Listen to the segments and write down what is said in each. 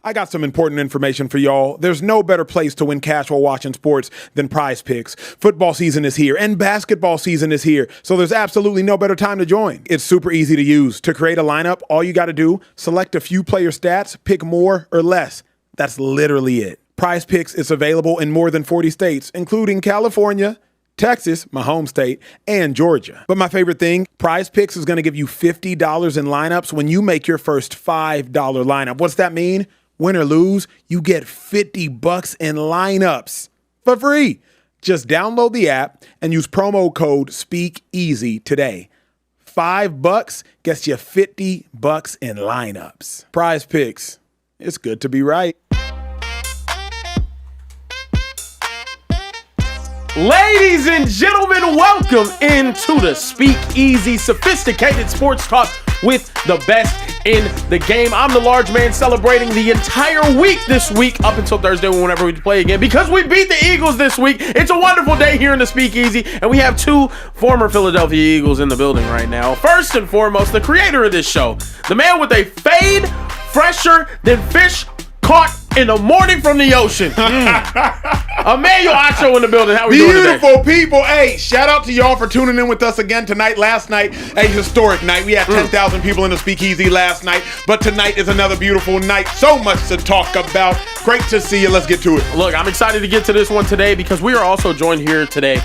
I got some important information for y'all. There's no better place to win cash while watching sports than PrizePicks. Football season is here and basketball season is here, so there's absolutely no better time to join. It's super easy to use. To create a lineup, all you got to do, select a few player stats, pick more or less. That's literally it. PrizePicks is available in more than 40 states, including California, Texas, my home state, and Georgia. But my favorite thing, PrizePicks is going to give you $50 in lineups when you make your first $5 lineup. What's that mean? Win or lose, you get $50 in lineups for free. Just download the app and use promo code Speakeasy today. $5 gets you $50 in lineups. PrizePicks. It's good to be right. Ladies and gentlemen, welcome into the Speakeasy, sophisticated sports talk with the best in the game. I'm the large man celebrating the entire week this week up until Thursday whenever we play again because we beat the Eagles this week. It's a wonderful day here in the Speakeasy, and we have two former Philadelphia Eagles in the building right now. First and foremost, the creator of this show, the man with a fade fresher than fish caught in the morning from the ocean. Emmanuel Acho in the building. How we doing today? Beautiful people. Hey, shout out to y'all for tuning in with us again tonight. Last night, a historic night. We had 10,000 people in the Speakeasy last night, but tonight is another beautiful night. So much to talk about. Great to see you. Let's get to it. Look, I'm excited to get to this one today because we are also joined here today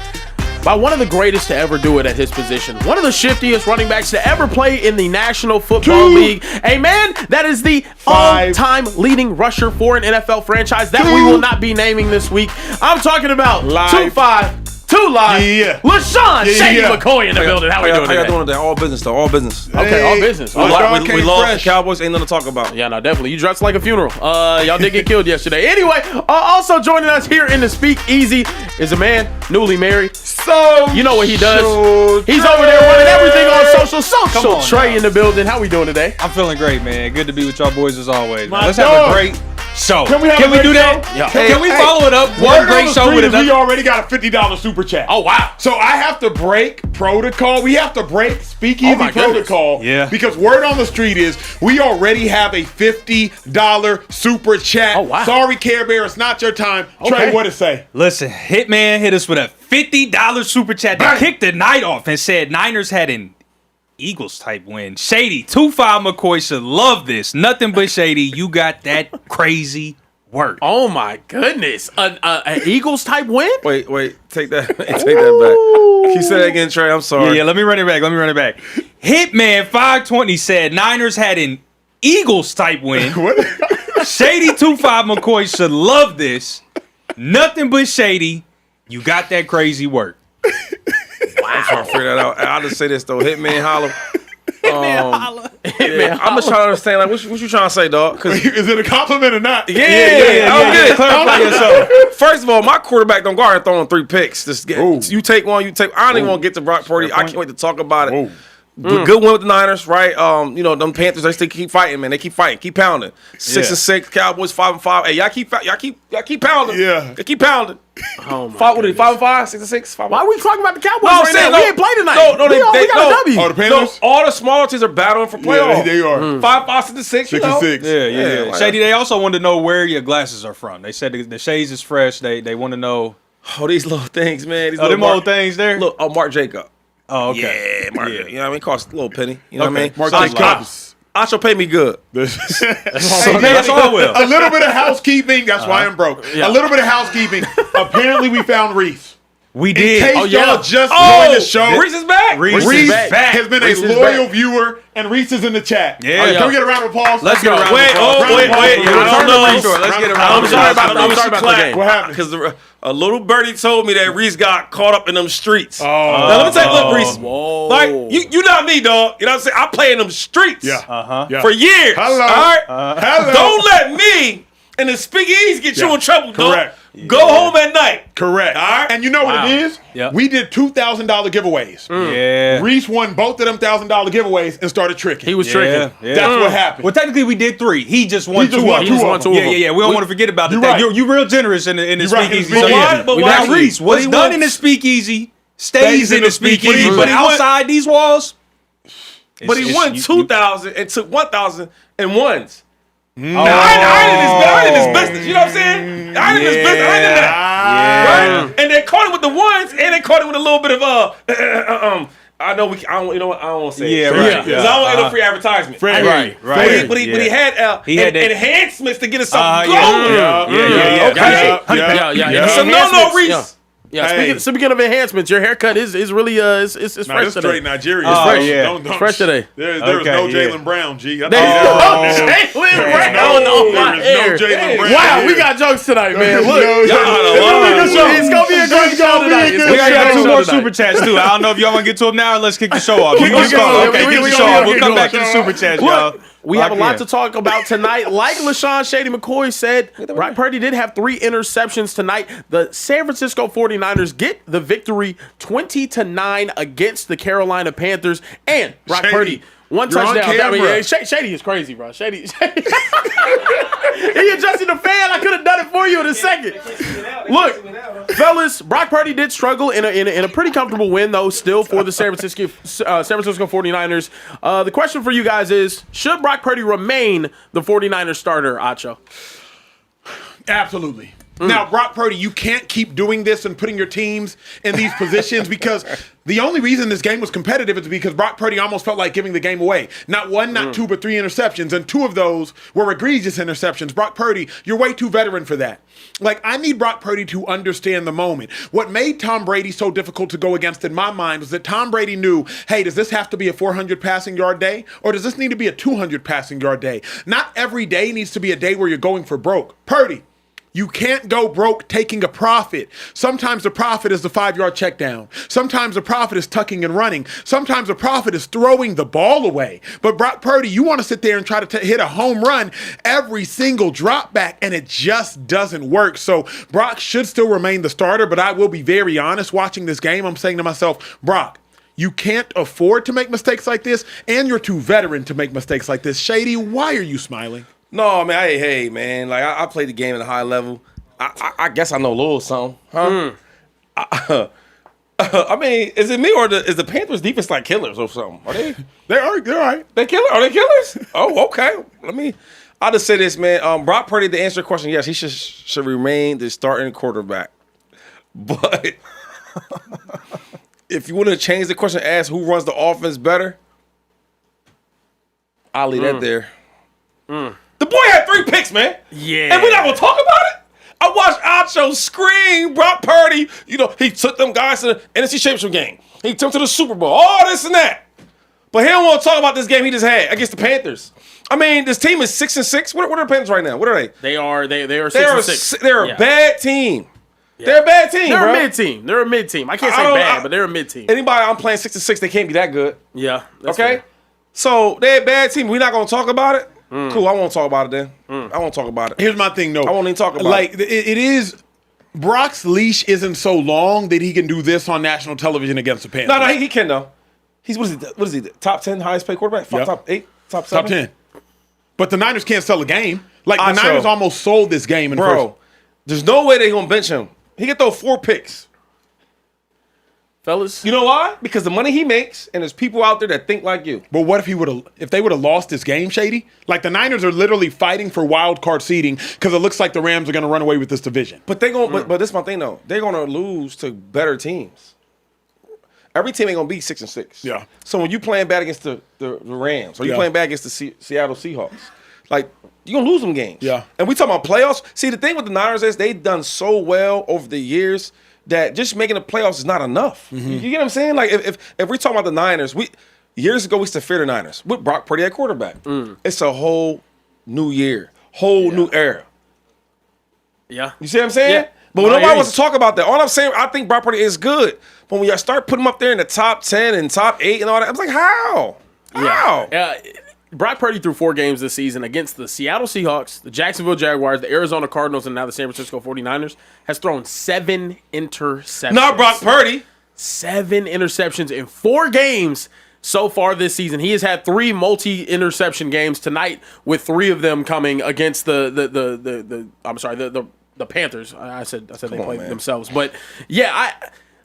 by one of the greatest to ever do it at his position. One of the shiftiest running backs to ever play in the National Football League. A man that is the all-time leading rusher for an NFL franchise that we will not be naming this week. I'm talking about 2-5-2 live. LaShawn Shady McCoy in the building. How we doing today? How y'all doing today? All business though. All business. Okay, all business. We lost the Cowboys. Ain't nothing to talk about. Yeah, no, definitely. You dressed like a funeral. Y'all did get killed yesterday. Anyway, also joining us here in the Speakeasy is a man newly married. So you know what he does. He's over there running everything on social. Trey in the building. How we doing today? I'm feeling great, man. Good to be with y'all boys as always. Let's have a great show. Can we do that? Yeah. Can we follow it up? One great show with another. We already got a $50 super chat. Oh, wow. So I have to break protocol. We have to break Speakeasy protocol. Yeah. Because word on the street is we already have a $50 super chat. Oh, wow. Sorry, Care Bear. It's not your time. Okay. Trey, what it say? Listen, Hitman hit us with a $50 super chat that kicked the night off and said Niners had an Eagles type win. Shady, 2-5 McCoy should love this. Nothing but Shady. You got that crazy work. Oh my goodness. An Eagles type win? Wait. Take that. Take that back. Can you say that again, Trey? I'm sorry. Yeah, let me run it back. Hitman 520 said Niners had an Eagles type win. What? Shady 2-5 McCoy should love this. Nothing but Shady. You got that crazy work. I'm trying to figure that out. I'll just say this though. Hitman holler. Hitman I'm just trying to understand. Like, what you trying to say, dog? Is it a compliment or not? Yeah. Clarify yourself. First of all, my quarterback don't go out and throwing 3 picks. You take one. I don't even want to get to Brock Purdy. I can't wait to talk about it. Good win with the Niners, right? Them Panthers, they still keep fighting, man. They keep fighting, keep pounding. 6-6, Cowboys 5-5. Hey, y'all keep pounding. Yeah, they keep pounding. Oh my 5-5, 6-6. 5-5. Why are we talking about the Cowboys right now? We ain't played tonight. No, we got a W. Oh, the Panthers? All the smaller teams are battling for playoffs. Yeah, they are. 5-5, 6-6. 6-6. Yeah. Shady, they also wanted to know where your glasses are from. They said the shades is fresh. They want to know. Oh, these little things, man. Them old things there? Look, Mark Jacob. Oh, okay. Yeah, Mark. You know what I mean? Cost a little penny. You know what I mean? Mark Jacobs. Acho pay me good. That's all I will. A little bit of housekeeping. That's why I'm broke. Yeah. A little bit of housekeeping. Apparently, we found Reese. We In did. case y'all just joined the show, Reese is back. Reese Reese is back. has been Reese a is loyal back. viewer, and Reese is in the chat. Yeah. Can we get a round of applause? Let's get a round of Wait, applause. wait. Let's get a round I'm of sorry applause. about the game. What happened? Because a little birdie told me that Reese got caught up in them streets. Oh. Now, let me tell you, look, Reese. Whoa. Like, you not me, dog. You know what I'm saying? I play in them streets Yeah. for years. Hello. All right? Hello. Don't let me and the Speakeasy get you in trouble, dog. Correct. Go home at night. Correct. All right. And you know what it is? Yep. We did $2,000 giveaways. Yeah. Reese won both of them $1,000 giveaways and started tricking. He was tricking. Yeah. That's what happened. Well, technically, we did 3. He just won 2 just won of two them. of them. Yeah. We don't want to forget about You're that. right. You're real generous in the You're right. Speakeasy. But So, why- yeah. but We why got he- Reese. What's he done wants- in the Speakeasy stays in the Speakeasy. But But he wants- outside these walls, But he won 2,000 and took 1,000 and ones. Oh, Now, I ain't in this I didn't miss business. I did that. Right? And they caught him with the ones, and they caught him with a little bit of I know I don't. You know what? I don't want to say. Yeah, it. right. Because I don't want no free advertisement. Right. But he had enhancements to get himself going. Yeah. So no, Reese. Yeah, speaking of enhancements, your haircut is really it's fresh today. Straight Nigeria. It's fresh. Don't It's fresh today. There's no Jalen Brown, G. There's no Jalen Brown on my hair. No Jalen Brown. Wow, we got jokes tonight, man. Look, It's gonna be a great show tonight. We got 2 more super chats too. I don't know if y'all want to get to them now or let's kick the show off. Kick the show off. We'll come back to the super chats, y'all. We have a lot to talk about tonight. Like LaShawn Shady McCoy said, Brock Purdy did have 3 interceptions tonight. The San Francisco 49ers get the victory 20-9 against the Carolina Panthers. And Brock Purdy, 1 touchdown. I mean, Shady is crazy, bro. Shady. He adjusted the fan. I could have done it for you in a second. Look, fellas, Brock Purdy did struggle in a pretty comfortable win, though, still for the San Francisco 49ers. The question for you guys is, should Brock Purdy remain the 49ers starter, Acho? Absolutely. Now, Brock Purdy, you can't keep doing this and putting your teams in these positions because the only reason this game was competitive is because Brock Purdy almost felt like giving the game away. Not 1, not 2, but 3 interceptions, and 2 of those were egregious interceptions. Brock Purdy, you're way too veteran for that. Like, I need Brock Purdy to understand the moment. What made Tom Brady so difficult to go against in my mind was that Tom Brady knew, hey, does this have to be a 400 passing yard day, or does this need to be a 200 passing yard day? Not every day needs to be a day where you're going for broke. Purdy, you can't go broke taking a profit. Sometimes the profit is the 5-yard check down. Sometimes the profit is tucking and running. Sometimes the profit is throwing the ball away. But Brock Purdy, you want to sit there and try to hit a home run every single drop back, and it just doesn't work. So Brock should still remain the starter, but I will be very honest. Watching this game, I'm saying to myself, Brock, you can't afford to make mistakes like this, and you're too veteran to make mistakes like this. Shady, why are you smiling? No, man. Hey, man. Like I played the game at a high level. I guess I know a little something, huh? I mean, is it me or is the Panthers defense like killers or something? Are they? They're all right. They killers? Are they killers? Oh, okay. I'll just say this, man. Brock Purdy, to answer your question, yes, he should remain the starting quarterback. But if you want to change the question, ask who runs the offense better, I'll leave that there. The boy had 3 picks, man. Yeah. And we're not going to talk about it? I watched Acho scream Brock Purdy. You know, he took them guys to the NFC Championship game. He took them to the Super Bowl. All this and that. But he don't want to talk about this game he just had against the Panthers. I mean, this team is 6-6. What are the Panthers right now? What are they? They are 6-6. They're a bad team. Yeah. They're a bad team, They're bro. a mid-team. I can't say bad, but they're a mid-team. Anybody I'm playing 6-6, they can't be that good. Yeah. Okay? Fair. So they're a bad team. We're not going to talk about it? Cool, I won't talk about it then. I won't talk about it. Here's my thing, though. I won't even talk about it. Like, it is... Brock's leash isn't so long that he can do this on national television against the Panthers. No, he can, though. What is he? Top 10 highest paid quarterback? Yep. Top 8? Top 7? Top 10. But the Niners can't sell a game. Like, the Niners almost sold this game in first. There's no way they're going to bench him. He can throw 4 picks. Fellas. You know why? Because the money he makes, and there's people out there that think like you. But what if they would have lost this game, Shady? Like, the Niners are literally fighting for wild card seeding because it looks like the Rams are going to run away with this division. But but this is my thing, though. They're going to lose to better teams. Every team ain't going to be 6-6. Yeah. So when you playing bad against the Rams, or you playing bad against the Seattle Seahawks, like, you're going to lose them games. Yeah. And we talking about playoffs. See, the thing with the Niners is they've done so well over the years that just making the playoffs is not enough. Mm-hmm. You get what I'm saying? Like, if we're talking about the Niners, years ago we used to fear the Niners with Brock Purdy at quarterback. It's a whole new year, new era. Yeah. You see what I'm saying? Yeah. But nobody wants to talk about that. All I'm saying, I think Brock Purdy is good. But when y'all start putting him up there in the top 10 and top 8 and all that, I was like, how? How? Yeah. Brock Purdy threw 4 games this season against the Seattle Seahawks, the Jacksonville Jaguars, the Arizona Cardinals, and now the San Francisco 49ers. Has thrown 7 interceptions. Not Brock Purdy. 7 interceptions in 4 games so far this season. He has had 3 multi-interception games tonight, with 3 of them coming against the Panthers. I said they played themselves, but yeah,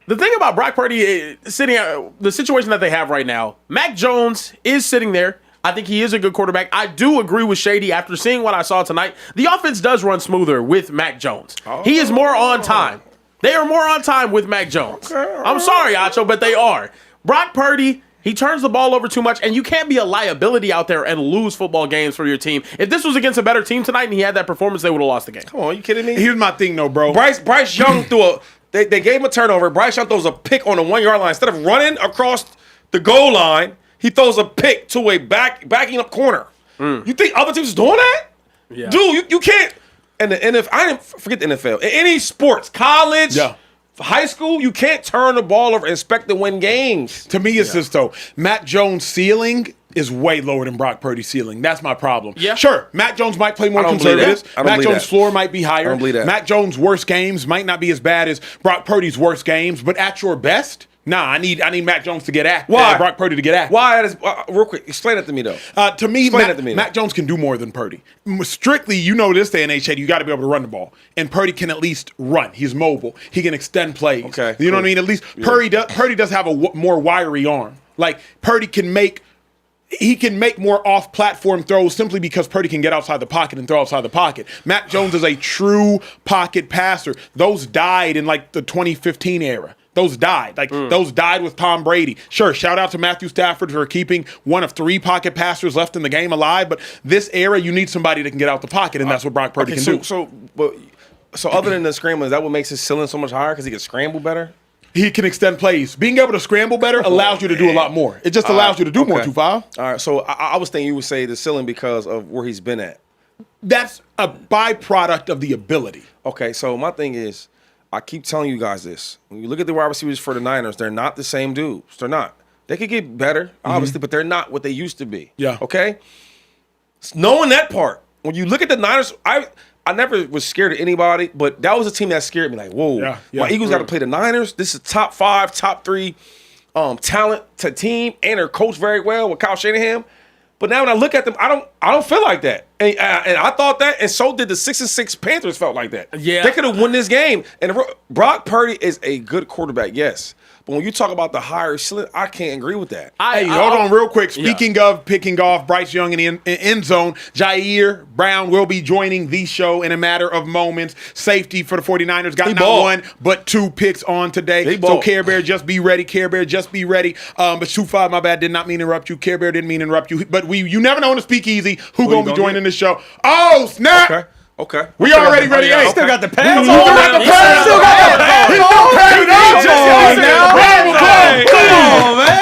the thing about Brock Purdy the situation that they have right now, Mac Jones is sitting there. I think he is a good quarterback. I do agree with Shady after seeing what I saw tonight. The offense does run smoother with Mac Jones. He is more on time. They are more on time with Mac Jones. I'm sorry, Acho, but they are. Brock Purdy, he turns the ball over too much, and you can't be a liability out there and lose football games for your team. If this was against a better team tonight and he had that performance, they would have lost the game. Come on, you kidding me? Here's my thing, though, bro. Bryce Young threw a. They gave him a turnover. Bryce Young throws a pick on the 1 yard line. Instead of running across the goal line, he throws a pick to a backing up corner. You think other teams is doing that? Yeah. Dude, you can't. And the NFL, I didn't forget the NFL. In any sports, college, high school, you can't turn the ball over and expect to win games. To me, it's this, though. Matt Jones' ceiling is way lower than Brock Purdy's ceiling. That's my problem. Yeah. Sure, Matt Jones might play more I don't believe conservative. that. I don't Matt believe Jones' that. floor might be higher. I don't believe that. Matt Jones' worst games might not be as bad as Brock Purdy's worst games, but at your best, nah, I need Matt Jones to get active. Why? Brock Purdy to get active. Why? Real quick, explain that to me, though. To me, Explain that to me, Matt Jones can do more than Purdy. Strictly, this day and age, you got to be able to run the ball. And Purdy can at least run. He's mobile. He can extend plays. Okay, You know what I mean? At least Purdy does have a more wiry arm. Like, Purdy can make more off-platform throws simply because Purdy can get outside the pocket and throw outside the pocket. Matt Jones is a true pocket passer. Those died in, like, the 2015 era. Those died. Those died with Tom Brady. Sure, shout out to Matthew Stafford for keeping one of 3 pocket passers left in the game alive, but this era, you need somebody that can get out the pocket, and that's what Brock Purdy can do. So other than the scrambling, is that what makes his ceiling so much higher? Because he can scramble better? He can extend plays. Being able to scramble better allows you to do a lot more. It just allows you to do more, 2-5. All right, so I was thinking you would say the ceiling because of where he's been at. That's a byproduct of the ability. Okay, so my thing is, I keep telling you guys this. When you look at the wide receivers for the Niners, they're not the same dudes. They're not. They could get better, obviously, but they're not what they used to be. Yeah. Okay? Knowing that part, when you look at the Niners, I never was scared of anybody, but that was a team that scared me. Like, whoa, my Eagles got to play the Niners. This is top 5, top 3 talent to team, and they're coached very well with Kyle Shanahan. But now when I look at them, I don't feel like that. And I thought that, and so did the 6-6 Panthers felt like that. Yeah. They could have won this game. And Brock Purdy is a good quarterback, yes. But when you talk about the higher ceiling, I can't agree with that. Hold on real quick. Speaking of picking off Bryce Young in the end zone, Ji'Ayir Brown will be joining the show in a matter of moments. Safety for the 49ers got not 1, but 2 picks on today. So Care Bear, just be ready. Care Bear, just be ready. But 2-5, my bad, did not mean to interrupt you. Care Bear didn't mean to interrupt you. But you never know in the Speakeasy who going to be joining the show. Oh, snap. Okay. We already ready. Hey, Still got the pads on. Still got the pads. Still got the pads. He's still padded up. Come on, man.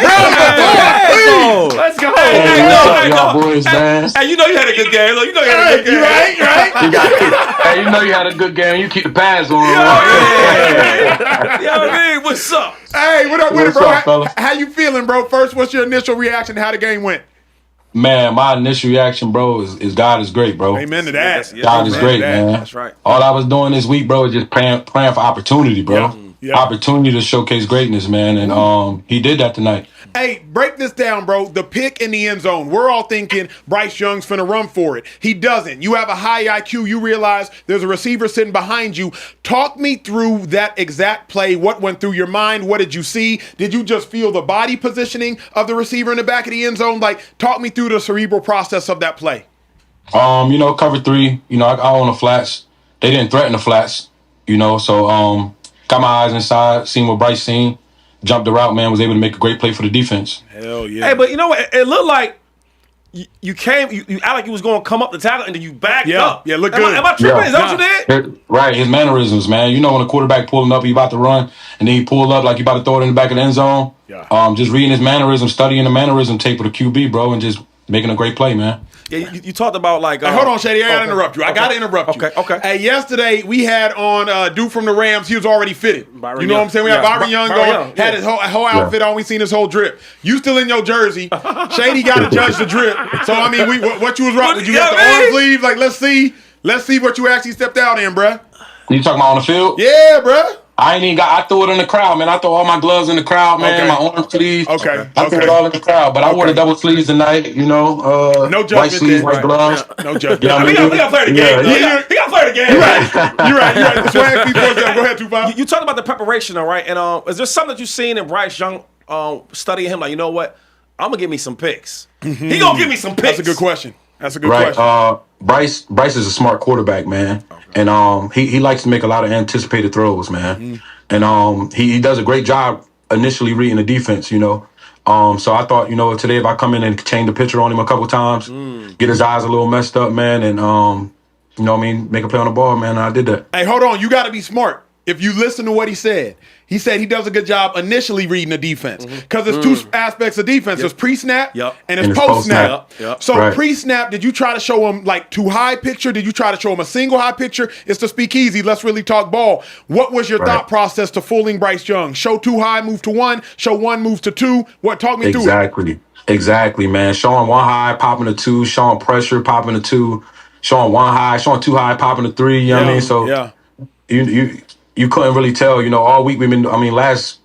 Let's go. Hey, y'all boys, man. Hey, you know you had a good game. You know you had a good game. You right? Hey, you know you had a good game. You keep the pads on. Yeah, what's up? Hey, what up with it, What's bro? up, fellas? How you feeling, bro? First, what's your initial reaction to how the game went? Man, my initial reaction, bro, is God is great, bro. Amen to that. God is great, man. That's right. All I was doing this week, bro, is just praying for opportunity, bro. Yeah. Opportunity to showcase greatness, man. And he did that tonight. Hey, break this down, bro. The pick in the end zone. We're all thinking Bryce Young's finna run for it. He doesn't. You have a high IQ. You realize there's a receiver sitting behind you. Talk me through that exact play. What went through your mind? What did you see? Did you just feel the body positioning of the receiver in the back of the end zone? Like, talk me through the cerebral process of that play. Cover 3, I own the flats. They didn't threaten the flats, so got my eyes inside, seen what Bryce seen. Jumped the route, man, was able to make a great play for the defense. Hell yeah. Hey, but you know what? It looked like you act like you was going to come up the tackle and then you backed up. Yeah, look good. Am I tripping? Is that what you did? Right, his mannerisms, man. You know when a quarterback pulling up, he about to run, and then he pull up like he about to throw it in the back of the end zone. Yeah. Just reading his mannerisms, studying the mannerism tape of the QB, bro, and just making a great play, man. Yeah, you talked about like. Hey, hold on, Shady. I gotta interrupt you. I gotta interrupt you. Okay. Hey, yesterday we had on dude from the Rams. He was already fitted. Byron you know Young. what I'm saying? We had Byron Young going. Had his whole outfit on. We seen his whole drip. You still in your jersey? Shady got to judge the drip. So I mean, what you was rocking? Did you got the arm sleeve? Like, let's see what you actually stepped out in, bruh. You talking about on the field? Yeah, bruh. I threw it in the crowd, man. I threw all my gloves in the crowd, man. My arm sleeves. Okay. I threw it all in the crowd, but I wore the double sleeves tonight, No judgment white sleeves, there. white gloves. No judgment. Yeah, He got to play the game. He got to play the game. You're right. The swag people. Go ahead, 2-5. You talked about the preparation, all right? And is there something that you've seen in Bryce Young studying him? Like, you know what? I'm gonna give me some picks. He gonna give me some picks. That's a good question. That's a good question. Bryce is a smart quarterback, man, and he likes to make a lot of anticipated throws, man, and he does a great job initially reading the defense, you know. So I thought, you know, today if I come in and change the picture on him a couple times, get his eyes a little messed up, man, and you know what I mean, make a play on the ball, man. And I did that. Hey, hold on. You got to be smart. If you listen to what he said he does a good job initially reading the defense because there's two aspects of defense. There's pre-snap and it's post-snap. So pre-snap, did you try to show him like too high picture? Did you try to show him a single high picture? It's the Speakeasy. Let's really talk ball. What was your thought process to fooling Bryce Young? Show too high, move to 1. Show 1, move to 2. What? Talk me through it. Exactly, man. Showing 1 high, popping to 2. Showing pressure, popping to 2. Showing 1 high, showing 2 high, popping to 3. You know what I mean? So you couldn't really tell, you know, all week we've been, last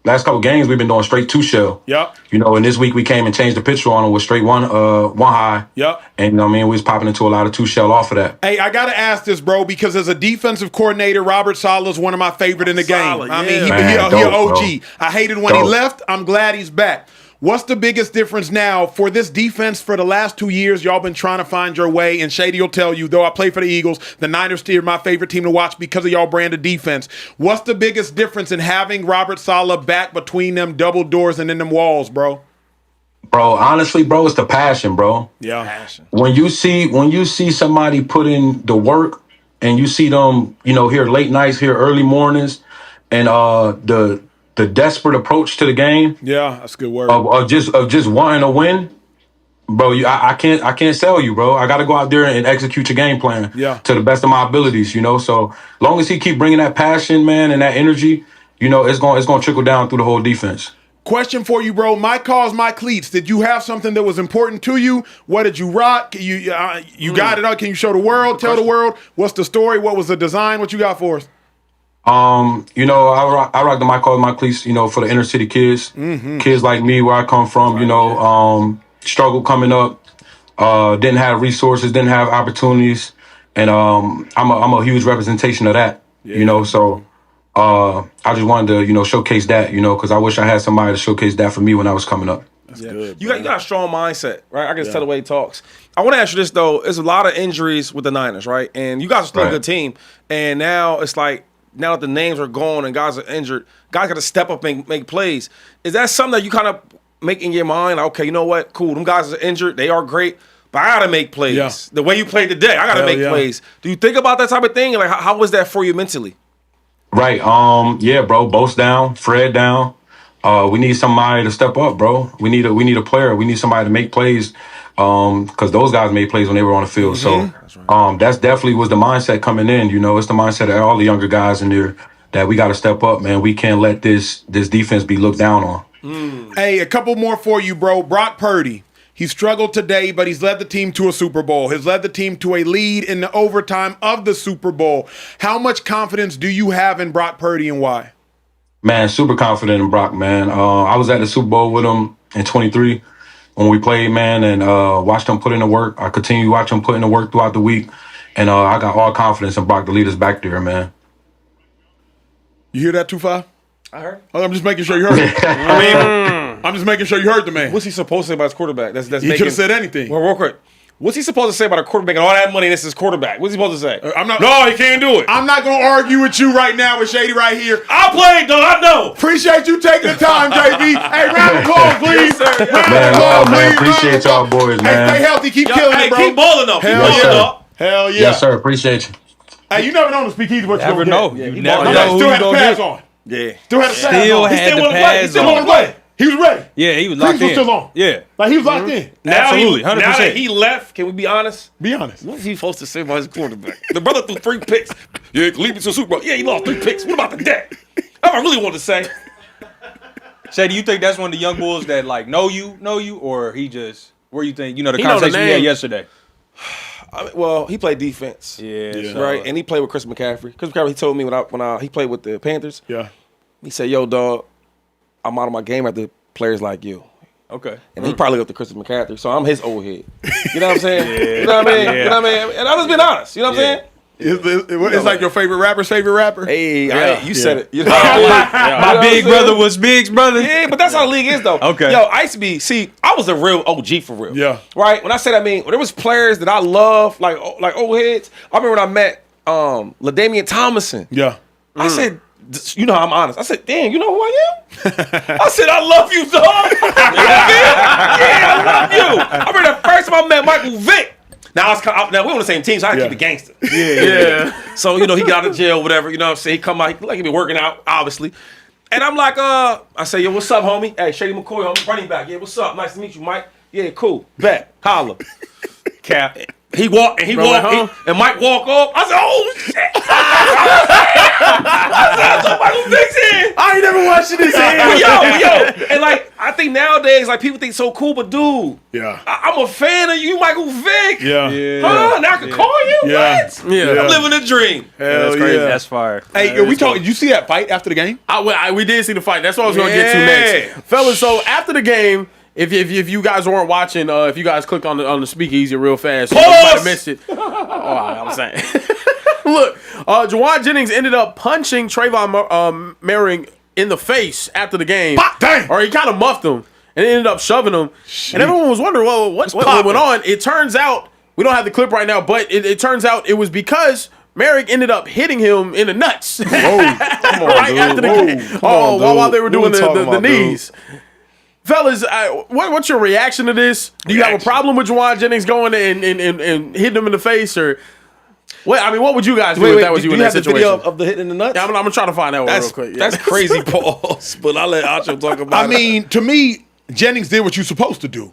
couple games we've been doing straight 2 shell. Yep. You know, and this week we came and changed the picture on them with straight 1 high. Yep. And you know what I mean, we was popping into a lot of 2 shell off of that. Hey, I gotta ask this, bro, because as a defensive coordinator, Robert Saleh is one of my favorite in the game. I mean, he an OG. Bro. I hated when he left. I'm glad he's back. What's the biggest difference now for this defense? For the last 2 years, y'all been trying to find your way, and Shedeur will tell you, though I play for the Eagles, the Niners still my favorite team to watch because of y'all brand of defense. What's the biggest difference in having Robert Saleh back between them double doors and in them walls, bro? Bro, honestly, bro, it's the passion, bro. Yeah. Passion. When you see somebody put in the work and you see them, you know, here late nights, here early mornings, and the desperate approach to the game. Yeah, that's a good word. Of just wanting to win, bro. I can't sell you, bro. I got to go out there and execute your game plan to the best of my abilities, you know. So long as he keep bringing that passion, man, and that energy, you know, it's going to trickle down through the whole defense. Question for you, bro. My cause, my cleats. Did you have something that was important to you? What did you rock? You got it up. Can you show the world? Tell the world what's the story? What was the design? What you got for us? You know, I rock the my cause, my cleats, you know, for the inner city kids, kids like me, where I come from, you know, struggle coming up, didn't have resources, didn't have opportunities, and I'm a huge representation of that, you know. So I just wanted to, you know, showcase that, you know, because I wish I had somebody to showcase that for me when I was coming up. That's good. You got a strong mindset, right? I can just tell the way he talks. I want to ask you this though: there's a lot of injuries with the Niners, right? And you guys are still a good team, and now it's like, now that the names are gone and guys are injured, guys got to step up and make plays. Is that something that you kind of make in your mind? Okay, you know what? Cool. Them guys are injured. They are great. But I got to make plays. Yeah. The way you played today, I got to make plays. Do you think about that type of thing? Like, how was that for you mentally? Right. Yeah, bro. Both down. Fred down. We need somebody to step up, bro. We need a player. We need somebody to make plays. Because those guys made plays when they were on the field. So that's definitely was the mindset coming in. You know, it's the mindset of all the younger guys in there that we got to step up, man. We can't let this defense be looked down on. Hey, a couple more for you, bro. Brock Purdy. He struggled today, but he's led the team to a Super Bowl. He's led the team to a lead in the overtime of the Super Bowl. How much confidence do you have in Brock Purdy and why? Man, super confident in Brock, man. I was at the Super Bowl with him in 23. When we played, man, and watched him put in the work. I continue to watch him put in the work throughout the week. And I got all confidence in Brock to lead us back there, man. You hear that, 2-5? I heard. Oh, I'm just making sure you heard it. I'm just making sure you heard the man. What's he supposed to say about his quarterback? He could have said anything. Well, real quick. What's he supposed to say about a quarterback and all that money? This is quarterback. What's he supposed to say? No, he can't do it. I'm not going to argue with you right now with Shady right here. I played, though. I know. Appreciate you taking the time, JB. Hey, round of applause, please. Yes, man, appreciate y'all boys, man. Hey, stay healthy. Keep killing it, bro. Keep balling, though. Hell yeah. Yes, sir. Appreciate you. Hey, you never know the Speakeasy what you're going to get. You never know who Still you're had the going to pass get. on. Yeah. Still had the pass on. Still had the pass on. He still wanted to play. He was ready. Yeah, he was locked in. Was still on. Yeah. Like, he was locked in. Absolutely, 100%. Now that he left, can we be honest? Be honest. What is he supposed to say about his quarterback? The brother threw 3 picks. Yeah, lead me to the Super Bowl. Yeah, he lost 3 picks. What about the debt? That's what I really want to say. Shay, do you think that's one of the young bulls that, like, know you, or he just, where you think, you know, the conversation we had yesterday? Well, he played defense. Yeah. Right? And he played with Chris McCaffrey. Chris McCaffrey, he told me when he played with the Panthers. Yeah. He said, yo, dog, I'm out of my game after players like you. Okay. And he probably looked at Chris McCaffrey, so I'm his old head. You know what I'm saying? You know what I mean? You know what I mean? And I'm just being honest. You know what I'm saying? It's like your favorite rapper's favorite rapper. Hey, you said it. You know My big brother was Big's brother. Yeah, but that's how the league is, though. Okay. Yo, I used to be. See, I was a real OG for real. Yeah. Right. When I say that, I mean there was players that I love, like old heads. I remember when I met LaDainian Tomlinson. Yeah. I said, you know how I'm honest. I said, damn, you know who I am? I said, I love you, dog. You know what I mean? Yeah, I love you. I remember the first time I met Michael Vick. Now we're on the same team, so I had to keep it gangster. Yeah. So, he got out of jail, whatever, you know what I'm saying? He come out, he be working out, obviously. And I'm like, I say, yo, what's up, homie? Hey, Shady McCoy, homie, running back. Yeah, what's up? Nice to meet you, Mike. Yeah, cool. Bet. Holla. Cap. He walked, and and Mike walked off. I said, oh, shit. I said, Michael Vick's in. I ain't never watching this. Yo. And, I think nowadays, people think so cool, but, dude. Yeah. I'm a fan of you, Michael Vick. Yeah. Huh? Now I can call you? Yeah. What? Yeah. I'm living a dream. Hell That's crazy. yeah. That's fire. Hey, did you see that fight after the game? We did see the fight. That's what I was going to get to next. Fellas, so after the game, if you guys weren't watching, if you guys click on the Speakeasy real fast, you might have missed it. I'm saying. Look, Juwan Jennings ended up punching Trayvon Merring in the face after the game. Dang. Or he kind of muffed him and ended up shoving him. And everyone was wondering, well, what went on? It turns out, we don't have the clip right now, but it turns out it was because Merrick ended up hitting him in the nuts. Whoa. Come on, right dude. after the game. While they were doing the knees. Dude. Fellas, what's your reaction to this? Do you have a problem with Juwan Jennings going and hitting him in the face, or what? I mean, what would you guys do if that was you in that situation? Do you have the video of the hitting in the nuts? Yeah, I'm gonna try to find that one real quick. Yeah. That's crazy, pause. But I'll let Acho talk about it. I mean, to me, Jennings did what you're supposed to do.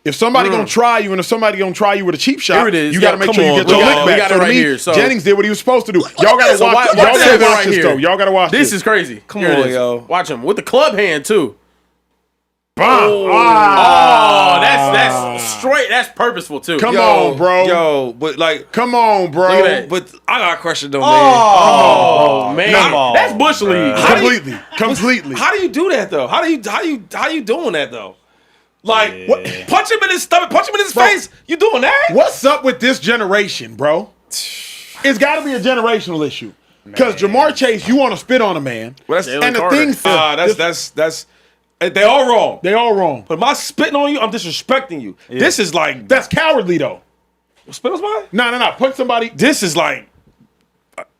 If somebody gonna try you, and if somebody gonna try you with a cheap shot, Here it is. you gotta make sure you get your lick back. We got it right to me, here. So Jennings did what he was supposed to do. Y'all gotta watch. Y'all gotta watch this though. Y'all gotta watch this. This is crazy. Come on, yo. Watch him with the club hand too. Oh, that's straight. That's purposeful too. Come on, bro. Yo, but come on, bro. Look at that. But I got a question though, man. Oh man, that's Bush League. Completely. How do you do that though? How you doing that though? Like, what, punch him in his stomach, punch him in his face. You doing that? What's up with this generation, bro? It's got to be a generational issue. Because Jamar Chase, you want to spit on a man, Well, that's and the things that's they all wrong. they all wrong. But my spitting on you, I'm disrespecting you. Yeah. This is like That's cowardly though. spit on somebody. No. Punch somebody. This is like,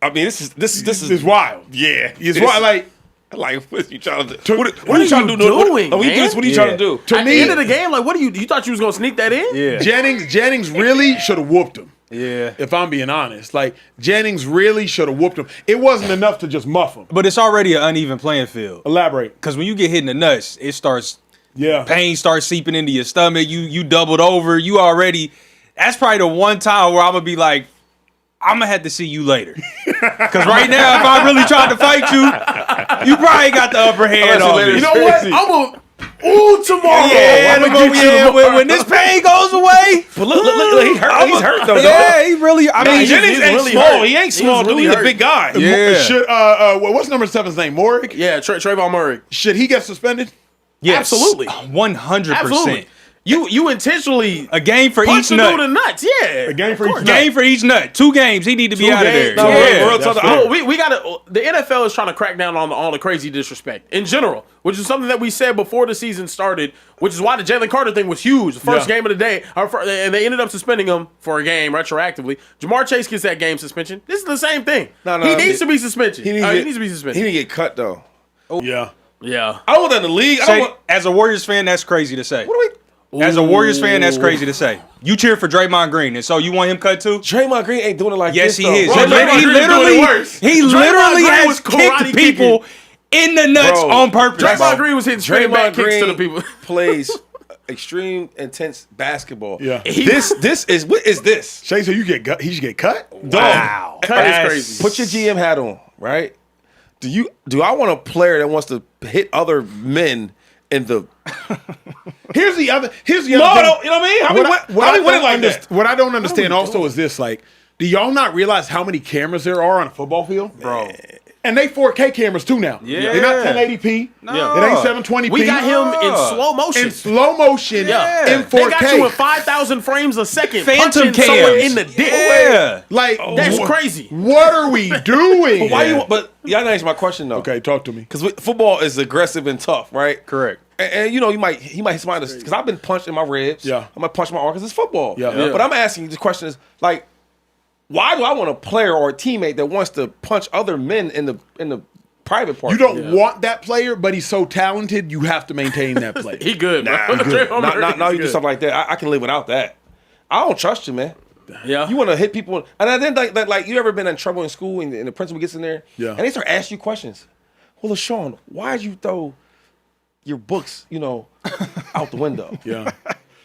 I mean, this is It's wild. yeah. It's wild. Like what are you trying to do? What are you trying to do? What are you trying to do? To At me, the end of the game, like, what do you thought you was gonna sneak that in? Yeah. Jennings really should have whooped him. Yeah. If I'm being honest, like Jennings really should have whooped him. It wasn't enough to just muff him. But it's already an uneven playing field. Elaborate. Because when you get hit in the nuts, it starts, Yeah. pain starts seeping into your stomach. You doubled over. You already, that's probably the one time where I'm going to be like, I'm going to have to see you later. Because right now, if I really tried to fight you, you probably got the upper hand on me. You know what? I'm gonna tomorrow. Yeah, tomorrow. when this pain goes away. But look, he hurt. He's hurt though. Yeah, he really. I mean, Jennings ain't really small. hurt. He ain't small, dude. He's a big guy. Yeah. What's number 7's name? Morick? Yeah, Trayvon Murray. Should he get suspended? yes, Absolutely. 100%. Absolutely. You intentionally A game for punch each the dude in the nut. nuts. Yeah. A game for each nut. Game for each nut. 2 games. He need to be out of there. No, Yeah. we gotta. The NFL is trying to crack down on all the crazy disrespect in general, which is something that we said before the season started. Which is why the Jalen Carter thing was huge. The first game of the day, and they ended up suspending him for a game retroactively. Jamar Chase gets that game suspension. This is the same thing. He needs to be suspended. He needs to be suspended. He need to get cut though. Yeah. Yeah. I don't want that in the league. I don't want. As a Warriors fan, that's crazy to say. What do we? As a Warriors fan, that's crazy to say. You cheer for Draymond Green, and so you want him cut too? Draymond Green ain't doing it like Yes, this. he is. Bro, He literally Green has was kicked karate people in the nuts on purpose. Draymond Green was hitting straight back Draymond kicks to the Green people. plays extreme intense basketball. Yeah. This is what is this? Shay, so he should get cut? Wow, Cut is crazy. Put your GM hat on, right? Do I want a player that wants to hit other men in the? Here's the other. No, thing. you know what I mean? How we winning like that? What I don't understand also is this: like, do y'all not realize how many cameras there are on a football field, Bro. And they 4K cameras too now. Yeah. They're not 1080p. No. It ain't 720p. We got him in slow motion. In slow motion. Yeah. In 4K. They got you in 5,000 frames a second. Phantom punching someone cams. in the dick. Yeah. Like That's crazy. What are we doing? Why you? But y'all didn't answer my question though. Okay, talk to me. Because football is aggressive and tough, right? Correct. And you know, he might hit somebody because I've been punched in my ribs. Yeah. I might punch my arm because it's football. Yeah. But I'm asking you, the question is like, why do I want a player or a teammate that wants to punch other men in the private part? You don't want that player, but he's so talented, you have to maintain that player. He good, bro. Now you do stuff like that. I can live without that. I don't trust you, man. Yeah. You want to hit people, and then like you ever been in trouble in school and the principal gets in there, and they start asking you questions. Well, LaShawn, why did you throw your books, out the window? Yeah.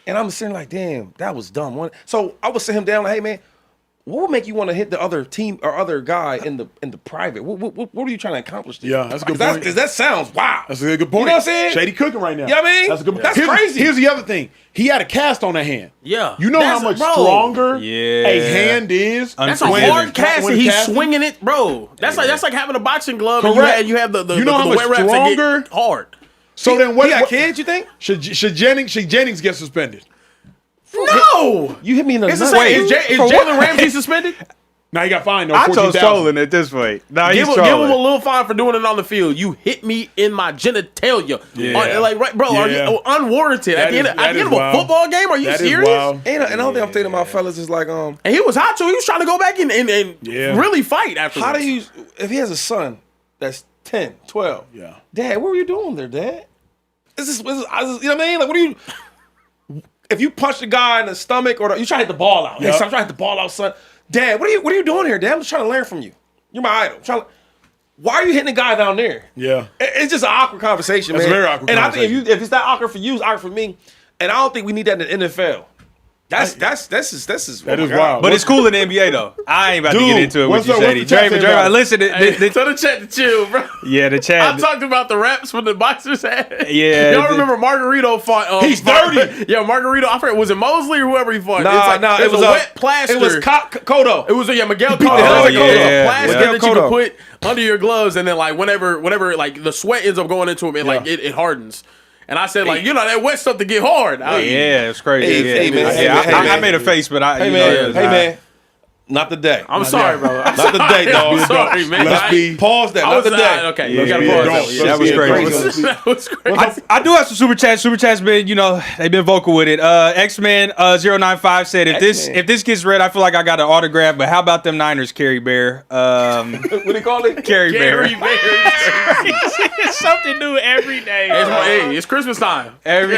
And I'm sitting like, damn, that was dumb. So I would sit him down like, hey man, what would make you want to hit the other team or other guy in the private? What are you trying to accomplish there? Yeah, that's a good point. Because that sounds wow. That's a good point. You know what I'm saying? Shady cooking right now. You know what I mean? That's a good point. That's crazy. Here's the other thing. He had a cast on that hand. Yeah. You know how much stronger a hand is? That's a Unforgiving. hard cast and he's swinging it, bro. That's like having a boxing glove and you have the how much wet wraps that stronger? get hard. So then what? He got kids, you think? Should Jennings get suspended? No. You hit me in the It's the nuts. same. Is Jalen Ramsey suspended? Now he got fined. No, Acho's 14,000. trolling at this point. No, Give he's him a trolling. little fine for doing it on the field. You hit me in my genitalia. Yeah. Right, bro, are Yeah. you unwarranted at the end that of is a wild. football game? Are you That is serious? wild. And another thing I'm thinking about, fellas, is like, And he was hot too. He was trying to go back and Yeah. really fight after. how do you, if he has a son that's 10, 12, Yeah. Dad, what were you doing there, Dad? You know what I mean? Like, what are you, if you punch the guy in the stomach or you try to hit the ball out. Yeah. Hey, son, I'm trying to hit the ball out, son. Dad, what are you doing here, Dad? I'm just trying to learn from you. You're my idol. Why are you hitting the guy down there? Yeah. It's just an awkward conversation, It's man. a very awkward and conversation. I think if it's that awkward for you, it's awkward for me. And I don't think we need that in the NFL. That's That is wild. But it's cool in the NBA though. I ain't about to get Dude, into it what's with you, up- Shady. what's the chat saying Draymond, about it? listen. Tell the chat to chill, bro. Yeah, the I chat. talked about the raps when the boxers had. Yeah, Y'all remember Margarito fought? He's dirty. Yeah, Margarito. I forget, was it Mosley or whoever he fought? Nah, it was a wet plaster. It was Cotto. It was Miguel beat Cotto. the hell out of It was Cotto. a plaster Miguel that you Cotto. could put under your gloves, and then like whenever like the sweat ends up going into him, it hardens. And I said like that wet stuff to get hard. Yeah, it's crazy. Hey, yeah, man, yeah. hey, I man. made a face, but I. Hey man, not today. I'm sorry, bro. Not today, dog. I'm sorry, man. Let's be. Pause that. Not today. Okay, Yeah, you gotta yeah, pause don't. that. Yeah, That was yeah, crazy. That was crazy. I do have some super chats. Super chats been, they've been vocal with it. X-Men 095 said if this gets read, I feel like I got an autograph. But how about them Niners, Carrie Bear? What do you call it? Carrie Bear. Gary Bear. Something new every day. Hey, it's Christmas time. Every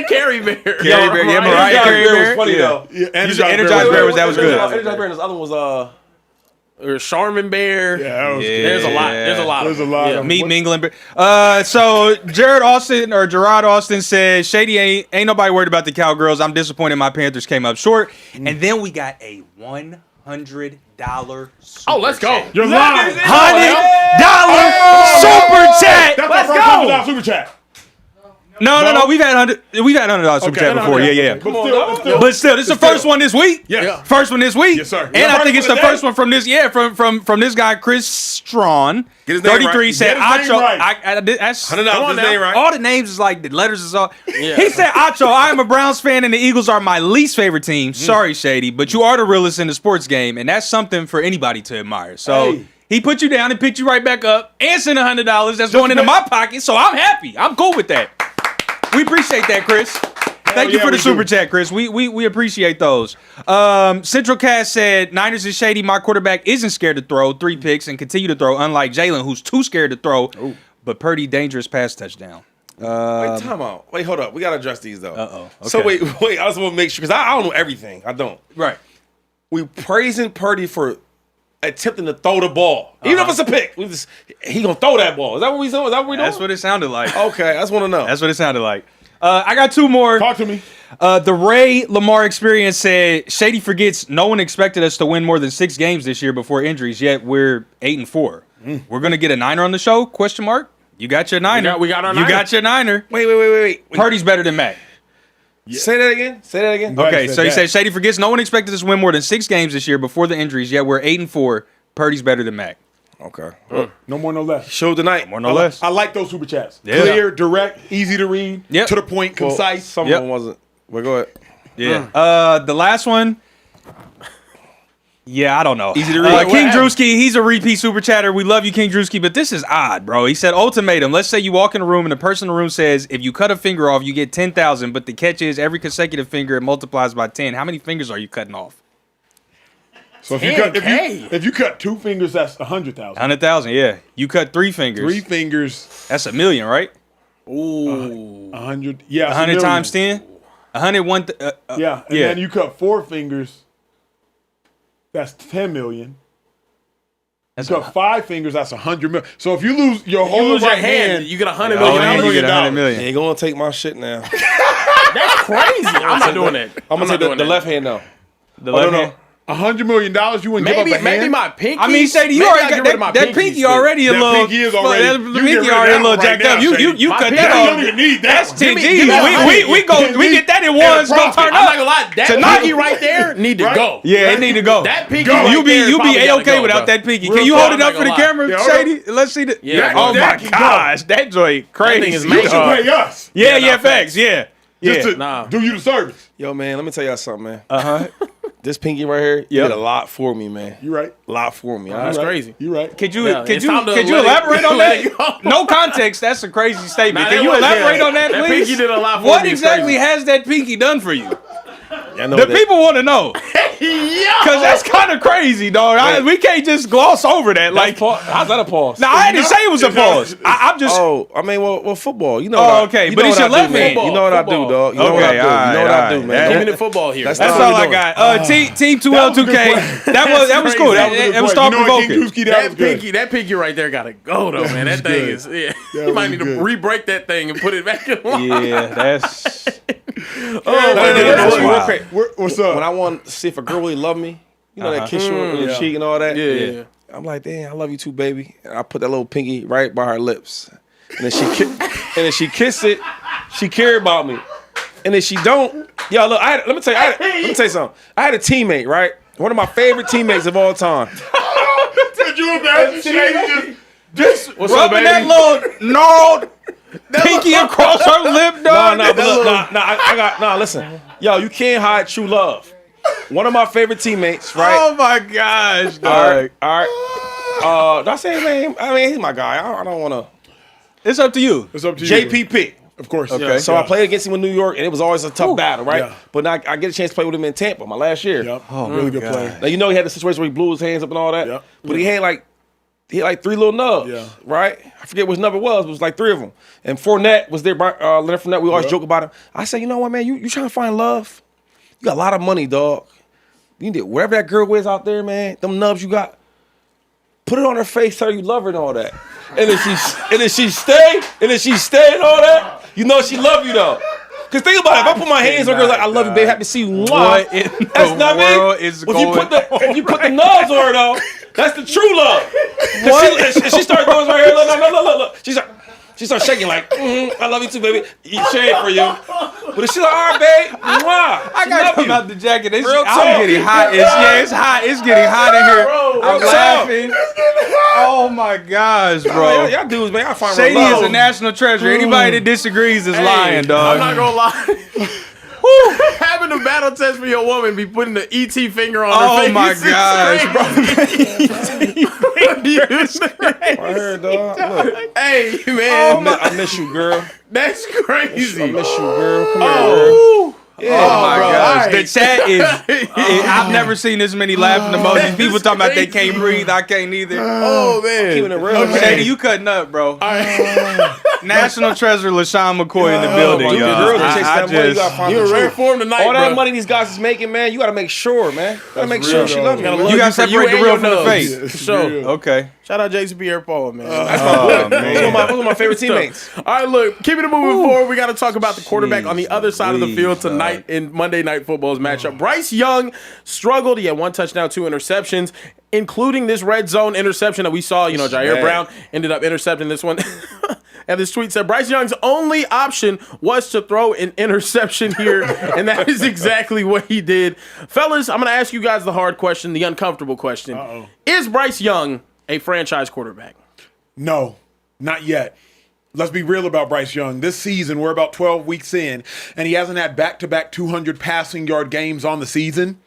Carrie Bear. Carrie Bear. Yeah, Mariah Carey Bear was Bear. funny though. Yeah, Energized Bear was that was good. Energized Bear. And this other one was Or Charmin Bear. Yeah, that was good. There's a lot. There's a lot. There's a of lot them. of Meat mingling. So Gerard Austin says Shady ain't nobody worried about the Cowgirls. I'm disappointed my Panthers came up short. And then we got a $100 super Let's go. chat. You're lying. $100 super chat. That's our first $100 super chat. No. We've had $100 super chat before. Yeah. Come on, But still, this is the first one this week. Yeah. First one this week. Yes, sir. And Yeah. I think it's the First one first one from this. Yeah, from this guy Chris Strawn. Get his name 33 right. said Get his name Acho. right. That's $100. His name right. all the names is like the letters is all. He said, Acho, I am a Browns fan and the Eagles are my least favorite team. Sorry, Shady, but you are the realest in the sports game, and that's something for anybody to admire. So Hey. he put you down and picked you right back up and sent $100 that's going into my pocket. So I'm happy. I'm cool with that. We appreciate that, Chris. Thank you yeah, for the we super do. chat, Chris. We appreciate those. Central Cast said, Niners is Shady. My quarterback isn't scared to throw 3 picks and continue to throw, unlike Jalen, who's too scared to throw. But Purdy, dangerous pass touchdown. Wait, time out. Wait, hold up. We got to address these, though. Uh-oh. So, Okay. wait. I just want to make sure, because I don't know everything. I don't. Right. We praising Purdy for attempting to throw the ball. Even if it's a pick. He going to throw that ball. Is that what we doing? Is that what we doing? That's what it sounded like. Okay, I just want to know. That's what it sounded like. I got 2 more. Talk to me. The Ray Lamar experience said, Shady forgets no one expected us to win more than 6 games this year before injuries, yet we're 8-4. We're going to get a Niner on the show? Question mark. You got your Niner. We got our You Niner. got your Niner. Wait. Purdy's better than Mac. Say that again. Okay, said so he that. said Shady forgets no one expected us to win more than 6 games this year before the injuries, yet we're 8-4. Purdy's better than Mac. Okay. No more, no less. Show tonight. More no less. I like those super chats. Yeah. Clear, direct, easy to read, Yep. to the point, concise. Some of them wasn't. Well, go ahead. Yeah. The last one. Yeah, I don't know. Easy to read. King Drewski, he's a repeat super chatter. We love you, King Drewski, but this is odd, bro. He said, ultimatum. Let's say you walk in a room and the person in the room says, if you cut a finger off, you get 10,000, but the catch is every consecutive finger it multiplies by 10. How many fingers are you cutting off? So if you cut 2 fingers, that's 100,000. 100,000, yeah. You cut 3 fingers. 3 fingers, That's $1 million, right? Ooh. 100. Yeah, 100 times 10? 101. Yeah, and then you cut 4 fingers, that's 10 million. That's You cut 5 fingers, that's 100 million. So if you lose your You whole lose your right hand, you get $100 Oh, million. you get 100 You million. ain't gonna take my shit now. That's crazy. I'm not doing that. I'm gonna take the left hand now. The left hand. $100 million, you wouldn't give up a hand? Maybe my pinky. I mean, Shady, you already got that pinky already a That little. pinky is already- That you get pinky rid of already a that little right jacked now, up. You Shady. cut My that pinky You off. don't even need that. That's one. 10 me- G's. give me We get that in ones. Go turn I'm not up. gonna lie. That Tonight- pinky right there need to Right? go. Yeah, it need to go. That pinky Go. right You there be probably gotta A-okay go, without bro. that pinky. Real Can you talk, hold it I'm up not for the gonna lie. camera, Yeah, hold Shady? Let's see the. Yeah, Oh that my can go. gosh, that joint crazy. thing is You major. should pay us. Yeah, nah, facts. Yeah. Just to Nah. do you the service. Yo, man, let me tell y'all something, man. Uh-huh. This pinky right here Yep. did a lot for me, man. You right. A lot for me. all That's right? crazy. You right. Could you Yeah, could it's you time to could you let it- elaborate on let it that? go. No context. That's a crazy statement. Nah, Can that you was- elaborate yeah. on that, That please? pinky did a lot for What me. It's exactly crazy. has that pinky done for you? I know The that- people want to know. Yo! Because that's kind of crazy, dog. We can't just gloss over that. Like, How's that a pause? now I didn't say it was a pause. I'm just. Oh, I mean, well, football. You know. Oh, what I- okay, you but know it's what your I left do, man. hand. You know what I do, Football. dog. You know what I Okay, do. You know what I alright, do, alright. man. Keeping it football here. That's That's what all we I doing. got. Team 2L2K. That was cool. That was thought provoking. That pinky right there gotta go though, man. That thing is. Yeah. You might need to re-break that thing and put it back in line. Yeah, that's. That's wild. real crazy. What's up? When I want to see if a girl really love me, you know, that kiss you on the cheek and all that. Yeah. I'm like, damn, I love you too, baby. And I put that little pinky right by her lips, and then she kissed it. She cared about me, and then she don't. Yo, look, let me tell you something. I had a teammate, right? One of my favorite teammates of all time. Could you imagine Shady just Rubbing that little gnarled pinky across her lip, dog. Listen. Yo, you can't hide true love. One of my favorite teammates, right? Oh my gosh, All dog. right. Did I say his name? I mean, he's my guy. I don't want to. It's up to you. It's up to you. JPP. Of course. Okay. So I played against him in New York, and it was always a tough battle, right? Yeah. But now I get a chance to play with him in Tampa my last year. Yep. Really good player. Now, you know he had the situation where he blew his hands up and all that. Yep. But he had like 3 little nubs, Yeah. right? I forget which number it was. It was like 3 of them. And Fournette was there. Leonard Fournette, we always joke about him. I said, you know what, man? You trying to find love? You got a lot of money, dog. You need to, wherever that girl is out there, man, them nubs you got, put it on her face, tell her you love her and all that. And then she stay and all that. You know she love you though. Cause think about it, if I put my hands on her like I love you, babe, happy to see you. What in That's the not world me. is If you going put the nubs on her though, that's the true love. She started going right here. Look. She started shaking like, I love you too, baby. Eat shade for you. But she's like, all right, babe. Mwah. I gotta come out the jacket. It's, Real I'm talk. getting hot. It's hot. It's getting hot in here. I'm Real laughing. Oh my gosh, bro. Y'all dudes, man, I find Shady real is love. a national treasure. Anybody that disagrees is lying, dog. I'm not gonna lie. Having a battle test for your woman be putting the ET finger on her face. Oh my gosh, bro. I heard, dog. Look, Hey man, I miss you, girl. that's crazy. I miss you, girl. Come here, girl. Oh my bro, gosh. all The right. chat is. I've never seen this many laughing emojis. People talking about they can't breathe. I can't either. Oh man, Keeping it real, man. Shady, you cutting up, bro. National treasure LaShawn McCoy in the building, But the y'all. girl that chase I that money, you gotta just, find you the were ready truth. for him tonight, All that bro. money these guys is making, man, you gotta make sure, man. You gotta make sure real, she dog. loves you. Gotta man. love you gotta for separate the and real your from the nubs. fake. For sure. Okay. Shout out Jason Pierre-Paul, man. Oh, man. Those are my favorite teammates. All right, look, keeping it moving forward, we got to talk about the quarterback on the other side of the field Jeez, tonight in Monday Night Football's matchup. Bryce Young struggled. He had 1 touchdown, 2 interceptions, including this red zone interception that we saw. Ji'Ayir bad. Brown ended up intercepting this one. And this tweet said, Bryce Young's only option was to throw an interception here, and that is exactly what he did. Fellas, I'm going to ask you guys the hard question, the uncomfortable question. Is Bryce Young a franchise quarterback? No, not yet. Let's be real about Bryce Young. This season, we're about 12 weeks in, and he hasn't had back-to-back 200 passing yard games on the season.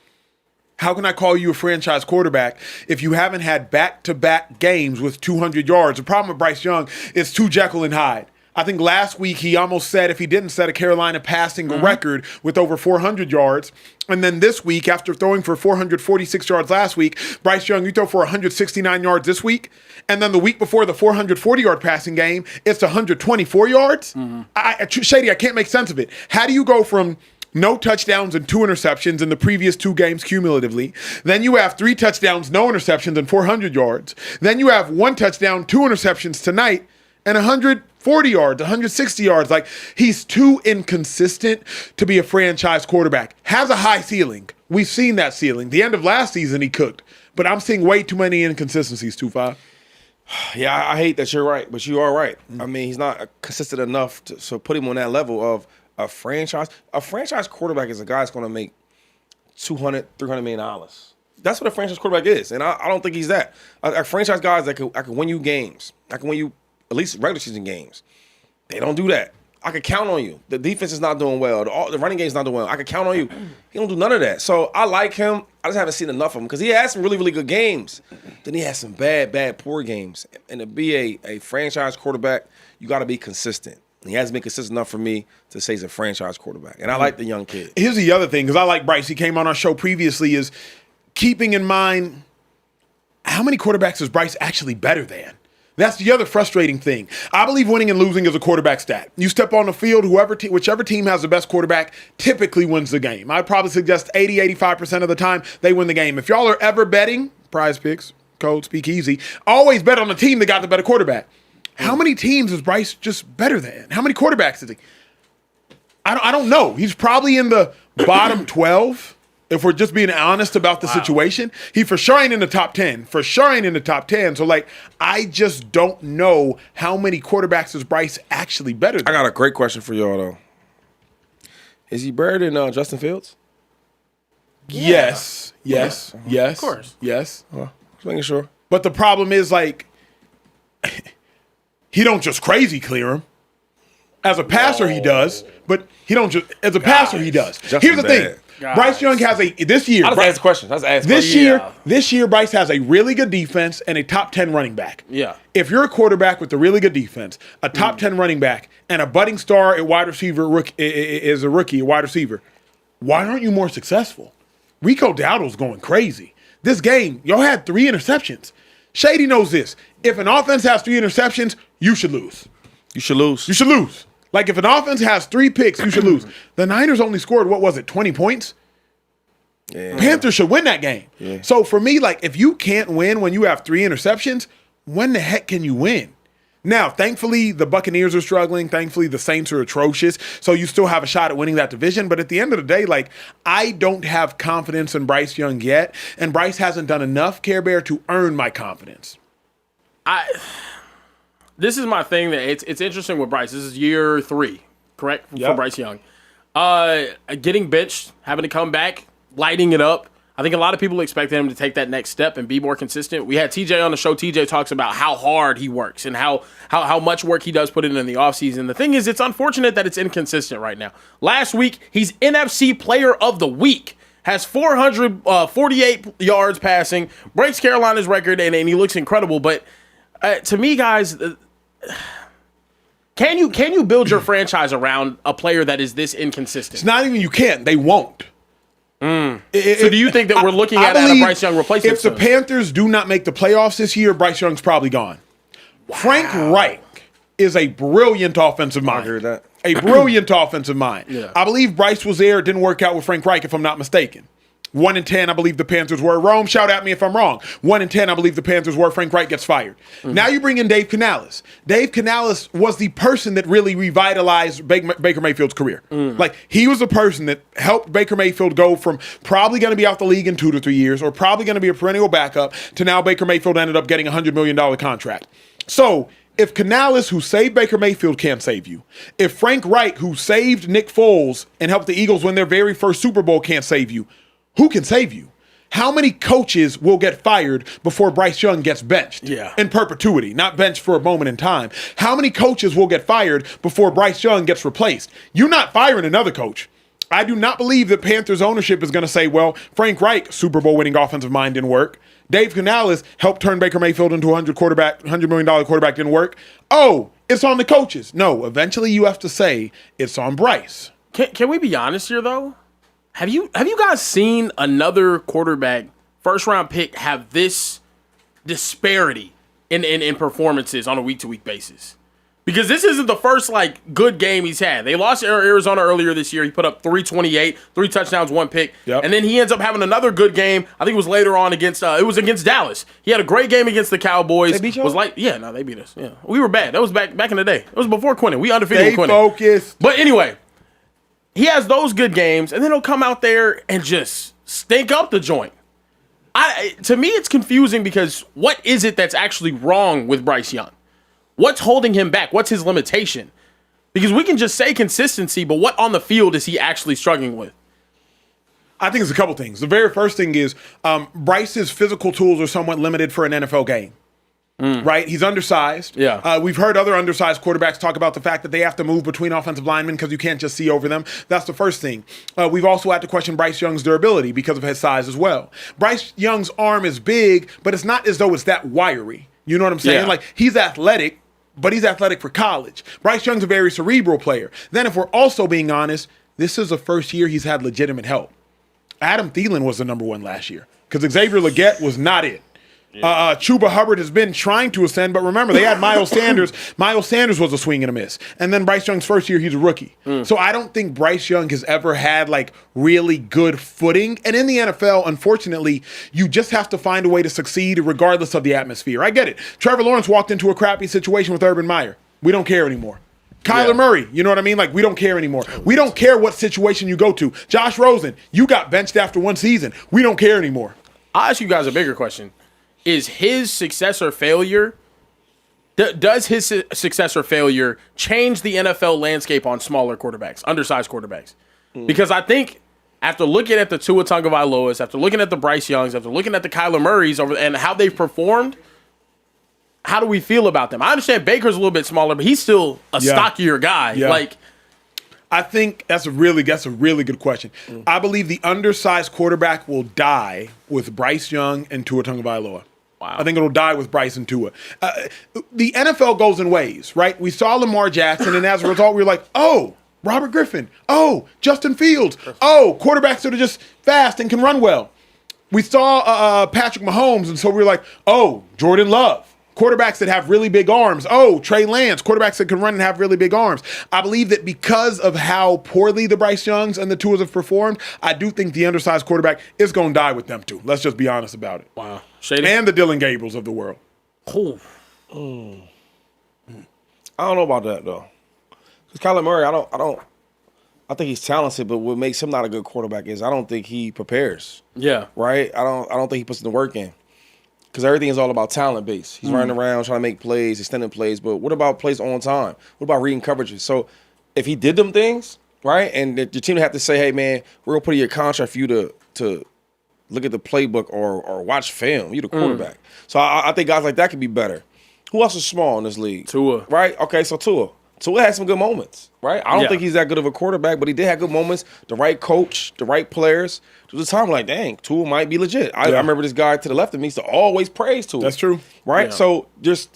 How can I call you a franchise quarterback if you haven't had back-to-back games with 200 yards? The problem with Bryce Young is too Jekyll and Hyde. I think last week he almost set, if he didn't set a Carolina passing record with over 400 yards. And then this week, after throwing for 446 yards last week, Bryce Young, you throw for 169 yards this week. And then the week before the 440-yard passing game, it's 124 yards. Shady, I can't make sense of it. How do you go from no touchdowns and 2 interceptions in the previous 2 games cumulatively? Then you have 3 touchdowns, no interceptions, and 400 yards. Then you have 1 touchdown, 2 interceptions tonight, and 140 yards, 160 yards. Like, he's too inconsistent to be a franchise quarterback. Has a high ceiling. We've seen that ceiling. The end of last season, he cooked. But I'm seeing way too many inconsistencies, 2-5. Yeah, I hate that you're right, but you are right. I mean, he's not consistent enough to put him on that level of a franchise. A franchise quarterback is a guy that's going to make $200, $300 million. That's what a franchise quarterback is, and I don't think he's that. A franchise guy is that can win you games. I can win you at least regular season games. They don't do that. I can count on you. The defense is not doing well. The running game is not doing well. I can count on you. He don't do none of that. So I like him. I just haven't seen enough of him because he had some really, really good games. Then he had some bad, poor games. And to be a franchise quarterback, you got to be consistent. He hasn't been consistent enough for me to say he's a franchise quarterback. And I like the young kid. Here's the other thing, because I like Bryce. He came on our show previously, is keeping in mind how many quarterbacks is Bryce actually better than? That's the other frustrating thing. I believe winning and losing is a quarterback stat. You step on the field, whichever team has the best quarterback typically wins the game. I'd probably suggest 80-85% of the time they win the game. If y'all are ever betting, PrizePicks, code Speakeasy, always bet on the team that got the better quarterback. How many teams is Bryce just better than? How many quarterbacks is he? I don't know. He's probably in the bottom 12. If we're just being honest about the situation, he for sure ain't in the top 10. For sure ain't in the top 10. So, I just don't know how many quarterbacks is Bryce actually better than. I got a great question for y'all, though. Is he better than Justin Fields? Yes. Yes. Yes. Of course. Yes. Just making sure. But the problem is, he don't just crazy clear him. As a passer, he does. But he don't just, as a passer, he does. Here's the thing. Bryce Young has this year. I just asked questions. This year, Bryce has a really good defense and a top 10 running back. Yeah. If you're a quarterback with a really good defense, a top 10 running back, and a budding star at wide receiver is a rookie, a wide receiver, why aren't you more successful? Rico Dowdle's going crazy. This game, y'all had 3 interceptions. Shady knows this. If an offense has 3 interceptions, you should lose. You should lose. You should lose. Like, if an offense has 3 picks, you should lose. The Niners only scored, 20 points? Yeah. Panthers should win that game. Yeah. So, for me, if you can't win when you have 3 interceptions, when the heck can you win? Now, thankfully, the Buccaneers are struggling. Thankfully, the Saints are atrocious. So, you still have a shot at winning that division. But at the end of the day, I don't have confidence in Bryce Young yet. And Bryce hasn't done enough, Care Bear, to earn my confidence. This is my thing that it's interesting with Bryce. This is year 3, correct? Yep. For Bryce Young. Getting benched, having to come back, lighting it up. I think a lot of people expected him to take that next step and be more consistent. We had TJ on the show. TJ talks about how hard he works and how much work he does put in the offseason. The thing is, it's unfortunate that it's inconsistent right now. Last week, he's NFC Player of the Week. Has 448 yards passing, breaks Carolina's record, and he looks incredible. But to me, guys, can you build your franchise around a player that is this inconsistent? It's not even you can't. They won't. So do you think that we're looking at a Bryce Young replacement? If the Panthers do not make the playoffs this year, Bryce Young's probably gone. Wow. Frank Reich is a brilliant offensive mind. I heard that. A brilliant offensive mind. Yeah. I believe Bryce was there. It didn't work out with Frank Reich, if I'm not mistaken. 1-10, I believe the Panthers were. Rome, shout at me if I'm wrong. 1-10, I believe the Panthers were. Frank Reich gets fired. Mm-hmm. Now you bring in Dave Canales. Dave Canales was the person that really revitalized Baker Mayfield's career. Mm. He was the person that helped Baker Mayfield go from probably going to be out the league in 2 to 3 years or probably going to be a perennial backup to now Baker Mayfield ended up getting a $100 million contract. So if Canales, who saved Baker Mayfield, can't save you, if Frank Reich, who saved Nick Foles and helped the Eagles win their very first Super Bowl, can't save you, who can save you? How many coaches will get fired before Bryce Young gets benched? Yeah. In perpetuity, not benched for a moment in time. How many coaches will get fired before Bryce Young gets replaced? You're not firing another coach. I do not believe that Panthers ownership is going to say, well, Frank Reich, Super Bowl winning offensive mind, didn't work. Dave Canales helped turn Baker Mayfield into a $100 million quarterback, didn't work. Oh, it's on the coaches. No, eventually you have to say it's on Bryce. Can we be honest here, though? Have you guys seen another quarterback, first-round pick, have this disparity in performances on a week-to-week basis? Because this isn't the first, good game he's had. They lost Arizona earlier this year. He put up 328, 3 touchdowns, 1 pick. Yep. And then he ends up having another good game. I think it was later on against Dallas. He had a great game against the Cowboys. They beat you? They beat us. Yeah. We were bad. That was back in the day. It was before Quinnen. We undefeated Stay with Quinnen. focused. But anyway, he has those good games, and then he'll come out there and just stink up the joint. To me, it's confusing because what is it that's actually wrong with Bryce Young? What's holding him back? What's his limitation? Because we can just say consistency, but what on the field is he actually struggling with? I think it's a couple things. The very first thing is Bryce's physical tools are somewhat limited for an NFL game. Right? He's undersized. Yeah. We've heard other undersized quarterbacks talk about the fact that they have to move between offensive linemen because you can't just see over them. That's the first thing. We've also had to question Bryce Young's durability because of his size as well. Bryce Young's arm is big, but it's not as though it's that wiry. You know what I'm saying? Yeah. He's athletic, but he's athletic for college. Bryce Young's a very cerebral player. Then if we're also being honest, this is the first year he's had legitimate help. Adam Thielen was the number one last year because Xavier Legette was not it. Chuba Hubbard has been trying to ascend, but remember, they had Miles Sanders. Miles Sanders was a swing and a miss. And then Bryce Young's first year, he's a rookie. So I don't think Bryce Young has ever had, really good footing. And in the NFL, unfortunately, you just have to find a way to succeed regardless of the atmosphere. I get it. Trevor Lawrence walked into a crappy situation with Urban Meyer. We don't care anymore. Kyler Murray, you know what I mean? We don't care anymore. We don't care what situation you go to. Josh Rosen, you got benched after one season. We don't care anymore. I'll ask you guys a bigger question. Is his success or failure, does his success or failure change the NFL landscape on smaller quarterbacks, undersized quarterbacks? Because I think after looking at the Tua Tagovailoas, after looking at the Bryce Youngs, after looking at the Kyler Murrays and how they've performed, how do we feel about them? I understand Baker's a little bit smaller, but he's still a stockier guy. Yeah. I think that's a really good question. I believe the undersized quarterback will die with Bryce Young and Tua Tagovailoa. Wow. I think it'll die with Bryce and Tua. The NFL goes in waves, right? We saw Lamar Jackson, and as a result, we were like, oh, Robert Griffin. Oh, Justin Fields. Oh, quarterbacks that are just fast and can run well. We saw Patrick Mahomes, and so we were like, oh, Jordan Love. Quarterbacks that have really big arms. Oh, Trey Lance. Quarterbacks that can run and have really big arms. I believe that because of how poorly the Bryce Youngs and the Tuas have performed, I do think the undersized quarterback is going to die with them too. Let's just be honest about it. Wow. Shady? And the Dylan Gabriels of the world. Oh. I don't know about that though. Because Kyler Murray, I think he's talented, but what makes him not a good quarterback is I don't think he prepares. Yeah. Right? I don't think he puts the work in. Because everything is all about talent base. He's running around trying to make plays, extending plays. But what about plays on time? What about reading coverages? So if he did them things, right, and your team would have to say, hey, man, we're going to put in your contract for you to look at the playbook or watch film. You're the quarterback. So I think guys like that could be better. Who else is small in this league? Tua. Right? Okay, so Tua. Tua had some good moments, right? I don't think he's that good of a quarterback, but he did have good moments. The right coach, the right players. There was a time like, dang, Tua might be legit. I remember this guy to the left of me used to always praise Tua. That's true. Right? Yeah. So there's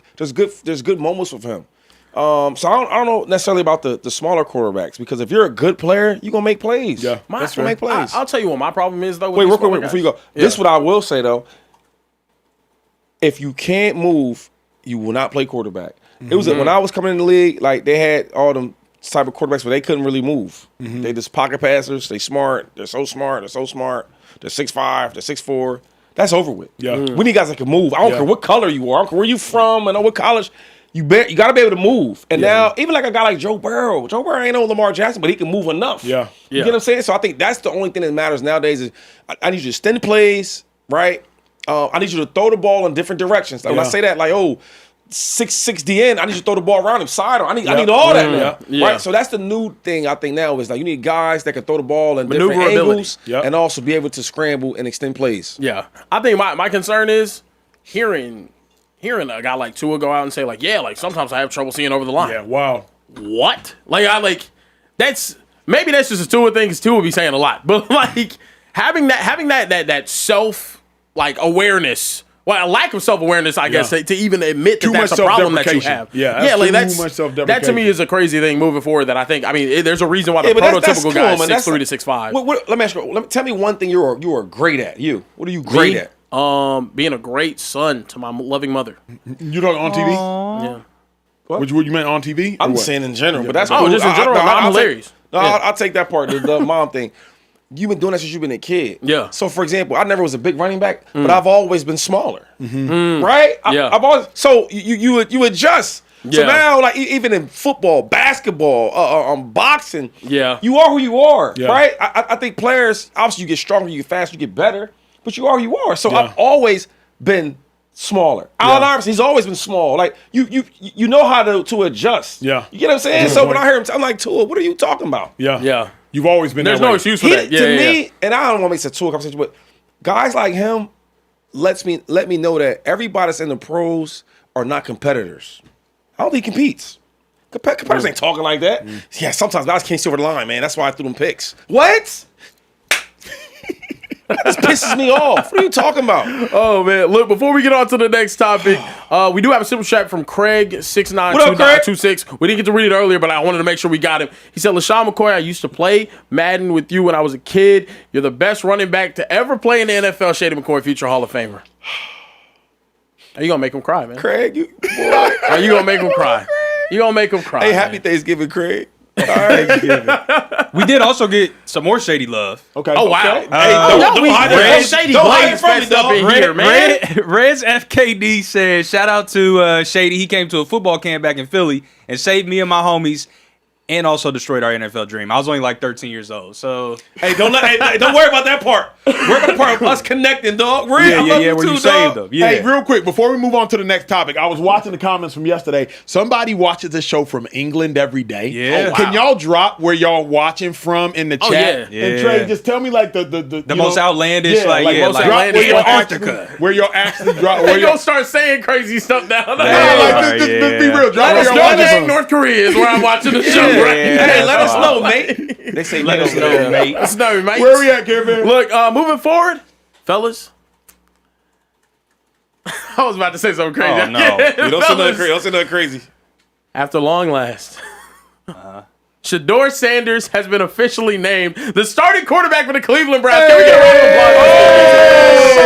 good moments with him. So I don't know necessarily about the smaller quarterbacks because if you're a good player, you're going to make plays. Yeah, that's going to make plays. I'll tell you what my problem is, though. Wait, real quick, before you go. Yeah. This is what I will say, though. If you can't move, you will not play quarterback. It was when I was coming in the league, they had all them type of quarterbacks, but they couldn't really move. They just pocket passers. They smart. They're so smart. They're 6'5". They're 6'4". That's over with. Yeah. We need guys that can move. I don't care what color you are. I don't care where you from. I know what college. You got to be able to move. And now, even like a guy like Joe Burrow. Joe Burrow ain't no Lamar Jackson, but he can move enough. Yeah. You get what I'm saying? So I think that's the only thing that matters nowadays is I need you to extend plays, right? I need you to throw the ball in different directions. When I say that, 6'6" DN. I need you to throw the ball around him, side on. I need all that now. Yeah. Right? So that's the new thing I think now is like you need guys that can throw the ball in different angles and also be able to scramble and extend plays. Yeah. I think my concern is hearing a guy like Tua go out and say, like, yeah, like sometimes I have trouble seeing over the line. Yeah, wow. What? That's maybe that's just a Tua thing because Tua would be saying a lot. But like having that self awareness. Well, a lack of self-awareness, I guess, to even admit that that's a problem that you have. Yeah, like too much self-deprecation. That to me is a crazy thing moving forward that I think, there's a reason why the prototypical guy is 6'3" to 6'5". Let me ask you, tell me one thing you are great at. What are you great at? Being a great son to my loving mother. You talking on TV? Yeah. What you meant on TV? I'm saying in general, but that's cool. Just in general, I'm hilarious. I'll take that part, the mom thing. You've been doing that since you've been a kid. Yeah. So, for example, I never was a big running back, but I've always been smaller. Right? Yeah. I've always. So you adjust. Yeah. So now, like even in football, basketball, boxing, yeah, you are who you are. Yeah. Right? I think players obviously you get stronger, you get faster, you get better, but you are who you are. So I've always been smaller. Allen Iverson, he's always been small. Like you know how to adjust. Yeah. You get what I'm saying? So when I hear him, I'm like, Tua, what are you talking about? Yeah. You've always been There's that way. no excuse for that. To me, and I don't want to make this a Tua conversation, but guys like him let me know that everybody that's in the pros are not competitors. I don't think he competes. Competitors ain't talking like that. Yeah, sometimes guys can't see over the line, man. That's why I threw them picks. What? This pisses me off. What are you talking about? Oh, man. Look, before we get on to the next topic, we do have a super chat from Craig692926. We didn't get to read it earlier, but I wanted to make sure we got him. He said, LaShawn McCoy, I used to play Madden with you when I was a kid. You're the best running back to ever play in the NFL. Shady McCoy, future Hall of Famer. Are you going to make him cry, man? Craig, you Are you going to make him cry? You going to make him cry. Hey, happy Thanksgiving, Craig. All right. We did also get some more Shady love. Okay. Oh, wow. Hey, don't hide Shady it from me, up in here, man. Rez FKD said, shout out to Shady. He came to a football camp back in Philly and saved me and my homies and also destroyed our NFL dream. I was only like 13 years old. So hey, don't worry about that part. Worry about the part of us connecting, dog. Yeah, where you saved them. Yeah. Hey, real quick, before we move on to the next topic, I was watching the comments from yesterday. Somebody watches this show from England every day. Yeah. Can y'all drop where y'all watching from in the chat? yeah. And Trey, just tell me like the most outlandish, most outlandish Antarctica. Where y'all actually drop. They gonna start saying crazy stuff now. Just be real. Drop where y'all watching from. North Korea is where I'm watching the show right now. Hey, let us know, mate. They say let us know, mate. Let us know, mate. Where we at, Kevin? Look, moving forward, fellas. I was about to say something crazy. Oh, no. Don't say nothing crazy. After long last, Shedeur Sanders has been officially named the starting quarterback for the Cleveland Browns. Can we get a round of applause?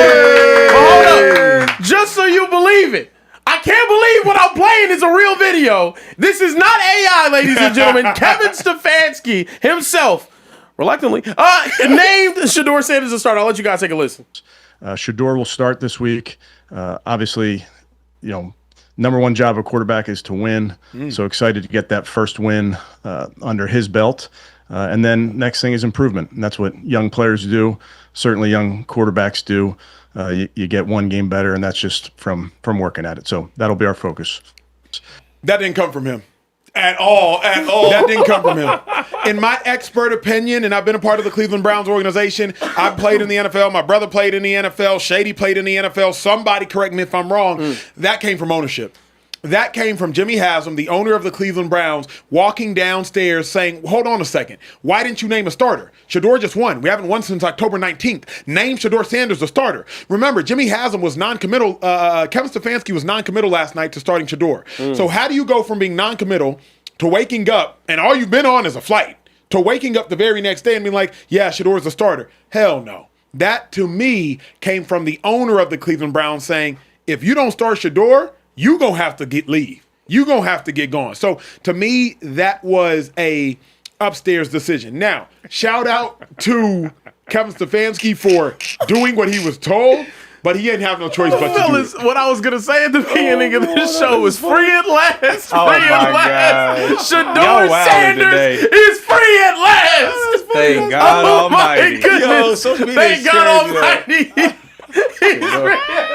But hold up. Just so you believe it. I can't believe what I'm playing is a real video. This is not AI, ladies and gentlemen. Kevin Stefanski himself, reluctantly, named Shedeur Sanders the starter. I'll let you guys take a listen. Shedeur will start this week. Obviously, number one job of a quarterback is to win. So excited to get that first win under his belt. And then next thing is improvement. And that's what young players do. Certainly young quarterbacks do. You get one game better, and that's just from working at it. So that'll be our focus. That didn't come from him. At all. That didn't come from him. In my expert opinion, and I've been a part of the Cleveland Browns organization, I've played in the NFL. My brother played in the NFL. Shady played in the NFL. Somebody correct me if I'm wrong. That came from ownership. That came from Jimmy Haslam, the owner of the Cleveland Browns, walking downstairs saying, hold on a second. Why didn't you name a starter? Shedeur just won. We haven't won since October 19th. Name Shedeur Sanders the starter. Remember, Jimmy Haslam was non-committal. Kevin Stefanski was non-committal last night to starting Shedeur. So how do you go from being non-committal to waking up, and all you've been on is a flight, to waking up the very next day and being like, yeah, Shedeur's the starter? Hell no. That, to me, came from the owner of the Cleveland Browns saying, if you don't start Shedeur, you gonna have to leave. You gonna have to get going. So to me, that was a upstairs decision. Now, shout out to Kevin Stefanski for doing what he was told, but he didn't have no choice but to do it. What I was gonna say at the beginning of this show was free at last. Free at last. Shedeur Sanders is free at last. Thank God Almighty. My goodness. Yo, social media Thank is God crazy, Almighty. He's free at last.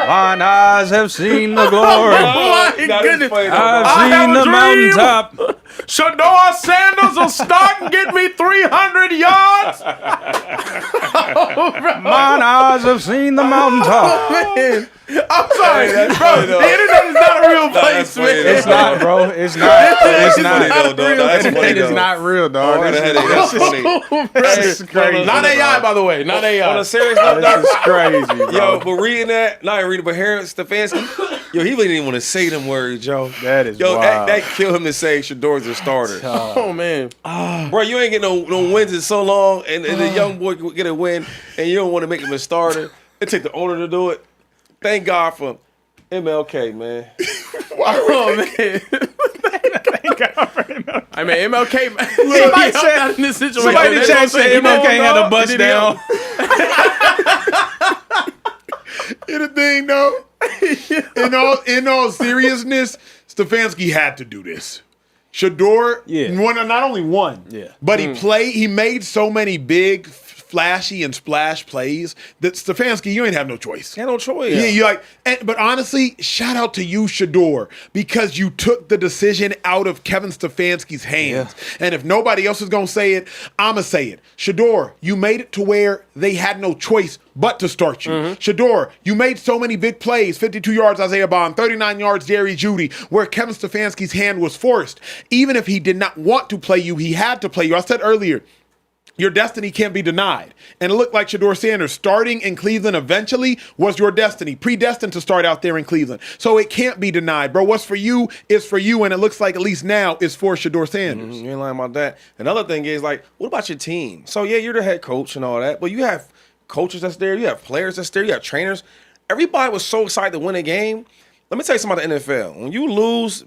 Mine eyes have seen the glory. Oh, my goodness. I've seen the mountaintop. Shedeur Sanders will start and get me 300 yards. Mine eyes have seen the mountaintop. Man. I'm sorry, bro. The internet is not a real place, man. It's not, bro. It's not. It's not. It is not real, dog. That's funny. This is crazy. Not AI, by the way. Not AI. On a serious note, This is crazy, bro. yo, but reading that, not even reading, but hearing Stefanski, yo, he really didn't want to say them words, yo. That is Yo, wild. that killed him to say Shedeur's a starter. Oh, man. Bro, you ain't getting no wins in so long, and the young boy could get a win, and you don't want to make him a starter. It take the owner to do it. Thank God for MLK, man. Oh, man. I mean, MLK. Somebody said in this situation. Somebody in the chat said MLK had a bust down. Here's the thing, though. In all seriousness, Stefanski had to do this. Shedeur, not only won, but he made so many big, flashy and splash plays that Stefanski, you ain't have no choice. Ain't no choice. Yeah, you but honestly, shout out to you, Shedeur, because you took the decision out of Kevin Stefanski's hands. Yeah. And if nobody else is gonna say it, I'ma say it. Shedeur, you made it to where they had no choice but to start you. Shedeur, you made so many big plays, 52 yards Isaiah Bond, 39 yards Jerry Jeudy, where Kevin Stefanski's hand was forced. Even if he did not want to play you, he had to play you. I said earlier, your destiny can't be denied. And it looked like Shedeur Sanders starting in Cleveland eventually was your destiny, predestined to start out there in Cleveland. So it can't be denied, bro. What's for you is for you, and it looks like at least now is for Shedeur Sanders. You ain't lying about that. Another thing is, like, what about your team? So, yeah, you're the head coach and all that, but you have coaches that's there, you have players that's there, you have trainers. Everybody was so excited to win a game. Let me tell you something about the NFL. When you lose,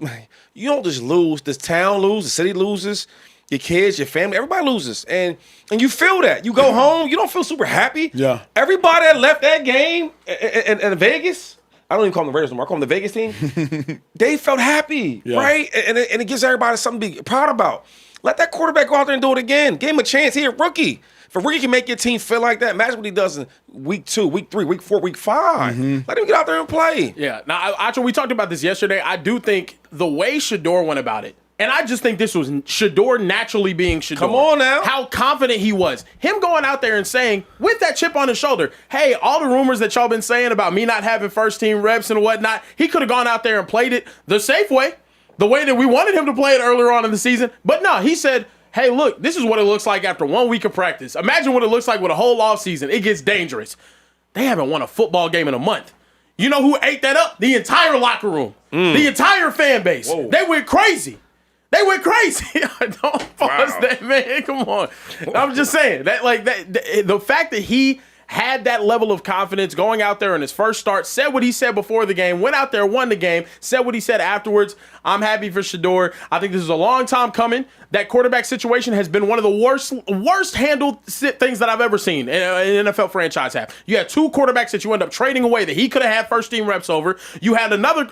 you don't just lose. This town loses, the city loses, your kids, your family, everybody loses. And you feel that. You go home, you don't feel super happy. Yeah. Everybody that left that game in Vegas, I don't even call them the Raiders anymore, I call them the Vegas team, they felt happy, right? And it gives everybody something to be proud about. Let that quarterback go out there and do it again. Give him a chance. He a rookie. If a rookie can make your team feel like that, imagine what he does in week 2, week 3, week 4, week 5. Let him get out there and play. Yeah. Now, actually, we talked about this yesterday. I do think the way Shedeur went about it, and I just think this was Shedeur naturally being Shedeur. Come on now. How confident he was. Him going out there and saying, with that chip on his shoulder, hey, all the rumors that y'all been saying about me not having first-team reps and whatnot, he could have gone out there and played it the safe way, the way that we wanted him to play it earlier on in the season. But no, he said, hey, look, this is what it looks like after 1 week of practice. Imagine what it looks like with a whole off season. It gets dangerous. They haven't won a football game in a month. You know who ate that up? The entire locker room. The entire fan base. Whoa. They went crazy. They went crazy. Don't pause that, man. Come on. I'm just saying that, like that, the fact that he had that level of confidence going out there in his first start, said what he said before the game, went out there, won the game, said what he said afterwards. I'm happy for Shedeur. I think this is a long time coming. That quarterback situation has been one of the worst handled things that I've ever seen an NFL franchise have. You had 2 quarterbacks that you end up trading away that he could have had first team reps over. You had another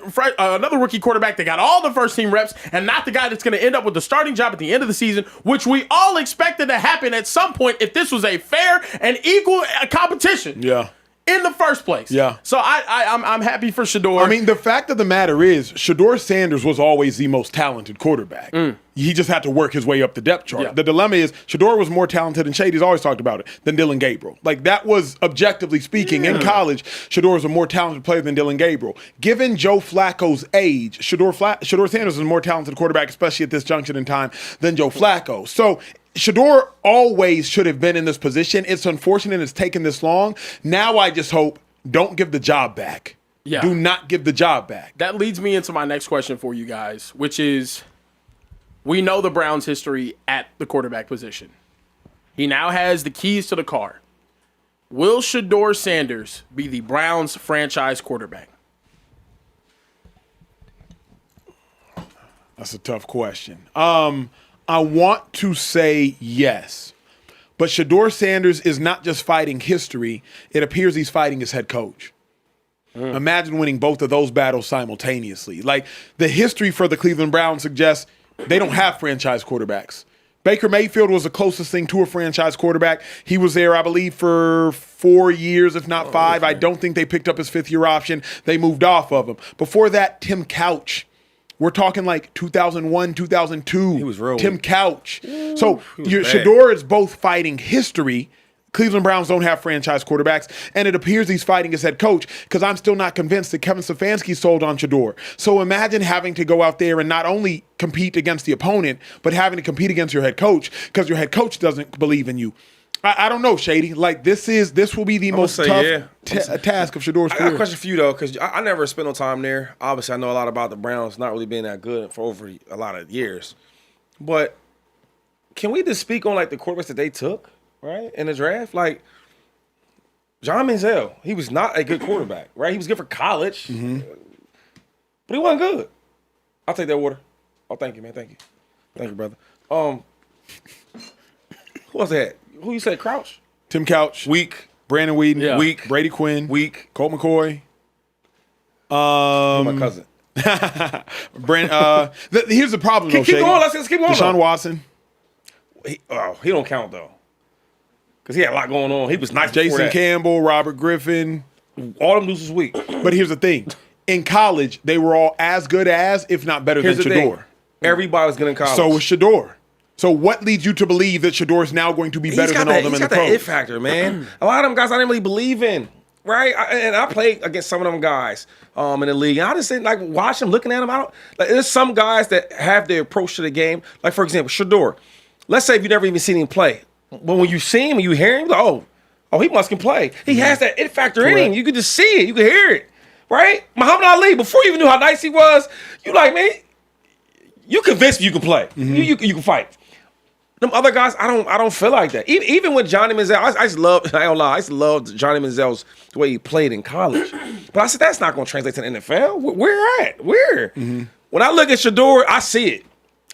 rookie quarterback that got all the first team reps and not the guy that's going to end up with the starting job at the end of the season, which we all expected to happen at some point if this was a fair and equal competition. Yeah. In the first place. Yeah. So I'm happy for Shedeur. I mean, the fact of the matter is, Shedeur Sanders was always the most talented quarterback. He just had to work his way up the depth chart. Yeah. The dilemma is, Shedeur was more talented, and Shady's always talked about it, than Dylan Gabriel. Like, that was, objectively speaking, in college, Shedeur was a more talented player than Dylan Gabriel. Given Joe Flacco's age, Shedeur Sanders is a more talented quarterback, especially at this junction in time, than Joe Flacco. So, Shedeur always should have been in this position. It's unfortunate it's taken this long. Now I just hope, don't give the job back. Yeah. Do not give the job back. That leads me into my next question for you guys, which is, we know the Browns' history at the quarterback position. He now has the keys to the car. Will Shedeur Sanders be the Browns' franchise quarterback? That's a tough question. I want to say yes. But Shedeur Sanders is not just fighting history. It appears he's fighting his head coach. Imagine winning both of those battles simultaneously. Like, the history for the Cleveland Browns suggests they don't have franchise quarterbacks. Baker Mayfield was the closest thing to a franchise quarterback. He was there, I believe, for 4 years, if not 5. I don't think they picked up his 5th-year option. They moved off of him. Before that, Tim Couch. We're talking like 2001, 2002. He was real. Tim Couch. So Shedeur is both fighting history. Cleveland Browns don't have franchise quarterbacks, and it appears he's fighting his head coach because I'm still not convinced that Kevin Stefanski sold on Shedeur. So imagine having to go out there and not only compete against the opponent, but having to compete against your head coach because your head coach doesn't believe in you. I don't know, Shady. Like, this will be the most tough task of Shedeur's career. I got a question for you, though, because I never spent no time there. Obviously, I know a lot about the Browns not really being that good for over a lot of years. But can we just speak on, like, the quarterbacks that they took, right, in the draft? Like, John Manziel, he was not a good quarterback, right? He was good for college, but he wasn't good. I'll take that water. Oh, thank you, man. Thank you. Thank you, brother. Who else they had? Who you said, Crouch? Tim Couch. Weak. Brandon Weeden. Weak. Brady Quinn. Weak. Colt McCoy. My cousin. Here's the problem, though, Keep Shady. going. Let's keep going. Deshaun Watson. He don't count, though. Because he had a lot going on. He was nice before Jason that. Campbell. Robert Griffin. All them dudes was weak. But here's the thing. In college, they were all as good as, if not better Here's than the Shedeur. thing. Everybody was good in college. So was Shedeur. So what leads you to believe that Shedeur is now going to be better than all of them in the pros? He's got that it factor, man. A lot of them guys I didn't really believe in, right? I played against some of them guys in the league. And I just didn't like watch them, looking at them. There's some guys that have their approach to the game. Like, for example, Shedeur. Let's say if you've never even seen him play. But when you see him and you hear him, like, oh, he must can play. He has that it factor in him. You can just see it. You can hear it, right? Muhammad Ali, before you even knew how nice he was, you like, man, you convinced me you can play. You can fight. Them other guys, I don't feel like that. Even with Johnny Manziel, I used to love, I don't lie, I used to love Johnny Manziel's the way he played in college. But I said, that's not going to translate to the NFL. Where at? Where? When I look at Shedeur, I see it.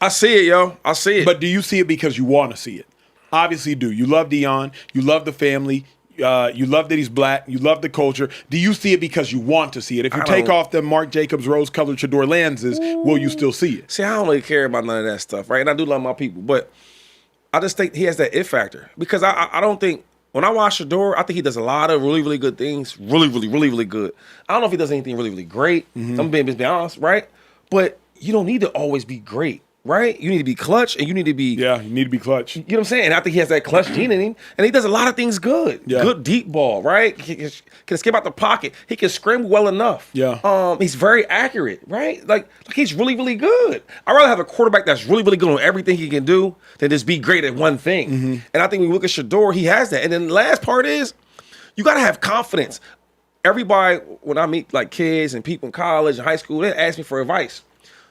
I see it, yo. I see it. But do you see it because you want to see it? Obviously you do. You love Deion. You love the family. You love that he's black. You love the culture. Do you see it because you want to see it? If you take off the Marc Jacobs rose-colored Shedeur lenses, will you still see it? See, I don't really care about none of that stuff, right? And I do love my people. But I just think he has that it factor. Because I don't think, when I watch Shedeur, I think he does a lot of really, really good things. Really, really, really, really good. I don't know if he does anything really, really great. I'm being honest, right? But you don't need to always be great. Right? You need to be clutch and you need to be... Yeah, you need to be clutch. You know what I'm saying? And I think he has that clutch gene in him. And he does a lot of things good. Yeah. Good deep ball, right? He can skip out the pocket. He can scramble well enough. Yeah. He's very accurate, right? Like he's really, really good. I'd rather have a quarterback that's really, really good on everything he can do than just be great at one thing. And I think when you look at Shedeur, he has that. And then the last part is, you got to have confidence. Everybody, when I meet like kids and people in college and high school, they ask me for advice.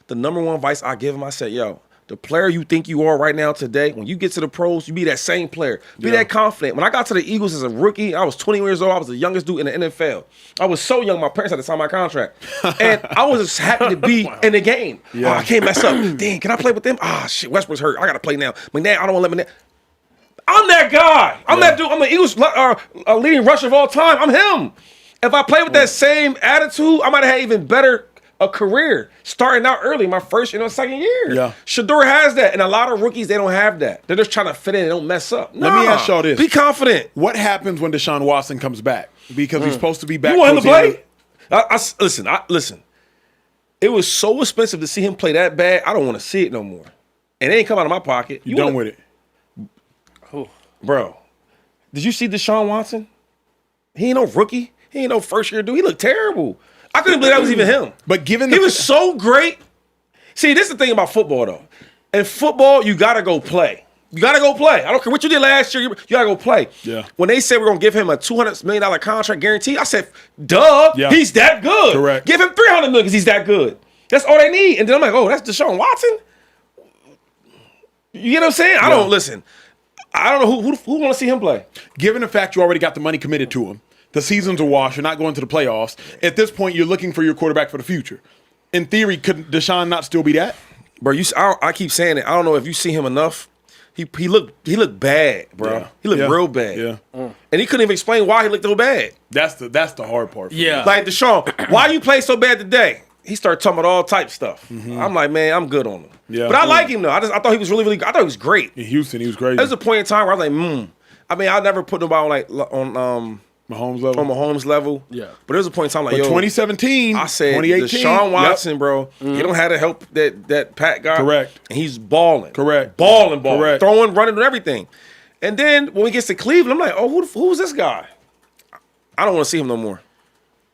The number one advice I give them, I said, yo, the player you think you are right now today, when you get to the pros, you be that same player. Be that confident. When I got to the Eagles as a rookie, I was 20 years old. I was the youngest dude in the NFL. I was so young, my parents had to sign my contract. And I was just happy to be in the game. Oh, I can't mess up. Dang, can I play with them? Shit, Westbrook's hurt. I got to play now. McNabb, I don't want to let McNabb. I'm that guy. I'm that dude. I'm the Eagles leading rusher of all time. I'm him. If I play with that same attitude, I might have had even better a career starting out early, my first, second year. Yeah. Shedeur has that, and a lot of rookies, they don't have that. They're just trying to fit in and don't mess up. Let me ask y'all this. Be confident. What happens when Deshaun Watson comes back? Because he's supposed to be back. You want him to play? Listen. It was so expensive to see him play that bad. I don't want to see it no more. And it ain't come out of my pocket. You done with it. Bro, did you see Deshaun Watson? He ain't no rookie. He ain't no first-year dude. He looked terrible. I couldn't believe that was even him. But given he was so great. See, this is the thing about football, though. In football, you got to go play. You got to go play. I don't care what you did last year. You got to go play. Yeah. When they said we're going to give him a $200 million contract guarantee, I said, duh, he's that good. Correct. Give him $300 million because he's that good. That's all they need. And then I'm like, oh, that's Deshaun Watson? You get what I'm saying? I don't listen. I don't know who want to see him play. Given the fact you already got the money committed to him, the season's a wash, you're not going to the playoffs. At this point, you're looking for your quarterback for the future. In theory, could Deshaun not still be that? Bro, I keep saying it. I don't know if you see him enough. He looked bad, bro. Yeah. He looked real bad. Yeah. And he couldn't even explain why he looked so bad. That's the hard part. Yeah. Like, Deshaun, why you play so bad today? he started talking about all type stuff. I'm like, man, I'm good on him. Yeah. But I like him though. I thought he was really, really. I thought he was great. In Houston, he was crazy. There was a point in time where I was like, I mean, I never put nobody on Mahomes level. on Mahomes level. Yeah. But there was a point in time like, But yo, 2017, I said, 2018. Deshaun Watson, bro, he don't have the help that Pat got. Correct. And he's balling. Correct. Balling. Correct. Throwing, running, and everything. And then when he gets to Cleveland, I'm like, oh, who's this guy? I don't want to see him no more.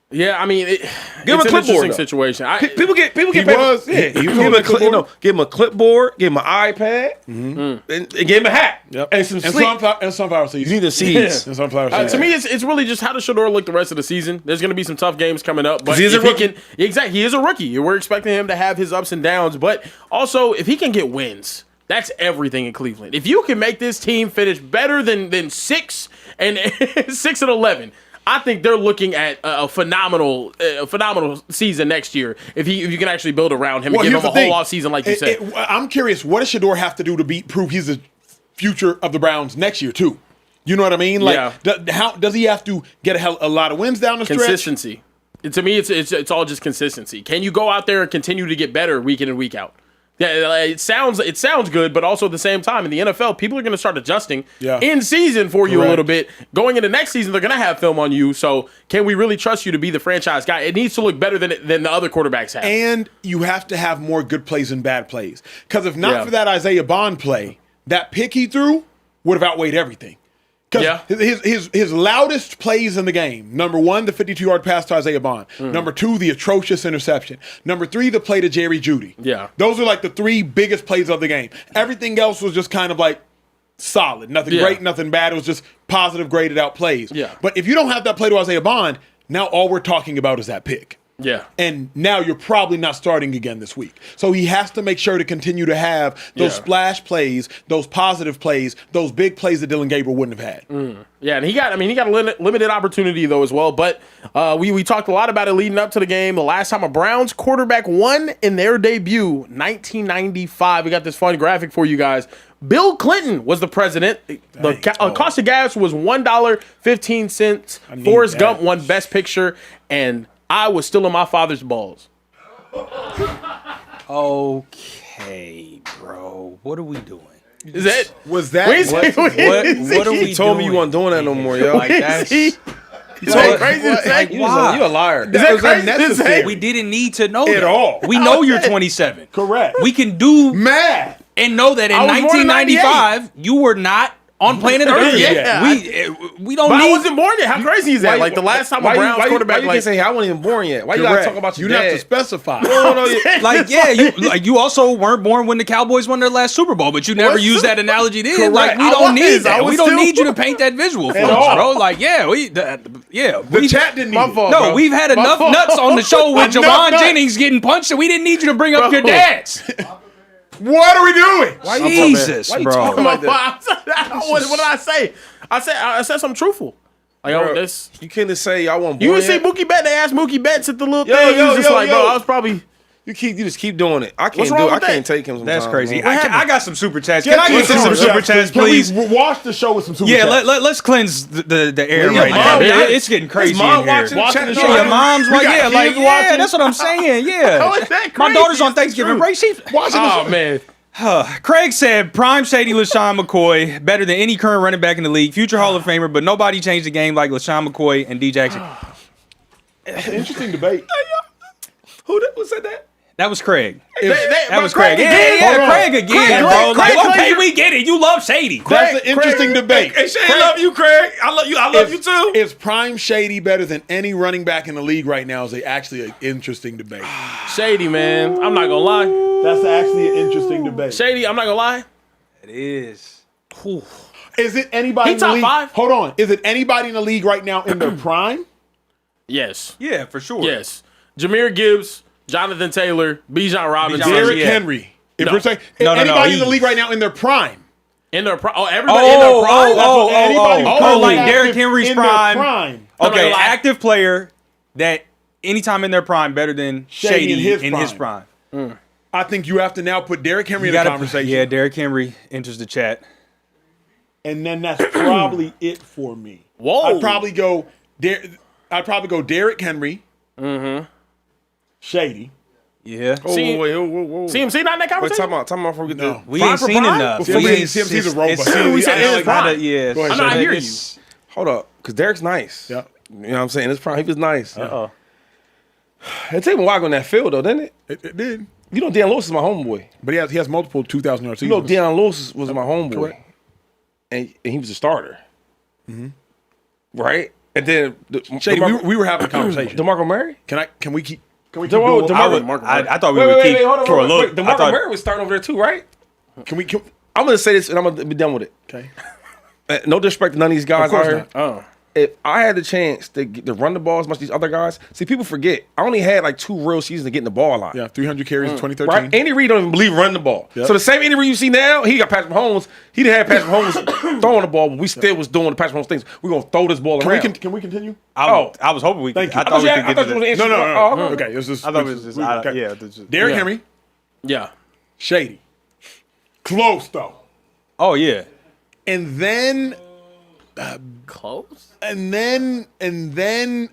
Yeah, I mean, Give him it's a an clipboard, interesting though. situation. People get He paid. was. Yeah, He was give on him the a clipboard. give him a clipboard, give him an iPad, and give him a hat and some sleep. Sunflower seeds. You need the seeds. And sunflower seeds. To me, it's really just how does Shedeur look the rest of the season. There's going to be some tough games coming up, but He's a if he rookie. can, exactly, he is a rookie. We're expecting him to have his ups and downs, but also if he can get wins, that's everything in Cleveland. If you can make this team finish better than 6 and 6-11. I think they're looking at a phenomenal season next year if you can actually build around him and give him a whole off season like you said. I'm curious, what does Shedeur have to do to prove he's the future of the Browns next year too? You know what I mean? Like, how does he have to get a lot of wins down the stretch? Consistency. To me, it's all just consistency. Can you go out there and continue to get better week in and week out? Yeah, it sounds good, but also at the same time in the NFL, people are going to start adjusting in season for you a little bit. Going into next season, they're going to have film on you. So, can we really trust you to be the franchise guy? It needs to look better than the other quarterbacks have. And you have to have more good plays than bad plays. Because if not for that Isaiah Bond play, that pick he threw would have outweighed everything. Because his loudest plays in the game, number 1, the 52-yard pass to Isaiah Bond. Number 2, the atrocious interception. Number 3, the play to Jerry Jeudy. Yeah. Those are like the 3 biggest plays of the game. Everything else was just kind of like solid. Nothing great, nothing bad. It was just positive, graded out plays. Yeah. But if you don't have that play to Isaiah Bond, now all we're talking about is that pick. Yeah. And now you're probably not starting again this week. So he has to make sure to continue to have those splash plays, those positive plays, those big plays that Dylan Gabriel wouldn't have had. Yeah, and he got a limited opportunity though as well. But we talked a lot about it leading up to the game. The last time a Browns quarterback won in their debut, 1995. We got this fun graphic for you guys. Bill Clinton was the president. The cost of gas was $1.15. Forrest Gump won Best Picture, and I was still in my father's balls. Okay, bro. What are we doing? Is that Was that What are we You told me you doing? weren't doing that no more, yo. Like that's Is that crazy to say? You a liar. Is that was crazy to unnecessary. say? we didn't need to know At that. all. We know you're 27. Correct. We can do mad. and know that in I was born in 1995 you were not on planet Earth. Yeah. We don't But I need. wasn't born yet. How crazy is that? Like the last time a Browns quarterback, you can't say, hey, I wasn't even born yet. Why you gotta talk about your You dad? have to specify. No, Like you also weren't born when the Cowboys won their last Super Bowl, but you never used that analogy then. Correct. Like we I don't was. need that. I was We don't still- need you to paint that visual for us, all. bro. Like we The chat didn't need it. fault. no, bro. we've had My enough fault. nuts on the show with Enough Jawan nuts. Jennings getting punched, and we didn't need you to bring up your Bro. dads. What are we doing? Jesus, Why you bro. talking like that? What did I say? I said something truthful. Like, Bro, this. you can't just say I wasn't You born didn't see yet. Mookie Betts. They asked Mookie Betts at the little Yo, thing. He yo, was just yo, like, yo. bro, I was probably. You just keep doing it. I can't What's do wrong it. I with can't that? take him. That's sometimes, crazy. man. I got some super chats. Can I Can we get get some super chats, please? Can we watch the show with some super Yeah, chats? let's cleanse the air Yeah, right mom, now. yeah. It's getting crazy in mom here. watching? Watching the Chat- show. Yeah, your mom's We like, got yeah, kids watching. that's what I'm saying. Yeah, How is that my crazy? daughter's on It's Thanksgiving true. break. She's Watching the Oh show. man. Craig said, prime shady LaShawn McCoy, better than any current running back in the league, future Hall of Famer, but nobody changed the game like LaShawn McCoy and D. Jackson. It's an interesting debate. Who said that? That was Craig. That That was Craig. Yeah, Hold on. Craig again, bro. Craig, Like, okay, Craig. we get it. You love shady. That's an interesting debate. Hey, Shane, I love you, Craig. I love you. I love you too. Is Prime Shady better than any running back in the league right now? Is actually an interesting debate. Shady, man. I'm not gonna lie. That's actually an interesting debate. Shady, I'm not gonna lie. It is. Is it anybody He in the top league? 5? Hold on. Is it anybody in the league right now in their prime? Yes. Yeah, for sure. Yes. Jameer Gibbs, Jonathan Taylor, Bijan Robinson. Bijan Derrick yeah. Henry. If No. we're saying No, anybody in the he- league right now in their prime. In their prime. Oh, everybody in their prime? Anybody who's oh, currently like active Derrick Henry's in their prime. prime. Okay, like- active player that anytime in their prime better than Shady Shady in his in prime. his prime. I think you have to now put Derrick Henry in the conversation. Yeah, Derrick Henry enters the chat. And then that's probably it for me. Whoa. I'd probably go Derrick Henry. Mm-hmm. Shady. Yeah. Whoa. CMC not in that Wait, conversation? time out before we get there. We Prime ain't for seen prime? enough. CMC's a robot. We said it's prime. Yeah. Go ahead, I Shady. hear you. Hold up, because Derek's nice. Yeah. You know what I'm saying? It's prime. He was nice. Uh-oh. It took him a while on that field, though, didn't it? It did. You know, Deion Lewis is my homeboy. But he has multiple 2,000-yard You know, seasons. Deion Lewis was my homeboy. Correct. And he was a starter. Right? And then Shady, we were having a conversation. DeMarco Murray? Can we keep going? I thought we would keep hold on, for a wait, look. DeMarco Murray was starting over there too, right? Can we? I'm going to say this and I'm going to be done with it. Okay. No disrespect to none of these guys Of course out here. not. If I had the chance to run the ball as much as these other guys, see, people forget. I only had like 2 real seasons of getting the ball a lot. Yeah, 300 carries in 2013. Right? Andy Reid don't even believe running the ball. Yep. So the same Andy Reid you see now, he got Patrick Mahomes. He didn't have Patrick Mahomes throwing the ball, but we still was doing the Patrick Mahomes things. We're going to throw this ball around. Can we continue? I was hoping we could. Thank you. I thought we could get to that. No. Okay, this is. I thought it was just. okay. Yeah. Derrick Henry, Yeah. Shady, close though, Oh yeah. and then Close? and then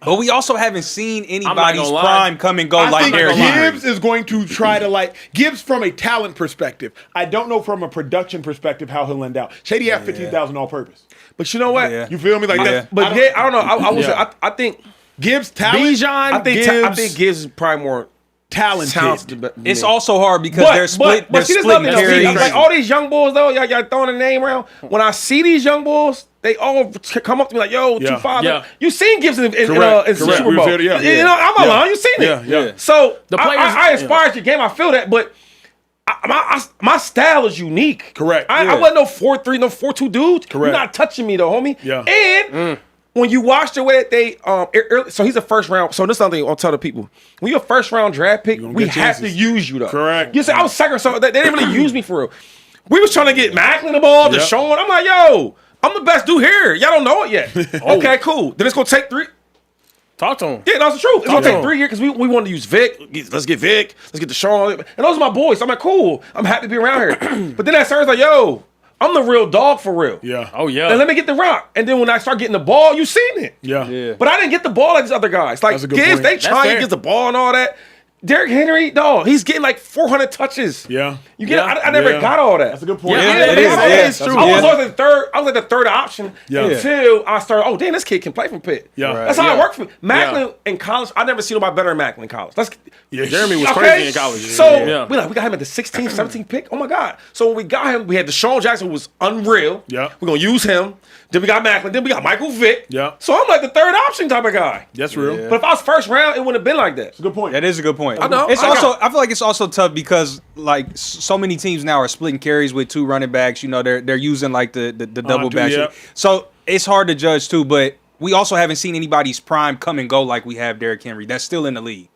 But we also haven't seen anybody's gonna lie. prime come and go I like think Derrick Henry. Gibbs is going to try to Gibbs from a talent perspective. I don't know from a production perspective how he'll end out. Shady had 15,000 all-purpose. But you know what? Yeah. You feel me? Like Yeah. that. But I don't know. I would say I think Gibbs talent. Bijan, I think Gibbs is probably more talented. than It's me. also hard because they're split. They're see, this splitting nothing else. carries. Like all these young boys though, y'all throwing a name around. When I see these young boys, they all come up to me like, "Yo, Yeah. 2-5." Yeah. You seen Gibbs in Correct. Super We Bowl? feel it, yeah. You know, I'm Yeah. alone. You seen it? Yeah. So The players- I aspire to your game. I feel that, but my style is unique. Correct. I wasn't no 4-3, no 4-2 dude. You're Correct. not touching me though, homie. Yeah. And when you watch the way that they so he's a first round. So this is something I'll tell the people. When you're a first round draft pick, we get have to chances. use you though. Correct. You say I was second, so they didn't really use me for real. We was trying to get Macklin the ball, Yep. Deshaun. I'm like, yo, I'm the best dude here. Y'all don't know it yet. Okay, cool. Then it's gonna take 3. Talk to him. Yeah, that's the truth. It's gonna to take him. 3 years because we wanted to use Vic. Let's get Vic. Let's get Deshaun. And those are my boys. I'm like, cool. I'm happy to be around here. But then that starts like, yo, I'm the real dog for real. Yeah. Oh, yeah. And let me get the rock. And then when I start getting the ball, you seen it. Yeah. But I didn't get the ball like these other guys. Like That's a good Gibbs, point. they That's trying to fair. get the ball and all that. Derrick Henry, dog, he's getting like 400 touches. Yeah. You get? Yeah. I never Yeah. got all that. That's a good point. Yeah, it is. Yeah. It's true. I was Yeah. always the third. I was like the third option Yeah. until I started. Oh, damn, this kid can play from Pitt. Yeah. Right. That's how it Yeah. worked for me. Macklin in college, I never seen nobody better than Macklin in college. Jeremy was Okay? crazy in college. So Yeah. we got him at the 16th, 17th pick. Oh my God! So when we got him, we had Deshaun Jackson, who was unreal. Yeah. We're gonna use him. Then we got Macklin. Then we got Michael Vick. Yeah. So I'm like the third option type of guy. That's real. But if I was first round, it wouldn't have been like that. Good point. That is a good point. I know. It's I also. got- I feel like it's also tough because like so many teams now are splitting carries with 2 running backs. You know, they're using like the double backs. yeah. So it's hard to judge too. But we also haven't seen anybody's prime come and go like we have Derrick Henry. That's still in the league.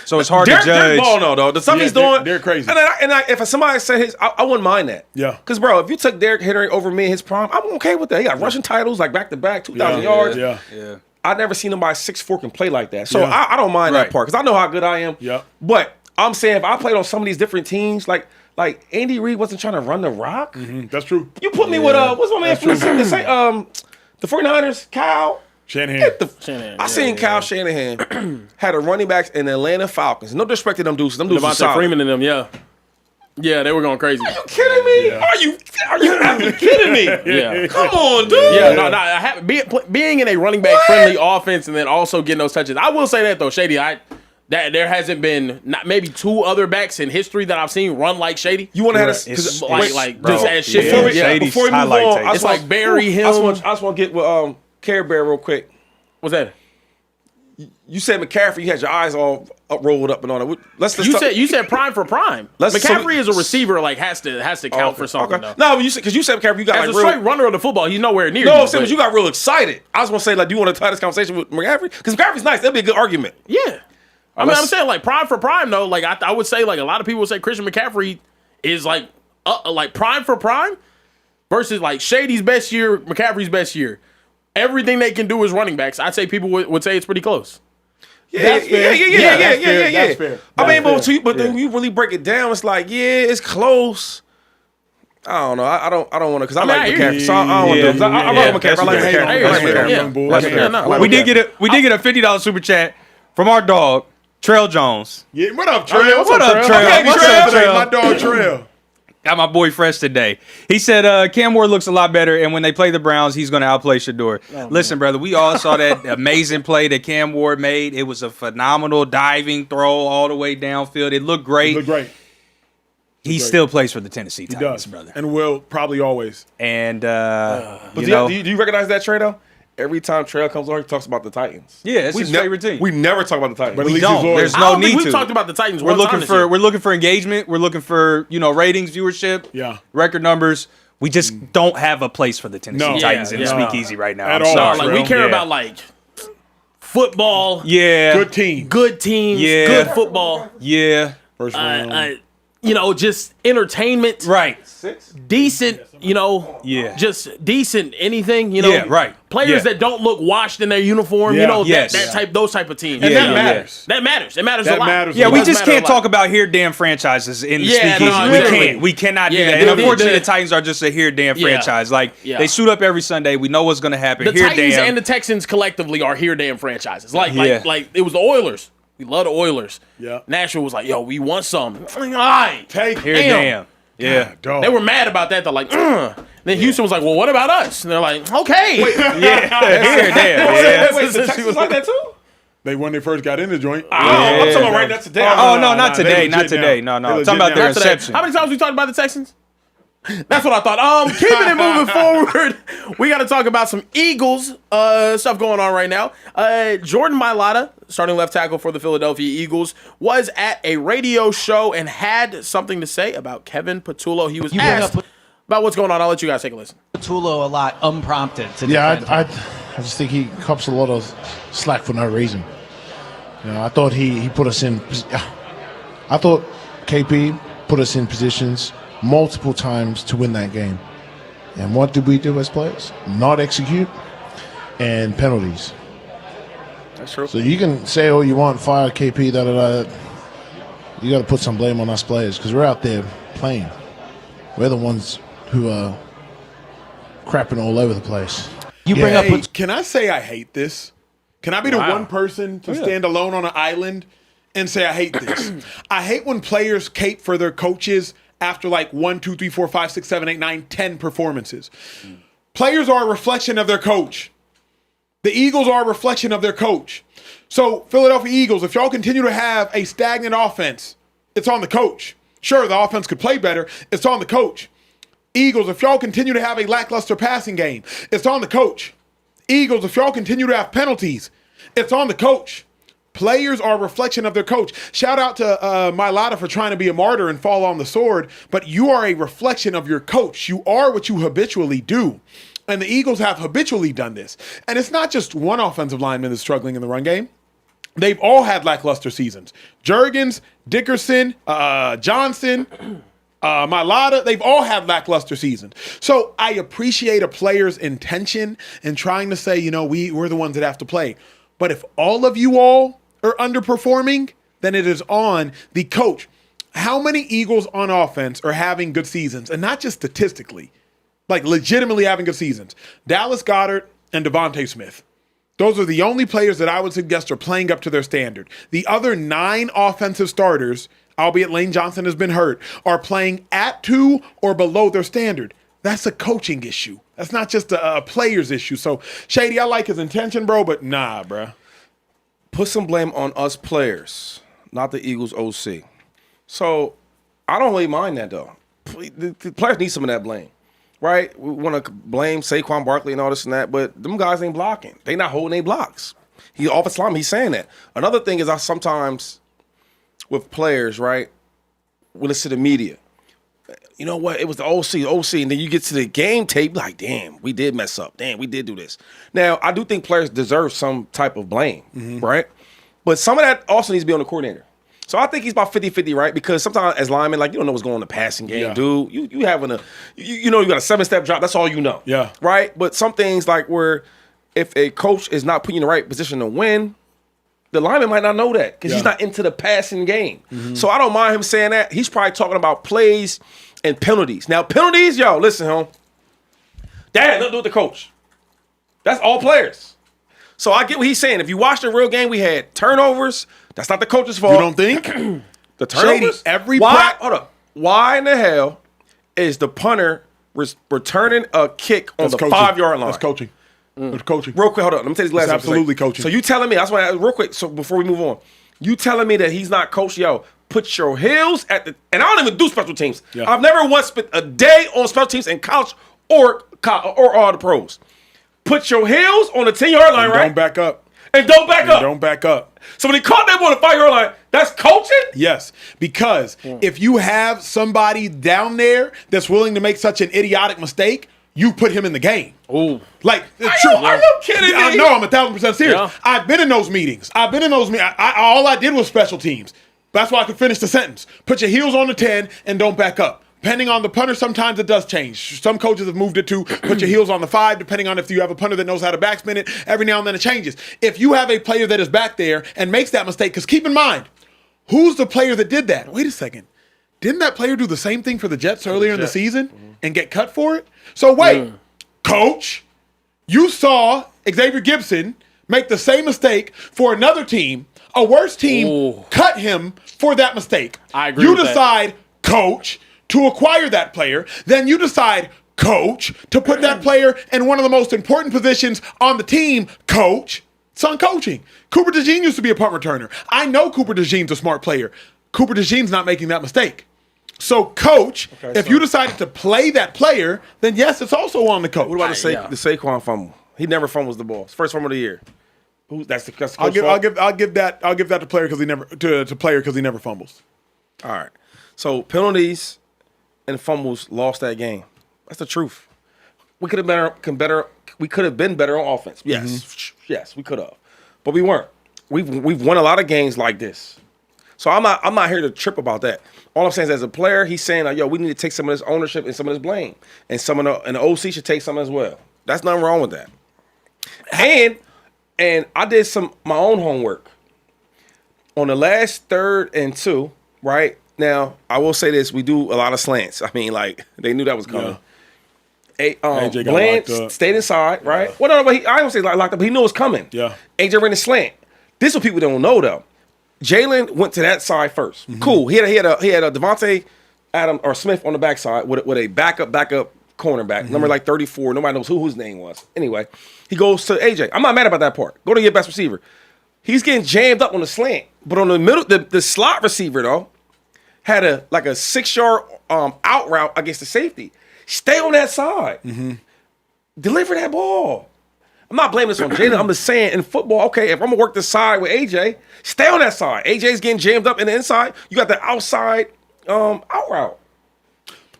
So it's hard to judge. Derek ball though. The stuff Yeah, he's doing, Derek crazy. And if somebody said his, I wouldn't mind that. Yeah. Because bro, if you took Derrick Henry over me in his prime, I'm okay with that. He got rushing titles like back to back, 2,000 yards. Yeah. Yeah. I never seen nobody 6'4" can play like that. So Yeah. I don't mind Right. that part because I know how good I am. Yeah. But I'm saying if I played on some of these different teams, like Andy Reid wasn't trying to run the rock. That's true. You put me with what's my man from the 49ers, Kyle. Shanahan. Shanahan, I seen Kyle Shanahan had a running backs in the Atlanta Falcons. No disrespect to them dudes. Them dudes are Devontae solid. Freeman and them, yeah. Yeah, they were going crazy. Are you kidding me? Yeah. Are you actually kidding me? Yeah. Come on, dude. Yeah, no. Being in a running back friendly offense and then also getting those touches. I will say that though, Shady. That there hasn't been maybe 2 other backs in history that I've seen run like Shady. You want to have It's- this? Just as shit. Before we, Shady's before we move highlight on, tape. I It's just like want- Barry I Hill. just want to get with Care Bear real quick. What's that? You said McCaffrey, you had your eyes all rolled up and all that. Let's You said prime for prime. McCaffrey is a receiver, like has to count for something. Okay. Though. No, but you said McCaffrey, you got As like a real. straight runner of the football, he's nowhere near. No, you, I'm saying, but- but you got real excited. I was gonna say, like, do you want to tie this conversation with McCaffrey? Because McCaffrey's nice. That'd be a good argument. Yeah. I mean, Unless- I'm saying like prime for prime though. Like I would say like a lot of people would say Christian McCaffrey is like prime for prime versus like Shady's best year, McCaffrey's best year. Everything they can do as running backs. I'd say people would say it's pretty close. Yeah, That's fair. yeah. That's fair. I mean, That's fair. but then you really break it down. It's like, yeah, it's close. I don't know. I don't want to because I mean, like I hear McCaffrey. you. So I don't want to do it. I Yeah, like McCaffrey. I like That's fair. McCaffrey. That's I like fair. McCaffrey. Yeah. Young bull. That's That's fair. fair. No, I like We that. did get a $50 super chat from our dog. Trail Jones. Yeah, what up, Trail? What up, Trail? Okay, What's Trail up, today, Trail? my dog Trail. Got my boy fresh today. He said Cam Ward looks a lot better, and when they play the Browns, he's going to outplay Shedeur. Listen, brother, we all saw that amazing play that Cam Ward made. It was a phenomenal diving throw all the way downfield. It looked great. It looked great. He still plays for the Tennessee He Titans, does, brother. and will probably always. And, But you know. do you recognize that, Trey, though? Every time Trail comes on, he talks about the Titans. Yeah, it's his favorite team. We never talk about the Titans. But at We least don't. he's loyal. There's I no don't think need we've to. talked about the Titans. We're one time looking for engagement. We're looking for, ratings, viewership, Yeah. record numbers. We just don't have a place for the Tennessee No. Titans Yeah, in the yeah. Speakeasy right now. At I'm all. sorry. Like we Trail. care Yeah. about like football, Yeah. Good team. good teams, Yeah. good football. Yeah. First round. Just entertainment, Right. decent. Yeah. just decent anything. Yeah, right. Players Yeah. that don't look washed in their uniform. Yeah. Yes. Those type of teams. And Yeah, that yeah, matters. That matters. It matters That a lot. matters. Yeah, It we does just matter can't a lot. talk about here damn franchises in the Yeah, Speakeasy. no, we literally. can't. We cannot do Yeah, that. And the- unfortunately, the- the Titans are just a here damn Yeah. franchise. Like Yeah. they suit up every Sunday. We know what's going to happen. The Here Titans damn. and the Texans collectively are here damn franchises. Like Yeah. it was the Oilers. We love the Oilers. Yeah. Nashville was like, yo, we want some. I'm like, all right. Take here it. damn. Yeah. Dog. They were mad about that. They're like, Then Houston was like, well, what about us? And they're like, okay. Yeah. Here damn. Yeah. Wait, the Texans like that too? They when they first got in the joint. I'm talking about right now today. Oh no, not they today. legit Not today. now. No, They no. legit Talking about their now. After that, inception. how many times we talked about the Texans? That's what I thought. Keeping it moving forward, we got to talk about some Eagles stuff going on right now. Jordan Mailata, starting left tackle for the Philadelphia Eagles, was at a radio show and had something to say about Kevin Patullo. He was asked about what's going on. I'll let you guys take a listen. Patullo a lot unprompted. To Yeah, defend. I just think he cops a lot of slack for no reason. I thought he put us in. I thought KP put us in positions multiple times to win that game. And what did we do as players? Not execute and penalties. That's true. So you can say all you want, fire KP, da. You got to put some blame on us players because we're out there playing. We're the ones who are crapping all over the place. You bring up Hey, can I say I hate this? Can I be the one person to stand alone on an island and say I hate this? I hate when players cape for their coaches after like 1, 2, 3, 4, 5, 6, 7, 8, 9, 10 performances. Players are a reflection of their coach. The Eagles are a reflection of their coach. So, Philadelphia Eagles, if y'all continue to have a stagnant offense, it's on the coach. Sure, the offense could play better. It's on the coach. Eagles, if y'all continue to have a lackluster passing game, it's on the coach. Eagles, if y'all continue to have penalties, it's on the coach. Players are a reflection of their coach. Shout out to Mailata for trying to be a martyr and fall on the sword, but you are a reflection of your coach. You are what you habitually do. And the Eagles have habitually done this. And it's not just one offensive lineman that's struggling in the run game. They've all had lackluster seasons. Jurgens, Dickerson, Johnson, Mailata, they've all had lackluster seasons. So I appreciate a player's intention in trying to say, we're the ones that have to play. But if all of you all are underperforming, then it is on the coach. How many Eagles on offense are having good seasons? And not just statistically, like legitimately having good seasons. Dallas Goedert and Devontae Smith. Those are the only players that I would suggest are playing up to their standard. The other 9 offensive starters, albeit Lane Johnson has been hurt, are playing at to or below their standard. That's a coaching issue. That's not just a player's issue. So, Shady, I like his intention, bro, but nah, bro. Put some blame on us players, not the Eagles OC. So I don't really mind that, though. The players need some of that blame, right? We want to blame Saquon Barkley and all this and that, but them guys ain't blocking. They not holding their blocks. He offensive lineman, he's saying that. Another thing is I sometimes, with players, right, we listen to the media. You know what? It was the OC, and then you get to the game tape, like, damn, we did mess up. Damn, we did do this. Now, I do think players deserve some type of blame, right? But some of that also needs to be on the coordinator. So I think he's about 50-50, right? Because sometimes as linemen, like, you don't know what's going on in the passing game, dude. You having you got a 7-step drop. That's all you know. Yeah. Right? But some things like where if a coach is not putting you in the right position to win, the lineman might not know that because he's not into the passing game. So I don't mind him saying that. He's probably talking about plays and penalties. Now, penalties, yo, listen, that had nothing to do with the coach. That's all players. So I get what he's saying. If you watch the real game, we had turnovers. That's not the coach's fault. You don't think? The turnovers? Shady, Hold up. Why in the hell is the punter returning a kick on the 5-yard line? That's coaching. That's coaching. Real quick, hold on. Let me take this last. That's absolutely coaching. So you telling me? That's why. Real quick. So before we move on, you telling me that he's not coach? Yo, put your heels at the. And I don't even do special teams. Yeah. I've never once spent a day on special teams in college or all the pros. Put your heels on the 10-yard line, right? Don't back up. And don't back up. Don't back up. So when he caught that ball on the 5-yard line, that's coaching? Yes, because if you have somebody down there that's willing to make such an idiotic mistake, you put him in the game. Ooh. Like, Are you kidding me? I know, I'm 1,000% serious. Yeah. I've been in those meetings. All I did was special teams. That's why I could finish the sentence. Put your heels on the 10 and don't back up. Depending on the punter, sometimes it does change. Some coaches have moved it to put your heels on the 5, depending on if you have a punter that knows how to backspin it. Every now and then it changes. If you have a player that is back there and makes that mistake, because keep in mind, who's the player that did that? Wait a second. Didn't that player do the same thing for the Jets earlier in the season and get cut for it? So wait, coach, you saw Xavier Gibson make the same mistake for another team. A worse team cut him for that mistake. I agree You with that. decide, coach, to acquire that player. Then you decide, coach, to put that player in one of the most important positions on the team, coach. It's on coaching. Cooper DeJean used to be a punt returner. I know Cooper DeJean's a smart player. Cooper DeJean's not making that mistake. So, coach, if you decided to play that player, then yes, it's also on the coach. What about the Saquon fumble? He never fumbles the ball. It's first fumble of the year. That's the I'll give that to player because he never to player because he never fumbles. All right. So penalties and fumbles lost that game. That's the truth. We could have been better on offense. Yes, yes, we could have, but we weren't. We've won a lot of games like this. So I'm not here to trip about that. All I'm saying is, as a player, he's saying like, yo, we need to take some of this ownership and some of this blame, and the OC should take some as well. That's nothing wrong with that. And I did my own homework on the last 3rd and 2. Right now, I will say this: we do a lot of slants. I mean, like they knew that was coming. AJ got Bland locked up. stayed inside, right? Yeah. Well, no, but I don't say locked up. But he knew it was coming. Yeah. AJ ran the slant. This is what people don't know though. Jalen went to that side first. Mm-hmm. Cool. He had a Devontae Adams or Smith on the backside with a backup cornerback, number like 34. Nobody knows who his name was. Anyway, he goes to AJ. I'm not mad about that part. Go to your best receiver. He's getting jammed up on the slant, but on the middle, the slot receiver though had a 6-yard out route against the safety. Stay on that side. Deliver that ball. I'm not blaming this on Jalen. I'm just saying in football, okay, if I'm gonna work the side with AJ, stay on that side. AJ's getting jammed up in the inside. You got the outside out route.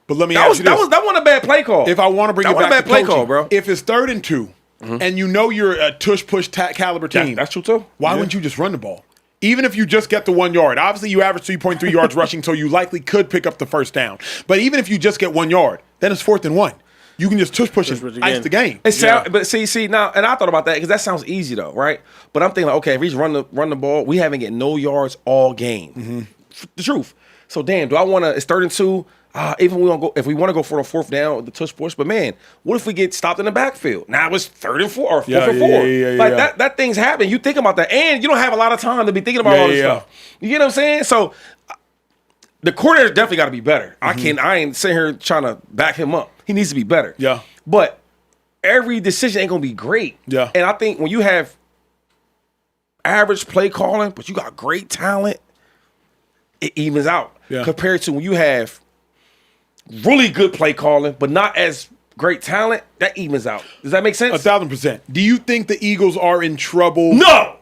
But let me ask you this. That wasn't a bad play call. If I want to bring it back to play coaching, call, bro. If it's 3rd and 2, and you know you're a tush-push caliber team, that's true too. Why wouldn't you just run the ball? Even if you just get the 1 yard. Obviously, you average 3.3 yards rushing, so you likely could pick up the first down. But even if you just get 1 yard, then it's 4th and 1. You can just tush-push and ice the game. But see now, and I thought about that because that sounds easy though, right? But I'm thinking, like, okay, if he's run the ball, we haven't get no yards all game. The truth. So damn, do I want to? It's 3rd and 2. Even if we want to go for the 4th down, the tush push. But man, what if we get stopped in the backfield? Now it's 3rd and 4 or 4th and 4. That things happen. You think about that, and you don't have a lot of time to be thinking about all this stuff. You get what I'm saying? So the coordinator definitely got to be better. I ain't sitting here trying to back him up. He needs to be better. Yeah. But every decision ain't gonna be great. Yeah. And I think when you have average play calling, but you got great talent, it evens out. Yeah. Compared to when you have really good play calling, but not as great talent, that evens out. Does that make sense? 1,000%. Do you think the Eagles are in trouble? No.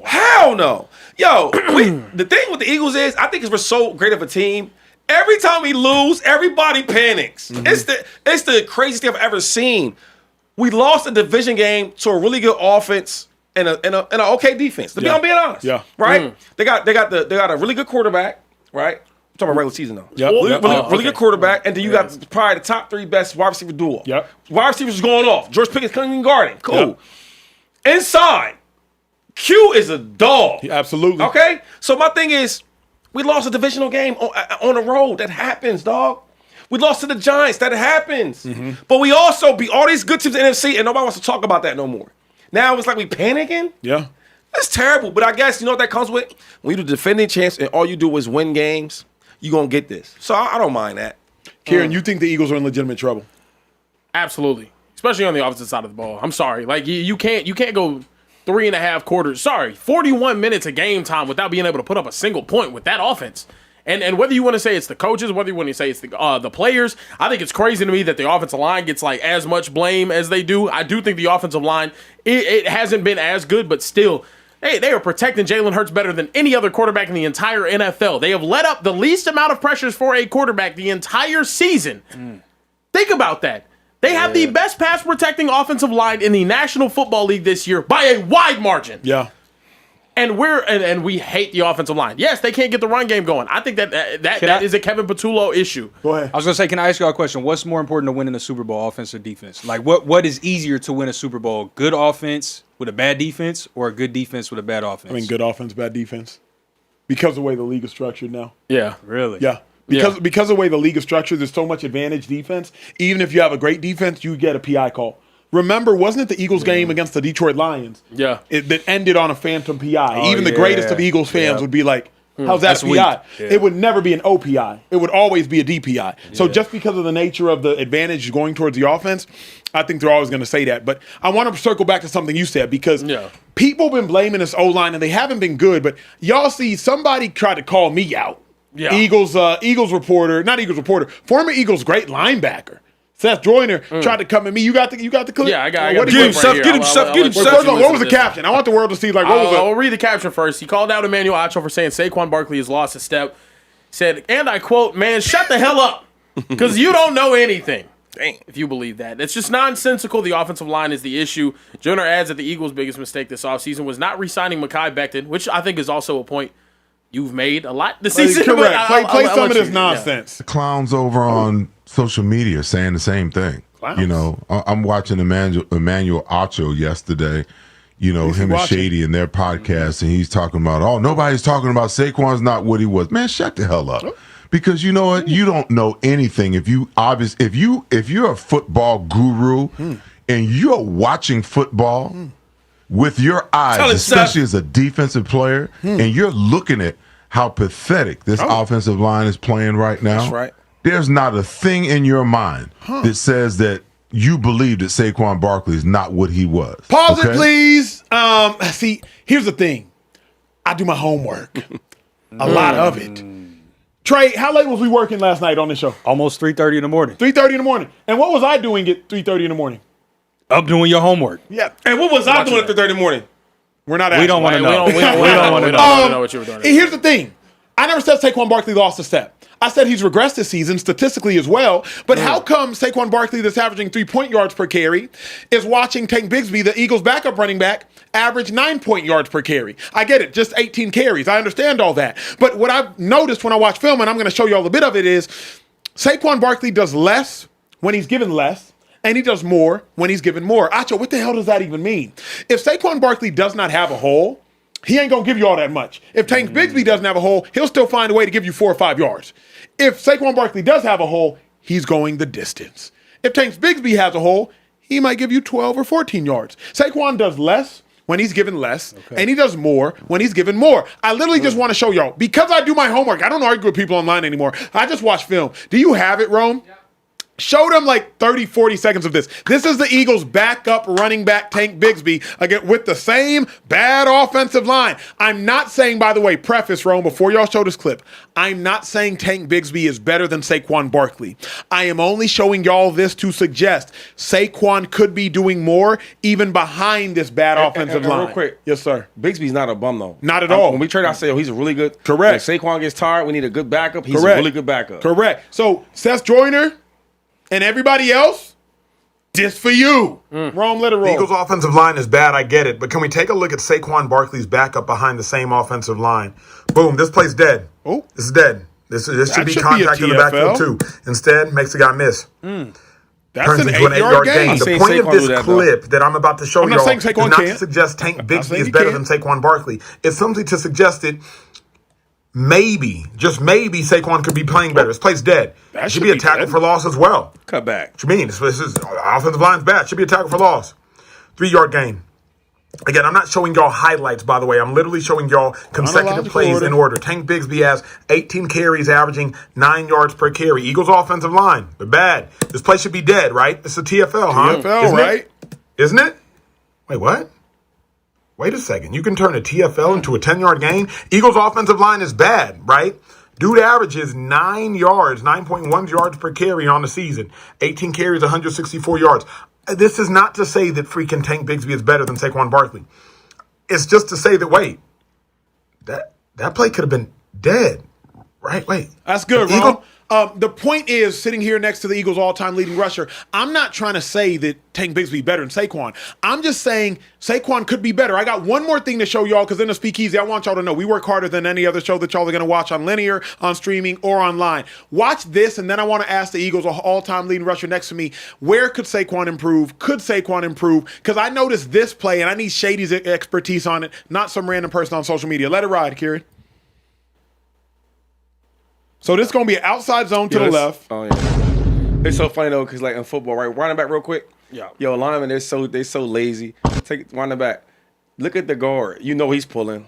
Hell no. Yo, the thing with the Eagles is, I think we're so great of a team. Every time we lose, everybody panics. It's the craziest thing I've ever seen. We lost a division game to a really good offense and an okay defense. To be being honest, right? They got a really good quarterback, right? I'm talking about regular season though. Really good quarterback, and then you got probably the top 3 best wide receiver duo. Yep. Wide receivers is going off. George Pickens coming in guarding. Cool. Yep. Inside, Q is a dog. Yeah, absolutely. Okay. So my thing is, we lost a divisional game on the road. That happens, dog. We lost to the Giants. That happens. But we also beat all these good teams in the NFC, and nobody wants to talk about that no more. Now it's like we panicking. Yeah. That's terrible. But I guess you know what that comes with? When you're the defending champs and all you do is win games, you're going to get this. So I don't mind that. Kieran, you think the Eagles are in legitimate trouble? Absolutely. Especially on the opposite side of the ball. I'm sorry. Like, you can't go 3.5 quarters. 41 minutes of game time without being able to put up a single point with that offense. And whether you want to say it's the coaches, whether you want to say it's the players, I think it's crazy to me that the offensive line gets like as much blame as they do. I do think the offensive line, it hasn't been as good, but still, hey, they are protecting Jalen Hurts better than any other quarterback in the entire NFL. They have let up the least amount of pressures for a quarterback the entire season. Think about that. They have the best pass protecting offensive line in the National Football League this year by a wide margin. Yeah. And we hate the offensive line. Yes, they can't get the run game going. I think that is a Kevin Patullo issue. Go ahead. I was gonna say, can I ask you a question? What's more important to winning a Super Bowl, offense or defense? Like, what is easier to win a Super Bowl? Good offense with a bad defense, or a good defense with a bad offense? I mean, good offense, bad defense. Because of the way the league is structured now. Yeah. Really? Yeah. Because of the way the league is structured, there's so much advantage defense. Even if you have a great defense, you get a PI call. Remember, wasn't it the Eagles game against the Detroit Lions? Yeah. That ended on a phantom PI. Oh, Even the greatest of Eagles fans would be like, how's that That's PI? weak. Yeah. It would never be an OPI. It would always be a DPI. So just because of the nature of the advantage going towards the offense, I think they're always going to say that. But I want to circle back to something you said because people been blaming this O-line and they haven't been good. But y'all see somebody tried to call me out. Yeah. Eagles reporter, not Eagles reporter, former Eagles great linebacker. Seth Joyner tried to come at me. You got the clip? Yeah, I got what the did clip you right here. First of all, what was the caption? I want the world to see what was it? I'll read the caption first. He called out Emmanuel Acho for saying Saquon Barkley has lost a step. Said, and I quote, "Man, shut the hell up, because you don't know anything." Damn. If you believe that. It's just nonsensical. The offensive line is the issue. Joyner adds that the Eagles' biggest mistake this offseason was not re-signing Mekhi Becton, which I think is also a point you've made a lot this season. Correct. Play some of this nonsense. Clowns over on social media saying the same thing. Clowns. You know, I'm watching Emmanuel Acho yesterday. You know, him and Shady in their podcast, and he's talking about, oh, nobody's talking about Saquon's not what he was. Man, shut the hell up. Because you know what? You don't know anything. If you're a football guru and you're watching football with your eyes, especially as a defensive player, and you're looking at how pathetic this offensive line is playing right now. That's right. There's not a thing in your mind that says that you believe that Saquon Barkley is not what he was. Pause it, please. See, here's the thing. I do my homework. A lot of it. Trey, how late was we working last night on this show? Almost 3:30 in the morning. 3:30 in the morning. And what was I doing at 3:30 in the morning? Up doing your homework. Yeah. And what was I doing at 3:30 in the morning? We're not We asking. don't want to know. We don't want to know what you were doing. Here's the thing. I never said Saquon Barkley lost a step. I said he's regressed this season statistically as well. But how come Saquon Barkley, that's averaging 3 yards per carry, is watching Tank Bigsby, the Eagles' backup running back, average 9 yards per carry? I get it, just 18 carries. I understand all that. But what I've noticed when I watch film, and I'm going to show you all a bit of it, is Saquon Barkley does less when he's given less, and he does more when he's given more. Acho, what the hell does that even mean? If Saquon Barkley does not have a hole, he ain't going to give you all that much. If Tank Bigsby doesn't have a hole, he'll still find a way to give you 4 or 5 yards. If Saquon Barkley does have a hole, he's going the distance. If Tank Bigsby has a hole, he might give you 12 or 14 yards. Saquon does less when he's given less, and he does more when he's given more. I literally just want to show y'all, because I do my homework, I don't argue with people online anymore. I just watch film. Do you have it, Rome? Yeah. Show them like 30, 40 seconds of this. This is the Eagles' backup running back, Tank Bigsby, again with the same bad offensive line. I'm not saying, by the way, preface, Rome, before y'all show this clip, I'm not saying Tank Bigsby is better than Saquon Barkley. I am only showing y'all this to suggest Saquon could be doing more even behind this bad offensive line. Real quick. Yes, sir. Bigsby's not a bum, though. Not at all. When we trade, I say, he's a really good. Correct. When Saquon gets tired, we need a good backup. He's Correct. a really good backup. Correct. So, Seth Joyner and everybody else, this for you. Rome, let it roll. The Eagles' offensive line is bad, I get it. But can we take a look at Saquon Barkley's backup behind the same offensive line? Boom, this play's dead. Oh. This is dead. This should be contact in the backfield, too. Instead, makes the guy miss. That's Turns an into an 8-yard gain. The point of this clip that I'm about to show I'm not y'all saying is Saquon not can't. to suggest Tank I'm not Bigsby saying is he better can't. than Saquon Barkley. It's simply to suggest that maybe, just maybe, Saquon could be playing better. This play's dead. That should be a tackle for loss as well. Cut back. What you mean? This is offensive line's bad. Should be a tackle for loss. 3-yard gain. Again, I'm not showing y'all highlights, by the way. I'm literally showing y'all consecutive plays in order. Tank Bigsby has 18 carries, averaging 9 yards per carry. Eagles offensive line, they're bad. This play should be dead, right? It's a TFL, huh? TFL, right? Isn't it? Wait, what? Wait a second. You can turn a TFL into a 10-yard gain? Eagles offensive line is bad, right? Dude averages 9 yards, 9.1 yards per carry on the season. 18 carries, 164 yards. This is not to say that freaking Tank Bigsby is better than Saquon Barkley. It's just to say that, wait, that play could have been dead, right? Wait. That's good, Ron. The point is, sitting here next to the Eagles' all-time leading rusher, I'm not trying to say that Tank Bigsby better than Saquon. I'm just saying Saquon could be better. I got one more thing to show y'all, because in the Speakeasy, I want y'all to know we work harder than any other show that y'all are going to watch on linear, on streaming, or online. Watch this, and then I want to ask the Eagles' all-time leading rusher next to me, where could Saquon improve? Could Saquon improve? Because I noticed this play, and I need Shady's expertise on it, not some random person on social media. Let it ride, Kieran. So this is going to be an outside zone to the left. Oh, yeah. It's so funny, though, because, like, in football, right? Running back real quick. Yeah. Yo, linemen, they're so lazy. Take running back. Look at the guard. You know he's pulling.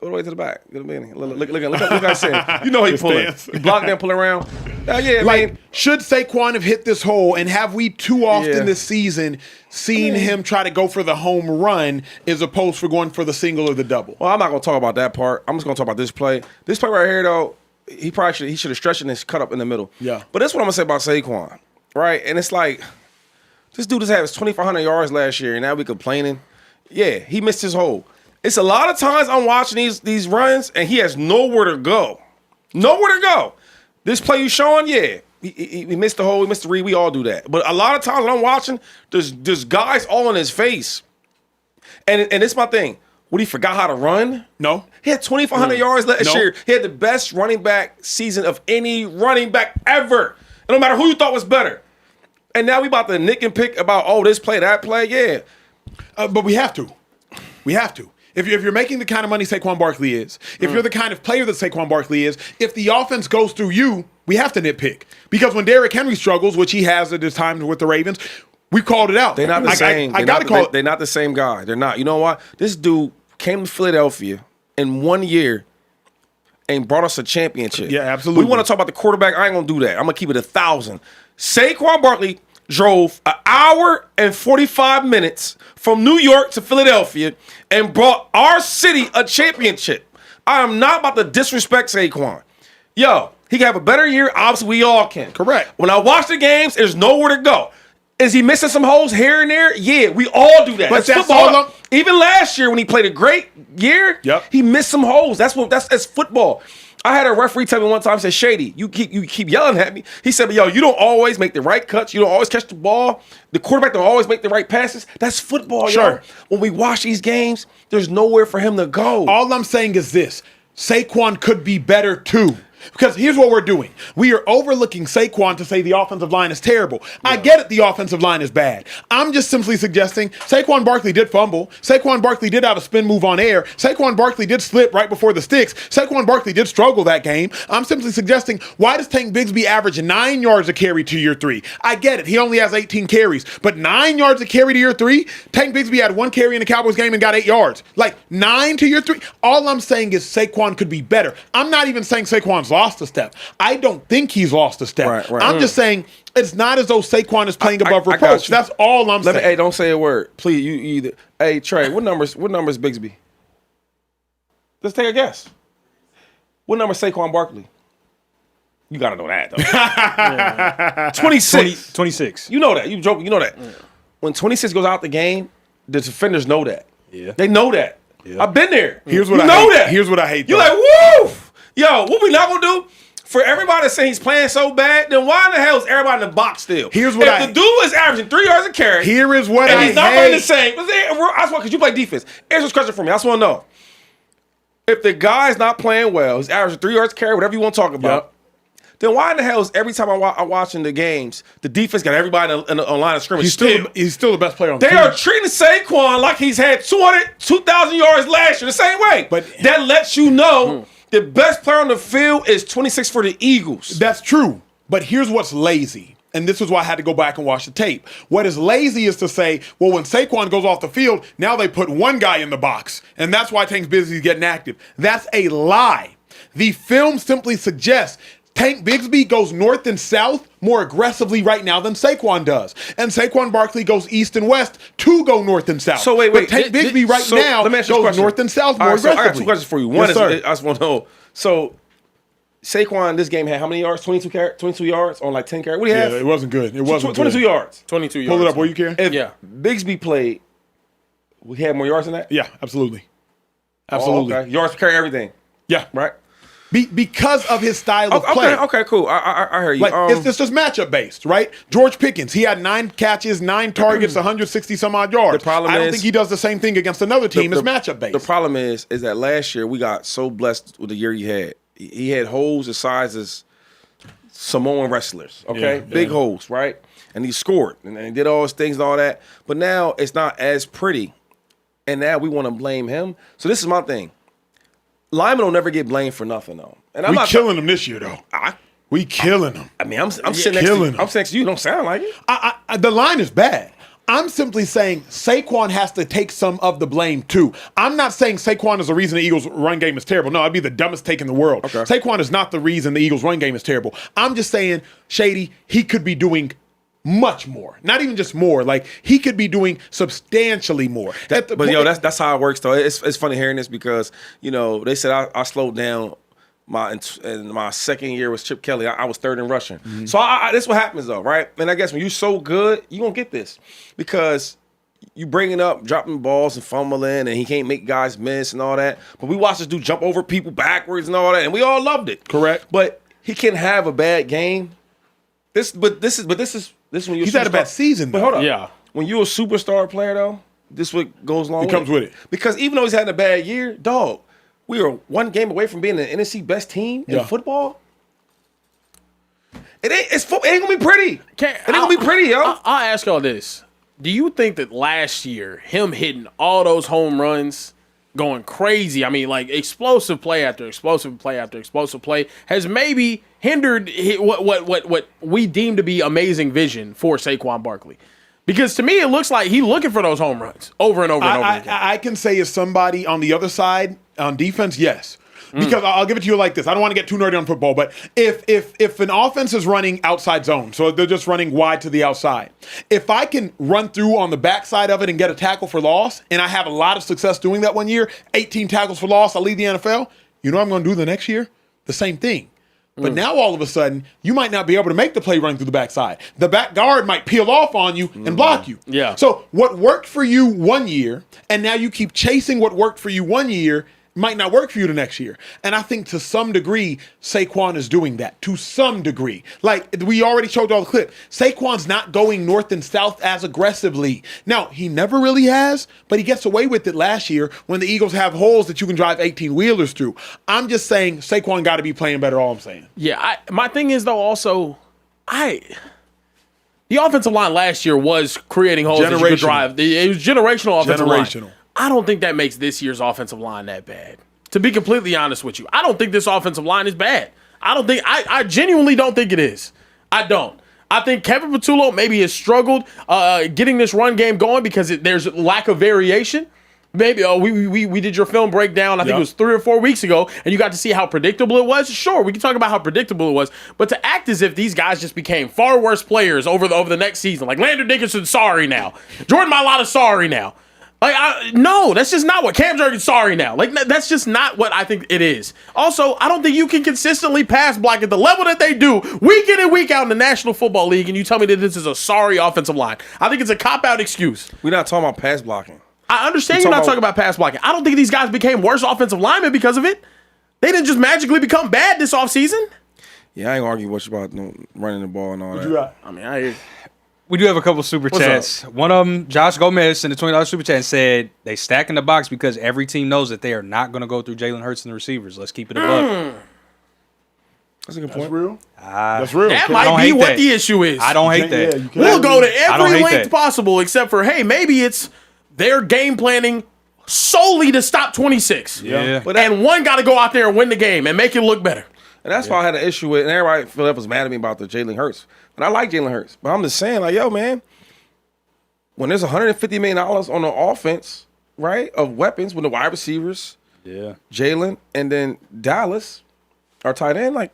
Go the way to the back. Look at that saying. You know he's pulling. You block them, pull around. Yeah, like, should Saquon have hit this hole, and have we too often this season seen him try to go for the home run as opposed for going for the single or the double? Well, I'm not going to talk about that part. I'm just going to talk about this play. This play right here, though, he should have stretched and cut up in the middle. Yeah. But that's what I'm going to say about Saquon, right? And it's like, this dude just had his 2,500 yards last year, and now we complaining. Yeah, he missed his hole. It's a lot of times I'm watching these runs, and he has nowhere to go. Nowhere to go. This play you showing, yeah, he missed the hole, he missed the read. We all do that. But a lot of times when I'm watching, there's guys all in his face. And it's my thing. What, he forgot how to run? No. He had 2,500 yards last year. He had the best running back season of any running back ever. And no matter who you thought was better. And now we about to nick and pick about, this play, that play. Yeah. But we have to. We have to. If you're making the kind of money Saquon Barkley is, if you're the kind of player that Saquon Barkley is, if the offense goes through you, we have to nitpick. Because when Derrick Henry struggles, which he has at his time with the Ravens, we called it out. They're not the same. They're not the same guy. They're not. You know what? This dude came to Philadelphia in 1 year and brought us a championship. Yeah, absolutely. We want to talk about the quarterback. I ain't going to do that. I'm going to keep it 1,000. Saquon Barkley drove an hour and 45 minutes from New York to Philadelphia and brought our city a championship. I am not about to disrespect Saquon. Yo, he can have a better year. Obviously, we all can. Correct. When I watch the games, there's nowhere to go. Is he missing some holes here and there? Yeah, we all do that. But that's football. Even last year when he played a great year, Yep. he missed some holes. That's football. I had a referee tell me one time, said, Shady, you keep yelling at me. He said, yo, you don't always make the right cuts. You don't always catch the ball. The quarterback don't always make the right passes. That's football, Sure. yo. When we watch these games, there's nowhere for him to go. All I'm saying is this. Saquon could be better too. Because here's what we're doing. We are overlooking Saquon to say the offensive line is terrible. Yeah. I get it, the offensive line is bad. I'm just simply suggesting Saquon Barkley did fumble. Saquon Barkley did have a spin move on air. Saquon Barkley did slip right before the sticks. Saquon Barkley did struggle that game. I'm simply suggesting, why does Tank Bigsby average 9 yards a carry to year 3? I get it. He only has 18 carries. But 9 yards a carry to year 3? Tank Bigsby had 1 carry in the Cowboys game and got 8 yards. Like, 9 to year 3? All I'm saying is Saquon could be better. I'm not even saying Saquon's lost a step. I don't think he's lost a step. Right. I'm just saying it's not as though Saquon is playing above reproach. That's all I'm saying. Hey, don't say a word. Please, you either. Hey, Trey, what numbers Bigsby? Let's take a guess. What number is Saquon Barkley? You got to know that, though. Yeah. 26. 26. You know that. You joking. You know that. Yeah. When 26 goes out the game, the defenders know that. Yeah. They know that. Yeah. I've been there. Here's what I hate. Here's what I hate. You're like, woo! Yo, what we not gonna do? For everybody to say he's playing so bad, then why in the hell is everybody in the box still? Here's what if the dude is averaging 3 yards a carry, here is what and I he's not hate. running the same. I just want, because you play defense. Answer this question for me. I just want to know. If the guy's not playing well, he's averaging 3 yards a carry, whatever you want to talk about, then why in the hell is every time I'm watching the games, the defense got everybody in the line of scrimmage? He's still the best player on the team. They are treating Saquon like he's had 2,000 yards last year, the same way. But that lets you know the best player on the field is 26 for the Eagles. That's true. But here's what's lazy. and this is why I had to go back and watch the tape. What is lazy is to say, well, when Saquon goes off the field, now they put one guy in the box, and that's why Tank Bigsby's getting active. That's a lie. The film simply suggests Tank Bigsby goes north and south more aggressively right now than Saquon does. And Saquon Barkley goes east and west to go north and south. So wait. But Tank Bigsby right now goes north and south more aggressively. I got 2 questions for you. One is, I just want to know, so Saquon, this game had how many yards? 22 yards on like 10 carries? What do you have? Yeah, it wasn't good. It wasn't 22 good. yards. 22 yards. Pull it up where you can. If Bigsby played, we had more yards than that? Yeah, absolutely. Absolutely. Oh, okay. Yards per carry, everything. Yeah. Right? Because of his style of play. Okay, cool. I hear you. Like, it's just matchup based, right? George Pickens, he had 9 catches, 9 targets, 160 some odd yards. The problem I don't think he does the same thing against another team. It's matchup based. The problem is that last year we got so blessed with the year he had. He had holes the size as Samoan wrestlers, okay? Big holes, right? And he scored and he did all his things and all that. But now it's not as pretty. And now we want to blame him. So this is my thing. Linemen will never get blamed for nothing, though. And I'm we not killing them this year, though. We killing them. I mean, I'm sitting next to you. I'm next to you. Don't sound like it. The line is bad. I'm simply saying Saquon has to take some of the blame, too. I'm not saying Saquon is the reason the Eagles' run game is terrible. No, that'd be the dumbest take in the world. Okay. Saquon is not the reason the Eagles' run game is terrible. I'm just saying, Shady, he could be doing much more. Not even just more. Like, he could be doing substantially more. That's how it works, though. It's funny hearing this because, they said I slowed down in my second year with Chip Kelly. I was third in rushing. Mm-hmm. So this what happens, though, right? And I guess when you're so good, you're going to get this because you bringing up, dropping balls and fumbling, and he can't make guys miss and all that. But we watched this dude jump over people backwards and all that, and we all loved it. Correct. But he can have a bad game. This is when you're he's had a bad season, though. But hold up. Yeah. When you're a superstar player, though, this what goes along with it. It comes with it. Because even though he's had a bad year, dog, we are one game away from being the NFC best team in football. It ain't gonna be pretty. It ain't gonna be pretty, yo. I'll ask y'all this. Do you think that last year, him hitting all those home runs, going crazy, I mean, like explosive play after explosive play after explosive play, has maybe hindered what we deem to be amazing vision for Saquon Barkley? Because to me, it looks like he's looking for those home runs over and over and over again. I can say as somebody on the other side, on defense, yes. Because I'll give it to you like this. I don't want to get too nerdy on football, but if an offense is running outside zone, so they're just running wide to the outside, if I can run through on the backside of it and get a tackle for loss, and I have a lot of success doing that one year, 18 tackles for loss, I lead the NFL, you know what I'm going to do the next year? The same thing. But now all of a sudden, you might not be able to make the play running through the backside. The back guard might peel off on you and block you. Yeah. So what worked for you one year, and now you keep chasing what worked for you one year, might not work for you the next year. And I think to some degree, Saquon is doing that. To some degree. Like, we already showed y'all the clip. Saquon's not going north and south as aggressively. Now, he never really has, but he gets away with it last year when the Eagles have holes that you can drive 18-wheelers through. I'm just saying Saquon got to be playing better, all I'm saying. Yeah, my thing is, though, also, the offensive line last year was creating holes that you could drive. It was generational offensive line. I don't think that makes this year's offensive line that bad. To be completely honest with you, I don't think this offensive line is bad. I genuinely don't think it is. I don't. I think Kevin Patullo maybe has struggled getting this run game going because there's lack of variation. Maybe we did your film breakdown, I think it was 3 or 4 weeks ago, and you got to see how predictable it was. Sure, we can talk about how predictable it was, but to act as if these guys just became far worse players over the next season, like Landon Dickerson, sorry now. Jordan Mailata, sorry now. No, that's just not what Cam Jurgens sorry now. Like, that's just not what I think it is. Also, I don't think you can consistently pass block at the level that they do week in and week out in the National Football League, and you tell me that this is a sorry offensive line. I think it's a cop-out excuse. We're not talking about pass blocking. I understand you're not talking about pass blocking. I don't think these guys became worse offensive linemen because of it. They didn't just magically become bad this offseason. Yeah, I ain't argue much about running the ball and all that. I mean, I hear. We do have a couple super chats. One of them, Josh Gomez, in the $20 super chat said they stack in the box because every team knows that they are not going to go through Jalen Hurts and the receivers. Let's keep it above. That's a good point. That's real. That's real. That might be what the issue is. I don't hate that. Yeah, we'll go to every length possible except for, hey, maybe it's their game planning solely to stop 26. Yeah. And one got to go out there and win the game and make it look better. And that's why I had an issue with, and everybody Philip was mad at me about the Jalen Hurts. And I like Jalen Hurts. But I'm just saying, like, yo, man, when there's $150 million on the offense, right, of weapons with the wide receivers, Jalen, and then Dallas, our tight end, like,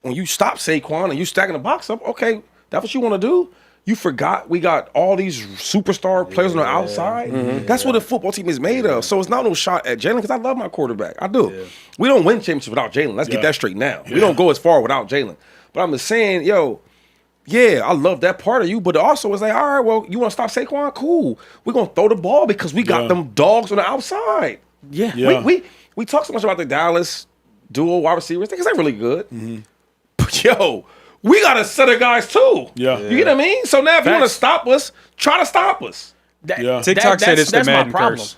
when you stop Saquon and you stacking the box up, okay, that's what you want to do. You forgot we got all these superstar players on the outside. That's what a football team is made of. So it's not no shot at Jalen because I love my quarterback. I do. We don't win championships without Jalen. Let's get that straight now. We don't go as far without Jalen. But I'm just saying, yo, I love that part of you. But also it's like, all right, well, you want to stop Saquon? Cool. We're going to throw the ball because we got them dogs on the outside. We talk so much about the Dallas dual wide receivers because they're really good. But, yo, we got a set of guys too. You get what I mean? So now if you want to stop us, try to stop us. TikTok said it's the Madden curse.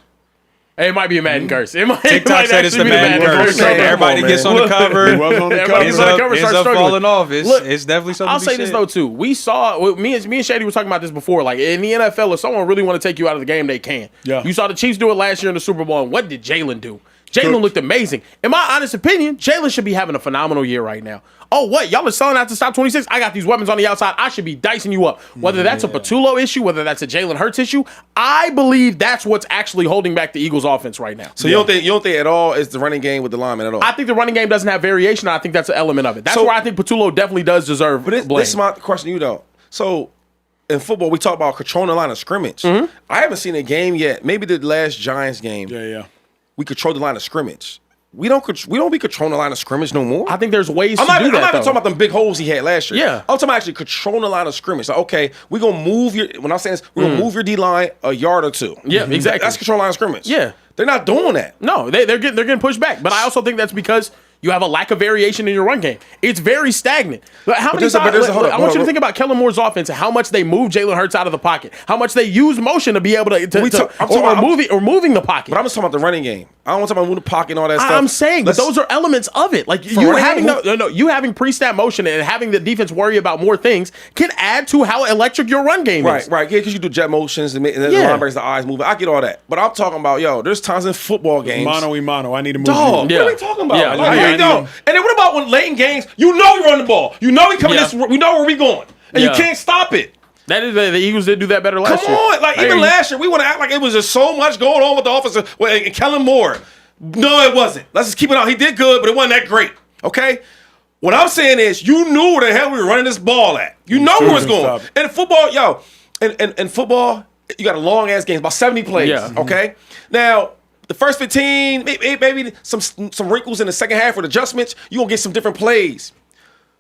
It might be a Madden curse. TikTok said it's the Madden curse. Everybody gets on the cover. Ends up falling off. It's definitely something. I'll say this though too. We saw me and Shady were talking about this before. Like in the NFL, if someone really want to take you out of the game, they can. You saw the Chiefs do it last year in the Super Bowl. And what did Jalen do? Jalen looked amazing. In my honest opinion, Jalen should be having a phenomenal year right now. Oh, what? Y'all are selling out to stop 26? I got these weapons on the outside. I should be dicing you up. Whether that's a Patullo issue, whether that's a Jalen Hurts issue, I believe that's what's actually holding back the Eagles' offense right now. So you don't think at all it's the running game with the lineman at all? I think the running game doesn't have variation. I think that's an element of it. That's where I think Patullo definitely does deserve blame. This is my question to you, though. So in football, we talk about controlling the line of scrimmage. I haven't seen a game yet. Maybe the last Giants game. We controlled the line of scrimmage. We don't be controlling the line of scrimmage no more. I think there's ways to do that. I'm not even talking about them big holes he had last year. I'm talking about actually controlling the line of scrimmage. Like, okay, we're gonna move your. When I'm saying this, we're gonna move your D line a yard or two. Exactly. That's controlling the line of scrimmage. Yeah, they're not doing that. No, they're getting pushed back. But I also think that's because you have a lack of variation in your run game. It's very stagnant. How many times? I want you to think about Kellen Moore's offense and how much they move Jalen Hurts out of the pocket, how much they use motion to be able to moving the pocket. But I'm just talking about the running game. I don't want to talk about moving the pocket and all that stuff. I'm saying, but those are elements of it. Like you having pre-snap motion and having the defense worry about more things can add to how electric your run game is. Right, because you do jet motions and then the linebackers, the eyes moving. I get all that, but I'm talking about there's times in football games. Mano. I need to move. Dog, what are we talking about? And then what about when late in games, you run the ball. You know we coming this. We know where we going, and you can't stop it. That is the Eagles did do that better last year. Come on, like even last year, we want to act like it was just so much going on with the offense. And Kellen Moore, no, it wasn't. Let's just keep it out. He did good, but it wasn't that great. Okay. What I'm saying is, you knew where the hell we were running this ball at. You know where it's going. And football, in football, you got a long ass game, about 70 plays. Okay. Now, the first 15, maybe some wrinkles in the second half with adjustments. You gonna get some different plays.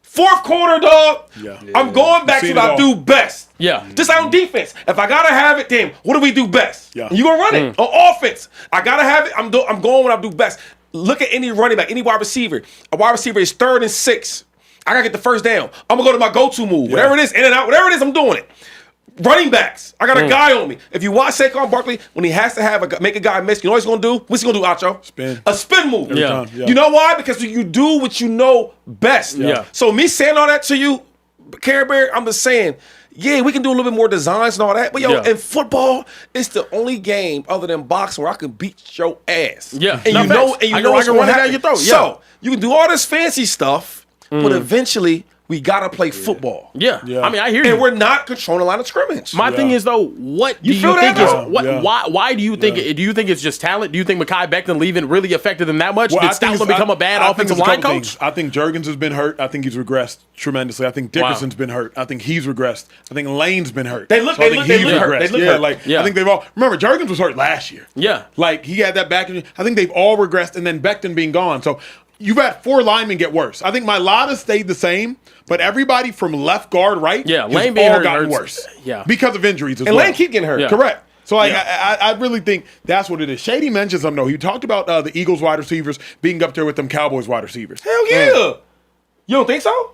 Fourth quarter, dog. I'm going back to what I do best. Just on defense. If I gotta have it, damn, what do we do best? You gonna run it on offense. I gotta have it. I'm going what I do best. Look at any running back, any wide receiver. A wide receiver is 3rd and 6. I gotta get the first down. I'm gonna go to my go-to move. Whatever it is, in and out, whatever it is, I'm doing it. Running backs. I got a guy on me. If you watch Saquon Barkley, when he has to make a guy miss, you know what he's going to do? What's he going to do, Acho? Spin. A spin move. You know why? Because you do what you know best. So me saying all that to you, Care Bear, I'm just saying, we can do a little bit more designs and all that. But, in football, it's the only game other than boxing where I can beat your ass. And you know what's going to happen. So you can do all this fancy stuff, but eventually – we gotta play football. I mean, I hear you. And we're not controlling a line of scrimmage. My thing is though, what do you think is why do you think do you think it's just talent? Do you think Mekhi Becton leaving really affected them that much? Did Stoutland become a bad offensive line coach? I think Juergens has been hurt. I think he's regressed tremendously. I think Dickerson's been hurt. I think he's regressed. I think Lane's been hurt. They look hurt. I think they've all remember Juergens was hurt last year. Like he had that back. I think they've all regressed, and then Becton being gone. So you've had 4 linemen get worse. I think Mailata stayed the same, but everybody from left guard, right? Lane being all hurt gotten hurts. worse. Because of injuries as and well. Lane keep getting hurt. Correct. So I really think that's what it is. Shady mentioned something though. He talked about the Eagles wide receivers being up there with them Cowboys wide receivers. Hell yeah. You don't think so?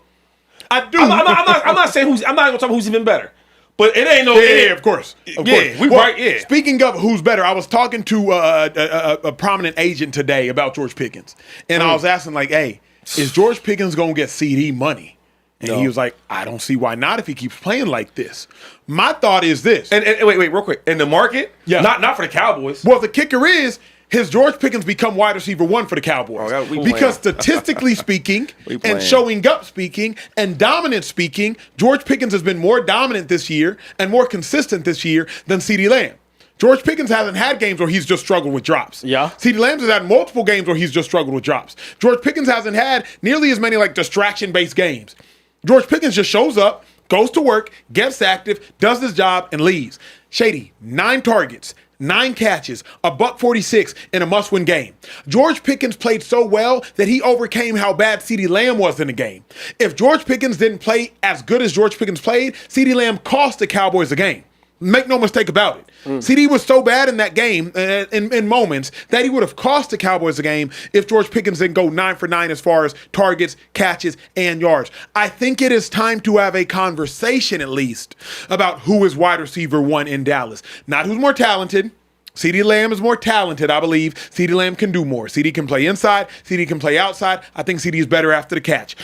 I do. I'm not saying I'm not gonna talk about who's even better. But it ain't no. Yeah, of course. Right. Speaking of who's better, I was talking to a prominent agent today about George Pickens, and I was asking like, "Hey, is George Pickens gonna get CeeDee money?" And he was like, "I don't see why not if he keeps playing like this." My thought is this. And wait, real quick. In the market, not for the Cowboys. Well, the kicker is has George Pickens become wide receiver 1 for the Cowboys? Because statistically speaking, and showing up speaking, and dominant speaking, George Pickens has been more dominant this year and more consistent this year than CeeDee Lamb. George Pickens hasn't had games where he's just struggled with drops. Yeah. CeeDee Lamb has had multiple games where he's just struggled with drops. George Pickens hasn't had nearly as many like distraction-based games. George Pickens just shows up, goes to work, gets active, does his job, and leaves. Shady, 9 targets, 9 catches, $146 in a must-win game. George Pickens played so well that he overcame how bad CeeDee Lamb was in the game. If George Pickens didn't play as good as George Pickens played, CeeDee Lamb cost the Cowboys the game. Make no mistake about it. CeeDee was so bad in that game, in moments, that he would have cost the Cowboys the game if George Pickens didn't go 9 for 9 as far as targets, catches, and yards. I think it is time to have a conversation, at least, about who is wide receiver 1 in Dallas. Not who's more talented. CeeDee Lamb is more talented, I believe. CeeDee Lamb can do more. CeeDee can play inside. CeeDee can play outside. I think CeeDee is better after the catch.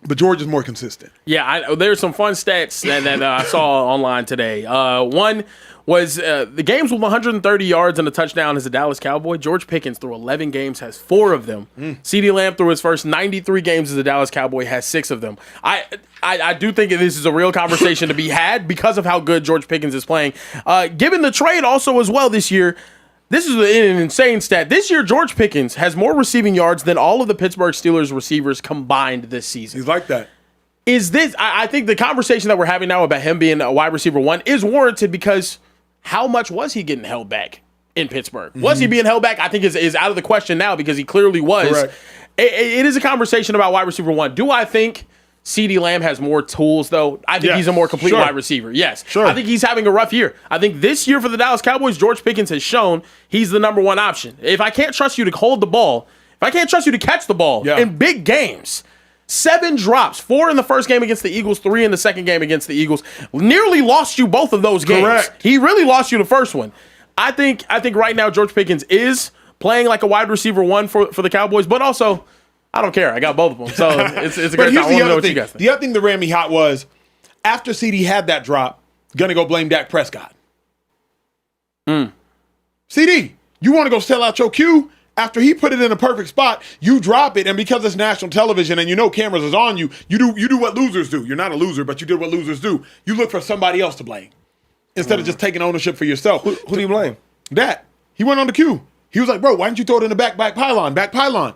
But George is more consistent. Yeah, there's some fun stats that I saw online today. One was the games with 130 yards and a touchdown as a Dallas Cowboy. George Pickens, through 11 games, has 4 of them. CeeDee Lamb, through his first 93 games as a Dallas Cowboy, has 6 of them. I do think this is a real conversation to be had because of how good George Pickens is playing. Given the trade also as well this year, this is an insane stat. This year, George Pickens has more receiving yards than all of the Pittsburgh Steelers receivers combined this season. He's like that. I think the conversation that we're having now about him being a wide receiver 1 is warranted because how much was he getting held back in Pittsburgh? Was he being held back? I think is out of the question now because he clearly was. Correct. It is a conversation about wide receiver 1. Do I think CeeDee Lamb has more tools, though? I think he's a more complete wide receiver. Yes. Sure. I think he's having a rough year. I think this year for the Dallas Cowboys, George Pickens has shown he's the number 1 option. If I can't trust you to hold the ball, if I can't trust you to catch the ball in big games, 7 drops, 4 in the first game against the Eagles, 3 in the second game against the Eagles, nearly lost you both of those games. Correct. He really lost you the first one. I think right now George Pickens is playing like a wide receiver 1 for the Cowboys, but also I don't care. I got both of them. So it's a great time. I want to know what you guys think. The other thing that ran me hot was after CeeDee had that drop, gonna go blame Dak Prescott. CeeDee, you want to go sell out your Q? After he put it in a perfect spot, you drop it, and because it's national television and you know cameras is on you, you do what losers do. You're not a loser, but you did what losers do. You look for somebody else to blame instead of just taking ownership for yourself. Who do you blame? Dak. He went on the Q. He was like, bro, why didn't you throw it in the back pylon?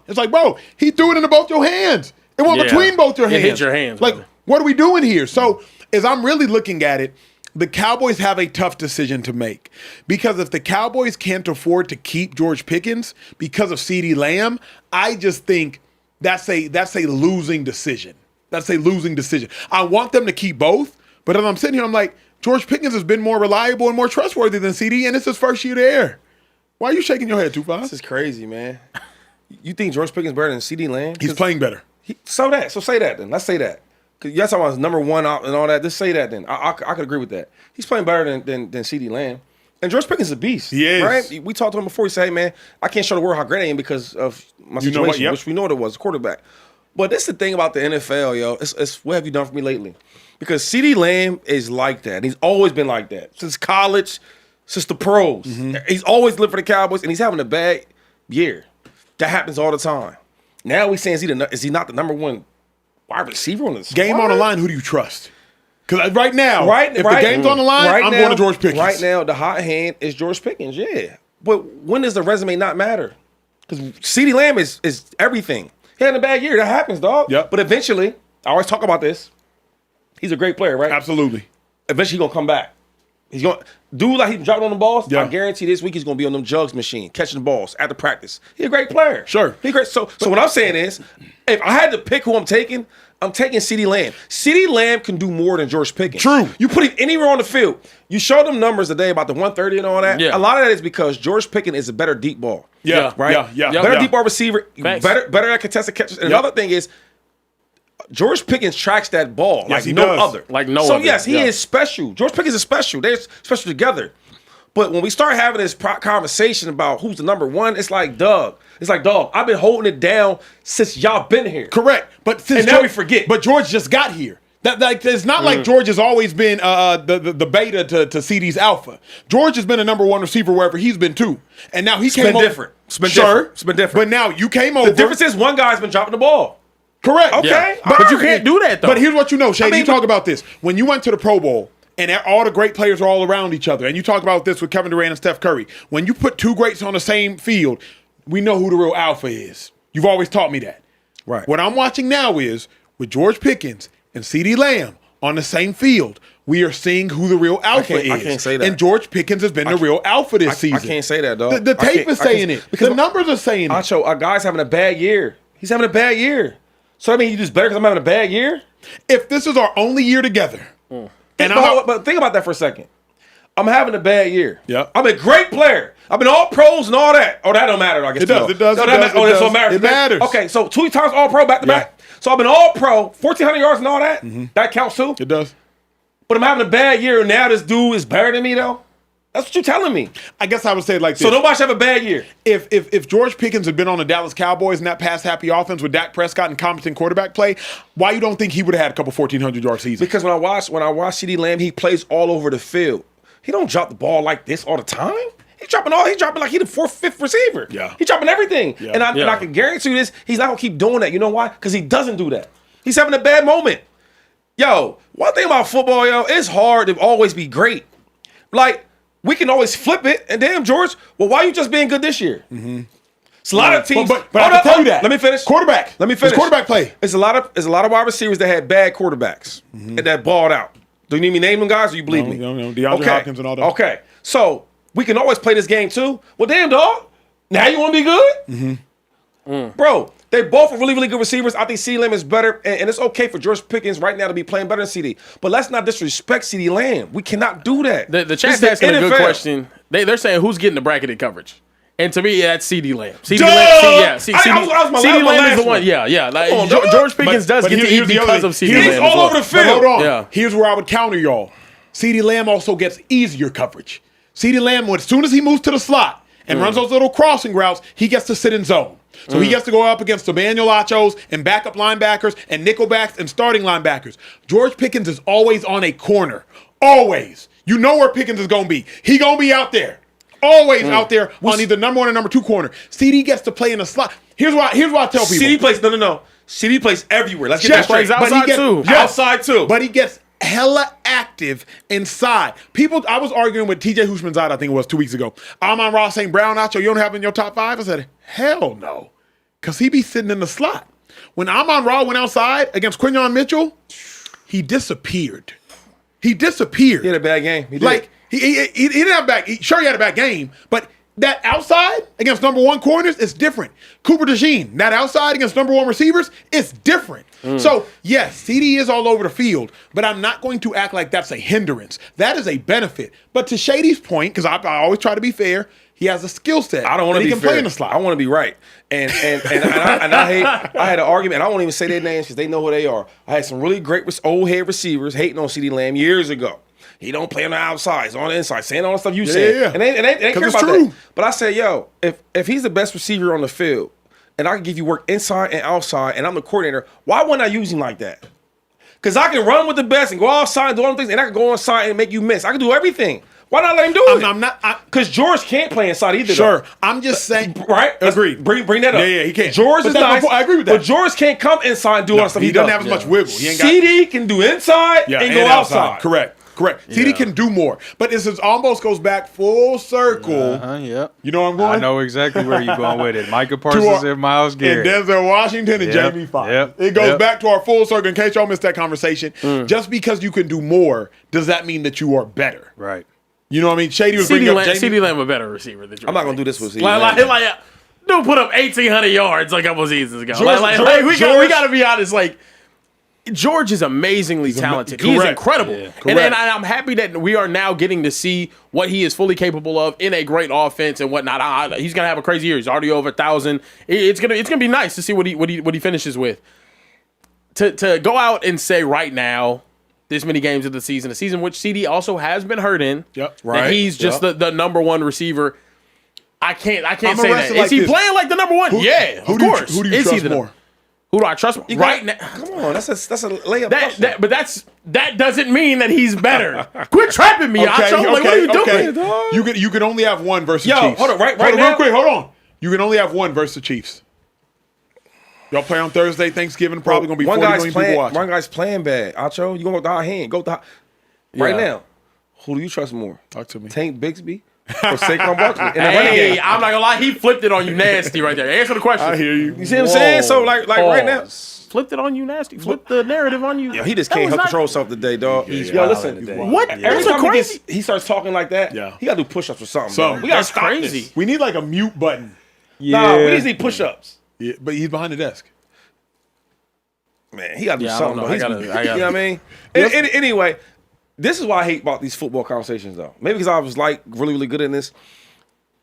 It's like, bro, he threw it into both your hands. It went between both your hands. It hit your hands. Like, brother. what are we doing here? So, as I'm really looking at it, the Cowboys have a tough decision to make. Because if the Cowboys can't afford to keep George Pickens because of CeeDee Lamb, I just think that's a losing decision. That's a losing decision. I want them to keep both, but as I'm sitting here, I'm like, George Pickens has been more reliable and more trustworthy than CeeDee, and it's his first year there. Why are you shaking your head, 2-5? This is crazy, man. You think George Pickens better than CeeDee Lamb? He's playing better. So say that then. Let's say that. Because you're talking about his number 1 out and all that. Just say that then. I could agree with that. He's playing better than CeeDee Lamb. And George Pickens is a beast. He is. Right? We talked to him before. He said, hey, man, I can't show the world how great I am because of my situation, which we know what it was, quarterback. But this is the thing about the NFL, yo. It's what have you done for me lately? Because CeeDee Lamb is like that. He's always been like that. Since college, since the pros. He's always lived for the Cowboys, and he's having a bad year. That happens all the time. Now we're saying, is he not the number 1 wide receiver on this game on the line? Who do you trust? Because right now, if the game's on the line, I'm going to George Pickens. Right now, the hot hand is George Pickens, yeah. But when does the resume not matter? Because CeeDee Lamb is everything. He had a bad year. That happens, dog. Yep. But eventually, I always talk about this. He's a great player, right? Absolutely. Eventually, he's going to come back. He's going to do like he's dropping on the balls. Yeah. I guarantee this week he's going to be on them jugs machine, catching the balls after practice. He's a great player. Sure. He's great. So what I'm saying is, if I had to pick who I'm taking CeeDee Lamb. CeeDee Lamb can do more than George Pickens. True. You put him anywhere on the field. You showed them numbers today about the 130 and all that. Yeah. A lot of that is because George Pickens is a better deep ball. Yeah. Right? Yeah. Better deep ball receiver. Thanks. Better at contested catches. And another thing is, George Pickens tracks that ball like no other. So yes, he is special. George Pickens is special. They're special together. But when we start having this conversation about who's the number 1, it's like, Doug. It's like, dog, I've been holding it down since y'all been here. Correct. But since now we forget. But George just got here. It's not like George has always been the beta to CeeDee's alpha. George has been a number one receiver wherever he's been too, and now he came over. Different. It's been different. It's been different. But now you came over. The difference is one guy's been dropping the ball. Correct. Okay, but you can't do that though. But here's what you know, Shady. You talk about this when you went to the Pro Bowl. And all the great players are all around each other. And you talk about this with Kevin Durant and Steph Curry. When you put two greats on the same field, we know who the real alpha is. You've always taught me that. Right. What I'm watching now is with George Pickens and CeeDee Lamb on the same field, we are seeing who the real alpha is. I can't say that. And George Pickens has been the real alpha this season. I can't say that, dog. The tape is saying it. Because the numbers are saying it. Acho, a guy's having a bad year. He's having a bad year. So I mean, you just better because I'm having a bad year? If this is our only year together. But think about that for a second. I'm having a bad year. Yep. I'm a great player. I've been all pros and all that. Oh, that don't matter, I guess. It does. It matters. Okay, so 2 times all pro back to back. So I've been all pro, 1,400 yards and all that. That counts too? It does. But I'm having a bad year, and now this dude is better than me, though? That's what you're telling me. I guess I would say it like this. So nobody should have a bad year. If George Pickens had been on the Dallas Cowboys and that pass-happy offense with Dak Prescott and competent quarterback play, why you don't think he would have had a couple 1,400-yard seasons? Because when I watch CeeDee Lamb, he plays all over the field. He don't drop the ball like this all the time. He's dropping like he the 4th, 5th receiver. Yeah. He's dropping everything. Yeah. And I can guarantee you this, he's not going to keep doing that. You know why? Because he doesn't do that. He's having a bad moment. Yo, one thing about football, yo, it's hard to always be great. Like, we can always flip it, and damn, George, well, why are you just being good this year? It's a lot of teams. But I can tell you that. Let me finish. Quarterback. Let me finish. It's quarterback play. It's a lot of wide receivers that had bad quarterbacks and that balled out. Do you need me to name them guys, or you believe me? No. DeAndre Hopkins and all that. Okay, so we can always play this game too. Well, damn, dog. Now you want to be good? Bro, they both are really, really good receivers. I think CeeDee Lamb is better, and it's okay for George Pickens right now to be playing better than CeeDee. But let's not disrespect CeeDee Lamb. We cannot do that. The chat's asking a good question. They're saying who's getting the bracketed coverage. And to me, that's CeeDee Lamb. CeeDee Lamb, CeeDee Lamb is the one. Yeah. Like, George Pickens does get to eat because of CeeDee Lamb. He's all over the field. Hold on. Yeah. Here's where I would counter y'all. CeeDee Lamb also gets easier coverage. CeeDee Lamb, as soon as he moves to the slot and runs those little crossing routes, he gets to sit in zone. So he gets to go up against Emmanuel Achos and backup linebackers and nickelbacks and starting linebackers. George Pickens is always on a corner. Always. You know where Pickens is going to be. He going to be out there. Always out there on either number 1 or number 2 corner. CeeDee gets to play in the slot. Here's why I tell people. CeeDee plays, no. CeeDee plays everywhere. Let's get that straight. Outside too. But he gets hella active inside. I was arguing with TJ Hushmanzada, I think it was 2 weeks ago. Amon-Ra St. Brown, Acho, you don't have him in your top 5? I said, hell no. Because he be sitting in the slot. When Amon-Ra went outside against Quinyon Mitchell, he disappeared. He had a bad game. He did. Like, he didn't have a bad. Sure, he had a bad game, but that outside against number 1 corners is different. Cooper DeJean, that outside against number 1 receivers is different. So, yes, CeeDee is all over the field, but I'm not going to act like that's a hindrance. That is a benefit. But to Shady's point, because I always try to be fair, he has a skill set. I don't want to be fair. He can play in the slot. I want to be right. And I had an argument, and I won't even say their names because they know who they are. I had some really great old head receivers hating on CeeDee Lamb years ago. He don't play on the outside. He's on the inside, saying all the stuff you said. Yeah. And they care about that. But I said, yo, if he's the best receiver on the field, and I can give you work inside and outside, and I'm the coordinator, why wouldn't I use him like that? Because I can run with the best and go outside and do all the things, and I can go inside and make you miss. I can do everything. Why not let him do it? I'm not. Because George can't play inside either. Sure. Though. I'm just saying. Right? Agreed. Bring that up. Yeah, he can't. George is nice. I agree with that. But George can't come inside and do all the stuff he doesn't have as much wiggle. CeeDee can do inside and go outside. Correct. CeeDee can do more. But this almost goes back full circle. Yep. You know where I'm going? I know exactly where you're going with it. Micah Parsons and Myles Garrett. And Denzel Washington and Jamie Foxx. Yep. It goes back to our full circle. In case y'all missed that conversation, just because you can do more, does that mean that you are better? Right. You know what I mean? Shady was bringing up Jamie. CeeDee Lamb a better receiver than George. I'm not going to do this with CeeDee Lamb. Dude put up 1,800 yards like a couple seasons ago. We got to be honest. Like, George is amazingly talented. He is incredible. Yeah. And I'm happy that we are now getting to see what he is fully capable of in a great offense and whatnot. He's going to have a crazy year. He's already over 1,000. It's gonna be nice to see what he finishes with. To go out and say right now, this many games of the season, a season which CeeDee also has been hurt in, that he's just the number 1 receiver. I can't say that. Is he playing like the number 1? Yeah, of course. Who do you trust more? Who do I trust right now? Come on, that's a layup. But that doesn't mean that he's better. Quit trapping me, Acho. Like, what are you doing, dog? You can only have one versus Yo, Chiefs. hold on, right real now. quick, hold on. You can only have one versus the Chiefs. Y'all play on Thursday, Thanksgiving. Probably gonna be 40 million people watching. One guy's playing bad. Acho, you gonna go with the hot hand? Go with the hot. Right now, who do you trust more? Talk to me. Tank Bixby or Saquon Barkley? In the running Hey, game? I'm not gonna lie. He flipped it on you nasty right there. Answer the question. I hear you. You see what I'm saying? So like right now. Flipped it on you nasty. Flipped the narrative on you. Yo, he just can't help control himself today, dog. Yo, listen. What? Every That's time crazy. he starts talking like that, he gotta do push-ups or something. Dog. We gotta That's stop crazy. this. We need like a mute button. Nah, we just need push-ups. Yeah, but he's behind the desk. Man, he gotta do I something. don't know. Though. I gotta. You know what I mean? Anyway, this is why I hate about these football conversations, though. Maybe because I was like really, really good in this.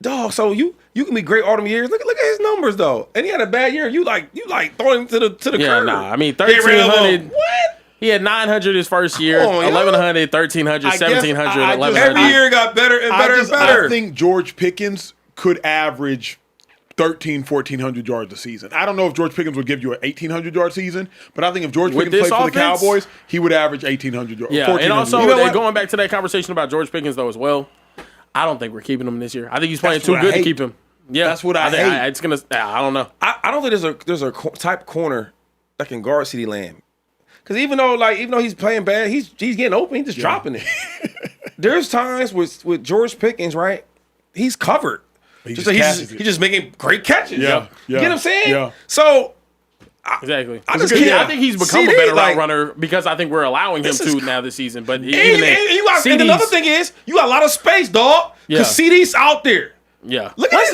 Dog, so you can be great all them years. Look at his numbers though, and he had a bad year. You like throwing him to the curb. Nah. I mean, Get rid of 1,300. him. What? He had 900 his first year, Come on, yo. 1,100, 1,300, 1,700, I just- 1,100. Every year got better and better and better. I think George Pickens could average 1,400 yards a season. I don't know if George Pickens would give you an 1,800-yard season, but I think if George With Pickens this played for the offense? Cowboys, he would average 1,800 yards. Yeah, and also You know what? going back to that conversation about George Pickens though as well, I don't think we're keeping him this year. I think he's playing That's too what I good to hate. keep him. Yeah, That's what I think hate. It's gonna. I don't know. I don't think there's a type corner that can guard CeeDee Lamb. Because even though he's playing bad, he's getting open. He's just dropping it. There's times with George Pickens, right? He's covered. He's just making great catches. Yeah. You get what I'm saying? Yeah. So Exactly. I just I can't. think he's become a CeeDee, better like, route runner because I think we're allowing him This is to now this season. But even and then, another thing is you got a lot of space, dog. Because CeeDee's out there. Yeah. Look at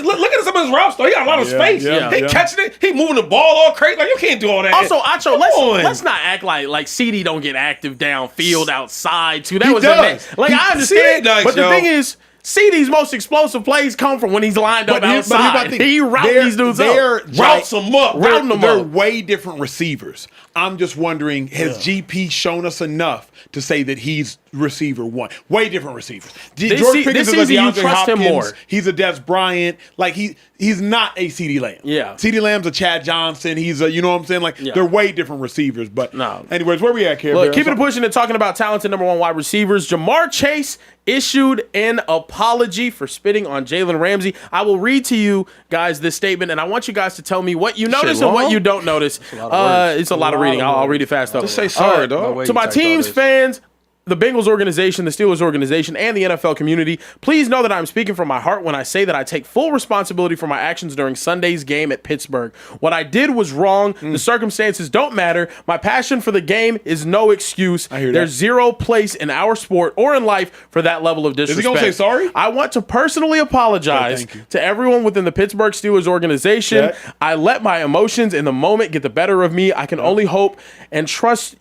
some of his routes, though. He got a lot of space. He catching it. He moving the ball all crazy. Like, you can't do all that. Also, Acho, on. let's not act like CeeDee don't get active downfield outside too. That He was does. I understand, CeeDee does, but the yo. thing is, CeeDee's most explosive plays come from when he's lined up outside. He routing these dudes up. Routes them up. Routing them They're up. way different receivers. I'm just wondering, has GP shown us enough to say that he's receiver one? Way different receivers. George Pickens is a season, you DeAndre trust him Hopkins. more. He's a Des Bryant. Like he's not a CeeDee Lamb. Yeah. CeeDee Lamb's a Chad Johnson. He's a, you know what I'm saying? Like they're way different receivers. But No. anyways, where we at, Care Look, Bear? keeping it pushing and talking about talented number one wide receivers. Jamar Chase issued an apology for spitting on Jalen Ramsey. I will read to you guys this statement, and I want you guys to tell me what you notice and what you don't notice. It's a lot of reading. I'll read it fast, though. Just say sorry, dog. To my team's fans, the Bengals organization, the Steelers organization, and the NFL community, please know that I'm speaking from my heart when I say that I take full responsibility for my actions during Sunday's game at Pittsburgh. What I did was wrong. The circumstances don't matter. My passion for the game is no excuse. There's zero place in our sport or in life for that level of disrespect. Is he gonna say sorry? I want to personally apologize to everyone within the Pittsburgh Steelers organization. I let my emotions in the moment get the better of me. I can only hope and trust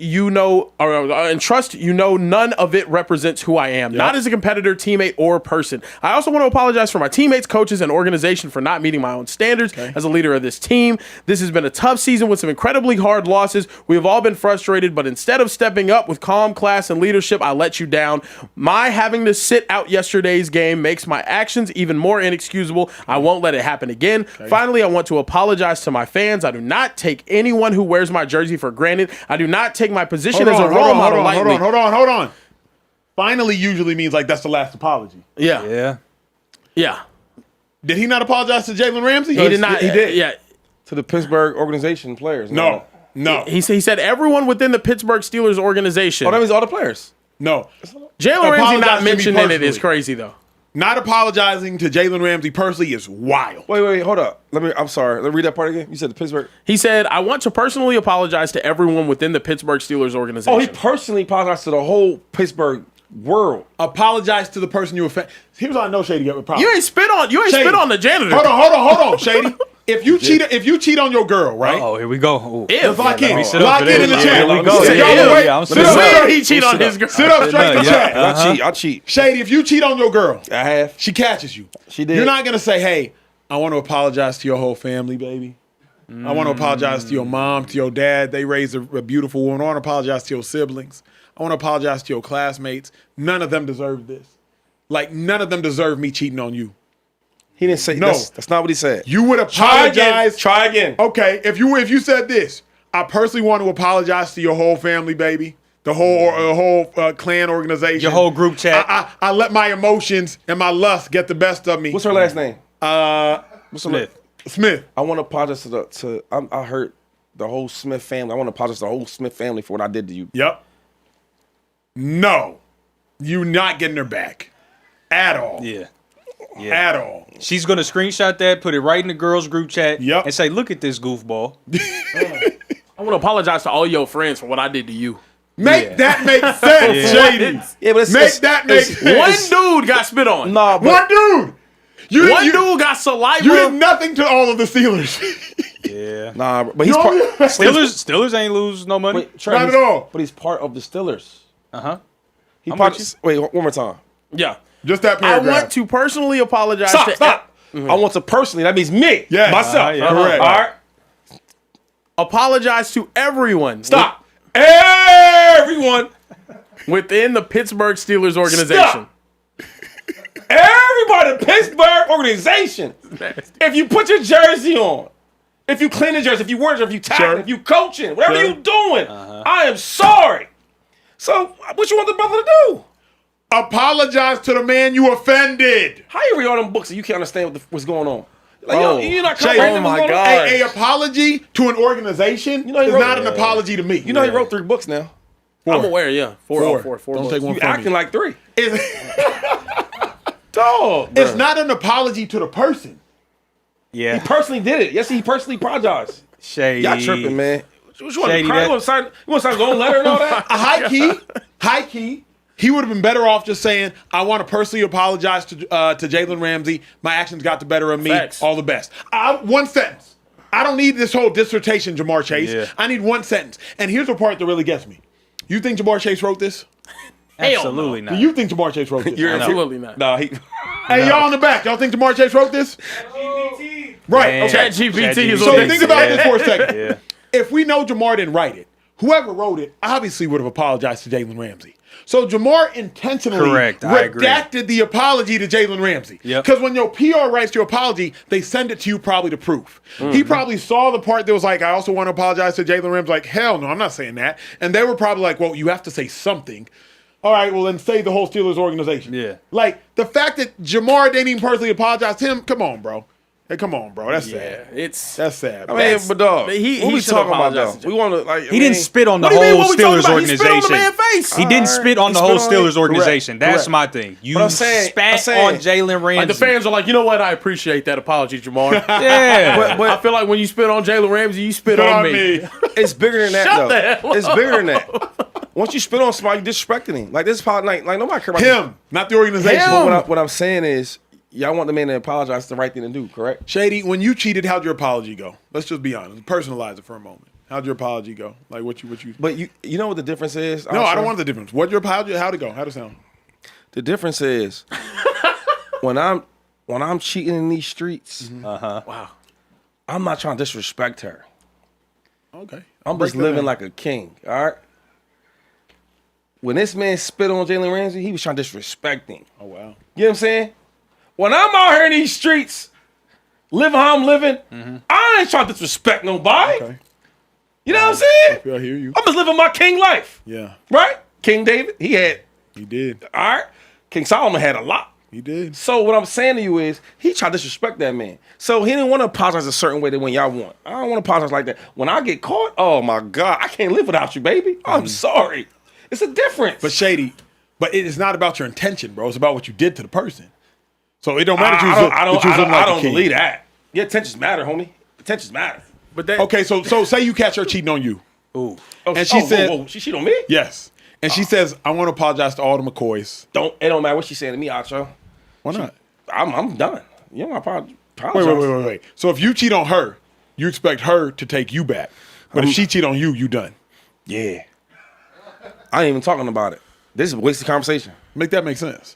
none of it represents who I am, not as a competitor, teammate, or person. I also want to apologize for my teammates, coaches, and organization for not meeting my own standards as a leader of this team. This has been a tough season with some incredibly hard losses. We have all been frustrated, but instead of stepping up with calm, class, and leadership, I let you down. My having to sit out yesterday's game makes my actions even more inexcusable. I won't let it happen again. Finally, I want to apologize to my fans. I do not take anyone who wears my jersey for granted. I do not take my position as a role model lightly. Hold on. Finally usually means like that's the last apology. Yeah. Did he not apologize to Jalen Ramsey? He did not. He did. Yeah. To the Pittsburgh organization players. No. He said everyone within the Pittsburgh Steelers organization. Oh, that means all the players. No. Jalen Ramsey Apologize not to me mentioned in it personally. is crazy though. Not apologizing to Jalen Ramsey personally is wild. Wait, hold up. I'm sorry. Let me read that part again. You said the Pittsburgh. He said, I want to personally apologize to everyone within the Pittsburgh Steelers organization. Oh, he personally apologized to the whole Pittsburgh world. Apologize to the person you offended. Here's how I know Shady got with problems. You ain't spit on the janitor. Hold on, Shady. If you cheat on your girl, right? Oh, here we go. If lock in. sit up Lock for in this. the Yeah, chat. here we go. Sit Yeah, all the yeah, way. yeah, I'm Sit sitting up up. straight. he cheat on his girl. Sit up straight to chat. I cheat. Shady, if you cheat on your girl, I have. she catches you. She did. You're not gonna say, "Hey, I want to apologize to your whole family, baby. I want to apologize to your mom, to your dad. They raised a beautiful woman. I want to apologize to your siblings. I want to apologize to your classmates. None of them deserve this. Like none of them deserve me cheating on you. He didn't say No. that's not what he said. You would apologize. Try again. Okay, if you said this, I personally want to apologize to your whole family, baby. The whole clan organization. Your whole group chat. I let my emotions and my lust get the best of me. What's her last name? Smith. I want to apologize I hurt the whole Smith family. I want to apologize to the whole Smith family for what I did to you. Yep. No. You're not getting her back. At all. Yeah. At all. She's going to screenshot that, put it right in the girls' group chat, Yep. and say, look at this goofball. I want to apologize to all your friends for what I did to you. Make that make sense, JD. Yeah, but Make that make sense. One dude got spit on. Nah, but One dude. One dude got saliva. You did nothing to all of the Steelers. Yeah. nah, but he's part. Steelers ain't lose no money. Wait, Trey, Not at all. But he's part of the Steelers. Uh-huh. He I'm part. with Wait, one more time. Yeah. Just that I paragraph. want to personally apologize Stop. I want to personally. That means me. Yeah. Myself. Yeah. Correct. All right. apologize to everyone. Stop. Everyone Within the Pittsburgh Steelers organization. Stop. Everybody in the Pittsburgh organization. If you put your jersey on, if you clean the jersey, if you wear it, if you tackle, if you coaching, whatever you doing, I am sorry. So what you want the brother to do? Apologize to the man you offended. How you read all them books and you can't understand what's going on? Like, you're not Jay, comprehending what's going on? A apology to an organization You know, he is wrote- not an apology to me. You know he wrote 3 books now. I'm aware, yeah. Four Don't books. take one You from acting me. like 3. Dog. It's not an apology to the person. Yeah. He personally did it. Yes, he personally apologized. Shady. Y'all tripping, man. What you want to Shady, cry? that- You want to sign his own letter and all that? High key. He would have been better off just saying, I want to personally apologize to Jalen Ramsey. My actions got the better of me. Facts. All the best. One sentence. I don't need this whole dissertation, Jamar Chase. Yeah. I need one sentence. And here's the part that really gets me. You think Jamar Chase wrote this? Absolutely not. Do you think Jamar Chase wrote this? Absolutely not. No, he. Hey, y'all in the back. Y'all think Jamar Chase wrote this? Right. Man. Okay. ChatGPT is So what they think say. about this for a second. Yeah. If we know Jamar didn't write it, whoever wrote it obviously would have apologized to Jalen Ramsey. So Jamar intentionally Correct, I agree. redacted the apology to Jalen Ramsey. Yep. Because when your PR writes your apology, they send it to you probably to proof. He probably saw the part that was like, I also want to apologize to Jalen Ramsey. Like, hell no, I'm not saying that. And they were probably like, well, you have to say something. All right, well, then say the whole Steelers organization. Yeah. Like, the fact that Jamar didn't even personally apologize to him, come on, bro. Hey, come on, bro. That's sad. It's That's sad. I mean, but dog, he what we should talking about apologize though? We want to like. He didn't spit on the What do you mean, whole what we talking Steelers about? He spit on the organization. man's face. He didn't spit on He the whole spit on it. Steelers organization. That's Correct. my thing. You But I'm saying- spat I'm on saying- Jalen Ramsey. Like the fans are like, you know what? I appreciate that apology, Jamar. Yeah. But I feel like when you spit on Jalen Ramsey, you spit on me. It's bigger than that Shut though. the hell It's bigger than that. Once you spit on somebody, you disrespecting him. Like this is probably like nobody care about Him, not the organization. But what I'm saying is, y'all want the man to apologize. It's the right thing to do, correct? Shady, when you cheated, how'd your apology go? Let's just be honest. Personalize it for a moment. How'd your apology go? Like what you? But you know what the difference is? No, I don't want the difference. What your apology? How'd it go? How'd it sound? The difference is when I'm cheating in these streets. Wow. I'm not trying to disrespect her. Okay. I'm just living like a king. All right. When this man spit on Jalen Ramsey, he was trying to disrespect him. Oh wow. You know what I'm saying? When I'm out here in these streets, living how I'm living, I ain't trying to disrespect nobody. Okay. You know what I'm saying? I hear you. I'm just living my king life. Yeah, Right? King David, he had, he did. all right? King Solomon had a lot. He did. So what I'm saying to you is, he tried to disrespect that man. So he didn't want to apologize a certain way that when y'all want. I don't want to apologize like that. When I get caught, oh my God, I can't live without you, baby. I'm sorry. It's a difference. But Shady, but it is not about your intention, bro. It's about what you did to the person. So it don't matter. I don't believe that. Your intentions matter, homie. Intentions matter. But that, Okay, so say you catch her cheating on you. Ooh. And she said- whoa, she cheat on me? Yes. And she says, I want to apologize to all the McCoys. It don't matter what she's saying to me, Acho. Why not? I'm done. You don't apologize. Wait. So if you cheat on her, you expect her to take you back. But if she cheat on you, you done. Yeah. I ain't even talking about it. This is a wasted conversation. Make that make sense.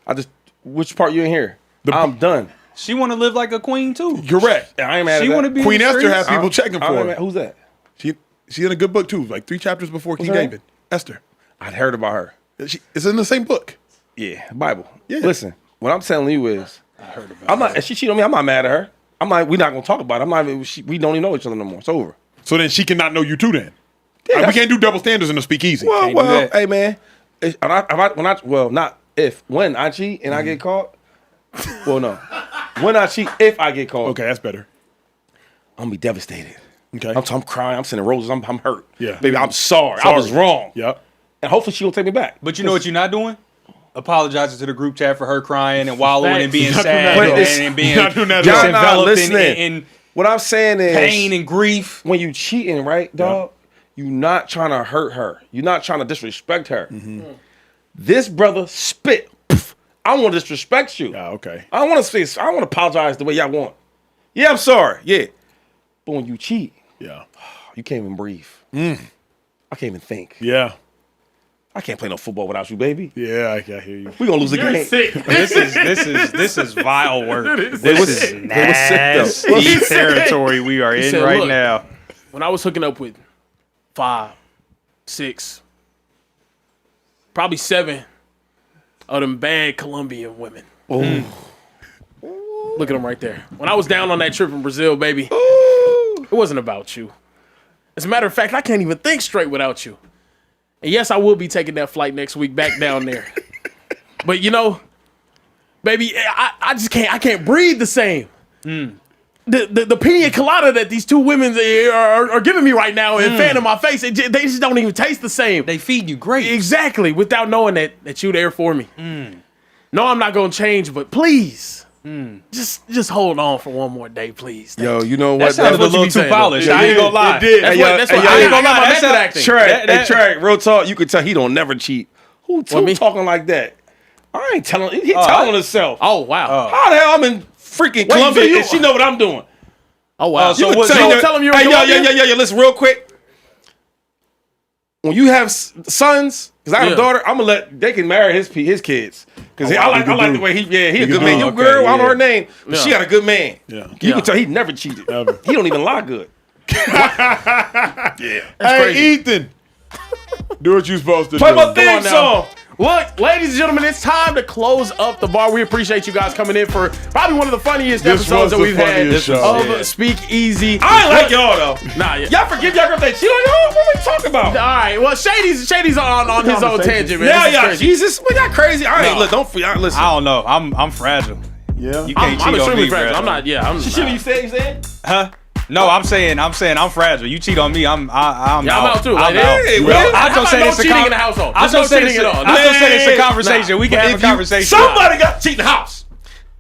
Which part you in here? I'm done. She want to live like a queen too. Correct. I ain't mad She at want to that. be Queen in the Esther streets. has people checking I for ain't her. mad- Who's that? She in a good book too, like 3 chapters before King What's her David. Esther. I'd heard about her. It's in the same book. Yeah, Bible. Yeah. Listen, what I'm telling you is, if she cheat on me, I'm not mad at her. I'm like, we're not gonna talk about it. We don't even know each other no more. It's over. So then she cannot know you too then. We can't do double standards in the speakeasy. Well, hey man, when I cheat and I get caught. Well, no, when I cheat, if I get caught. Okay, that's better. I'm gonna be devastated. Okay, I'm crying. I'm sending roses. I'm hurt. Yeah, baby, I'm sorry. I was wrong. Yep. And hopefully she'll take me back. But you know what you're not doing? Apologizing to the group chat for her crying and wallowing and being sad and being enveloped in what I'm saying is pain and grief. When you cheating, right, dog? You're not trying to hurt her. You're not trying to disrespect her. Mm-hmm. This brother spit. I want to disrespect you. Okay. I don't want to say. I want to apologize the way y'all want. Yeah, I'm sorry. Yeah, but when you cheat, you can't even breathe. I can't even think. Yeah. I can't play no football without you, baby. Yeah, I hear you. We gonna lose the game. Sick. This is vile work. This is nasty territory we are in right now. When I was hooking up with 5, 6, probably 7 of them bad Colombian women. Look at them right there. When I was down on that trip in Brazil, baby, it wasn't about you. As a matter of fact, I can't even think straight without you. And yes, I will be taking that flight next week back down there. But you know, baby, I just can't. I can't breathe the same. The pina colada that these two women are giving me right now and fanning my face, they just don't even taste the same. They feed you great. Exactly, without knowing that you there for me. No, I'm not gonna change, but please. Just hold on for one more day, please. Yo, you know what? That sounded a little too polished. I ain't gonna lie. It did. That's what I ain't gonna lie. My method acting. Trey, real talk. You could tell he don't never cheat. Who talking like that? I ain't telling. He telling himself. Oh wow. How the hell I'm in freaking Colombia and she know what I'm doing? Oh wow. So you tell him you're in Colombia? Yeah. Listen, real quick. When you have sons, because I have a daughter, I'm gonna they can marry his kids. Because I like the way he a good man. Your girl, I don't know her name, but she got a good man. Yeah. You can tell he never cheated. He don't even lie good. Hey, Ethan, do what you supposed to do. Play my theme song. Look, ladies and gentlemen, it's time to close up the bar. We appreciate you guys coming in for probably one of the funniest episodes that we've had of Speakeasy. I ain't like y'all though. Nah, y'all forgive y'all if they cheat on y'all. What are we talking about? All right, well, Shady's on his own tangent, man. Yeah, Jesus, we got crazy. I ain't look. Don't listen. I don't know. I'm fragile. Yeah, you can't cheat on me, fragile. I'm not. Yeah, I'm. You said? Huh? No, I'm saying I'm fragile. You cheat on me, I'm out too. I'm out. I'm just saying it's cheating in the household. I'm just saying it's a conversation. We can have a conversation. Somebody got to cheat in the house.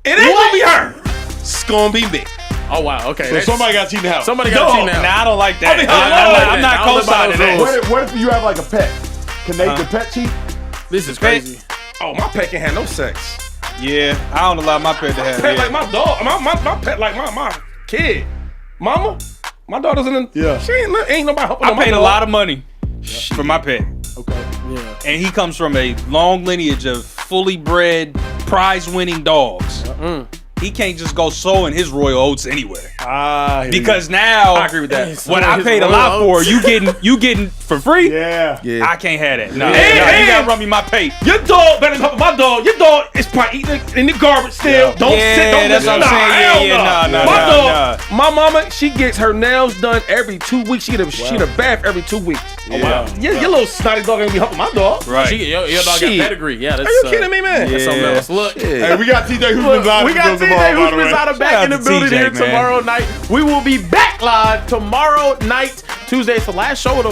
It ain't gonna be her. It's gonna be me. Oh wow. Okay. So somebody got to cheat in the house. Somebody got to cheat in the house. Nah, I don't like that. I'm not co-signing that. What if you have like a pet? Can they the pet cheat? This is crazy. Oh, my pet can have no sex. Yeah, I don't allow my pet to have. Pet like my dog. My pet like my kid. Mama, my daughter's in the. Yeah. She ain't nobody helping. I paid a lot of money for my pet. Okay. Yeah. And he comes from a long lineage of fully bred, prize-winning dogs. He can't just go sowing his royal oats anywhere. Because now I agree with that. What I paid a lot for, you getting for free? Yeah. I can't have that. No, And you gotta run me my pay. Your dog better help my dog. Your dog is probably eating in the garbage still. Yeah. Don't sit. Don't that's listen. what I'm saying. My dog, my mama, she gets her nails done every 2 weeks. She get a bath every 2 weeks. Oh wow. Your little snotty dog ain't be helping my dog. Right. Your dog got pedigree. Yeah. That's, Are you kidding me, man? That's something else. Look. Hey, we got TJ Hoosman's We got TJ Hoosman's back in the building here tomorrow night. We will be back live tomorrow night. Tuesday, it's the last show of the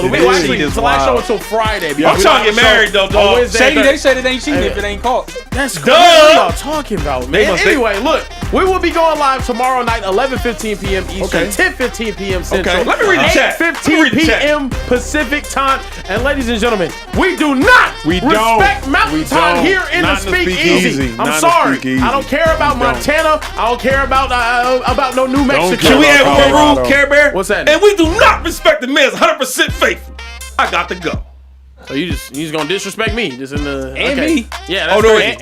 week. Well, actually, it's the last show until Friday. I'm trying to get married though, dog. Shady, they said it ain't cheating if it ain't caught. That's dumb. What y'all talking about, man? Anyway, look, we will be going live tomorrow night, 11:15 p.m. Eastern, 10:15 p.m. Central. Okay. Let me read the chat. 8:15 p.m. Pacific time. And ladies and gentlemen, we do not respect Mountain Time here in the Speakeasy. I'm sorry. I don't care about Montana. I don't care about no New Mexico. Can we have one rule, Care Bear? What's that? And we do not respect the man's 100% faithful. I got to go. So you just gonna disrespect me just in the me? Yeah, that's crazy.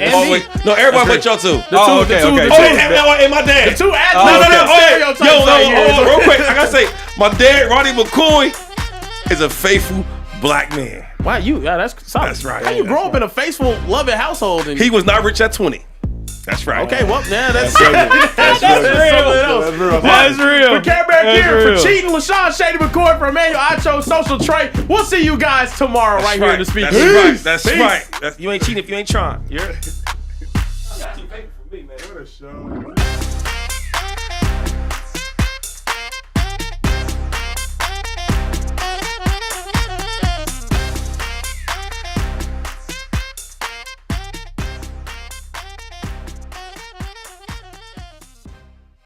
No, everybody but y'all two. Okay. And my dad. The two No. stereotypes right here. Real quick, I gotta say, my dad, Ronnie McCoy, is a faithful black man. Wow, that's solid. That's right. How you grow up in a faithful, loving household? And He was not rich at 20. That's right. Okay, well, yeah, that's real. That's real. That's real. For Cat Bear That's Gear, real. for Cheating, LaShawn, Shady McCoy, for Emmanuel Acho, Social Trey. We'll see you guys tomorrow right here in the Speakeasy. That's right. You ain't cheating if you ain't trying. You're. What a show.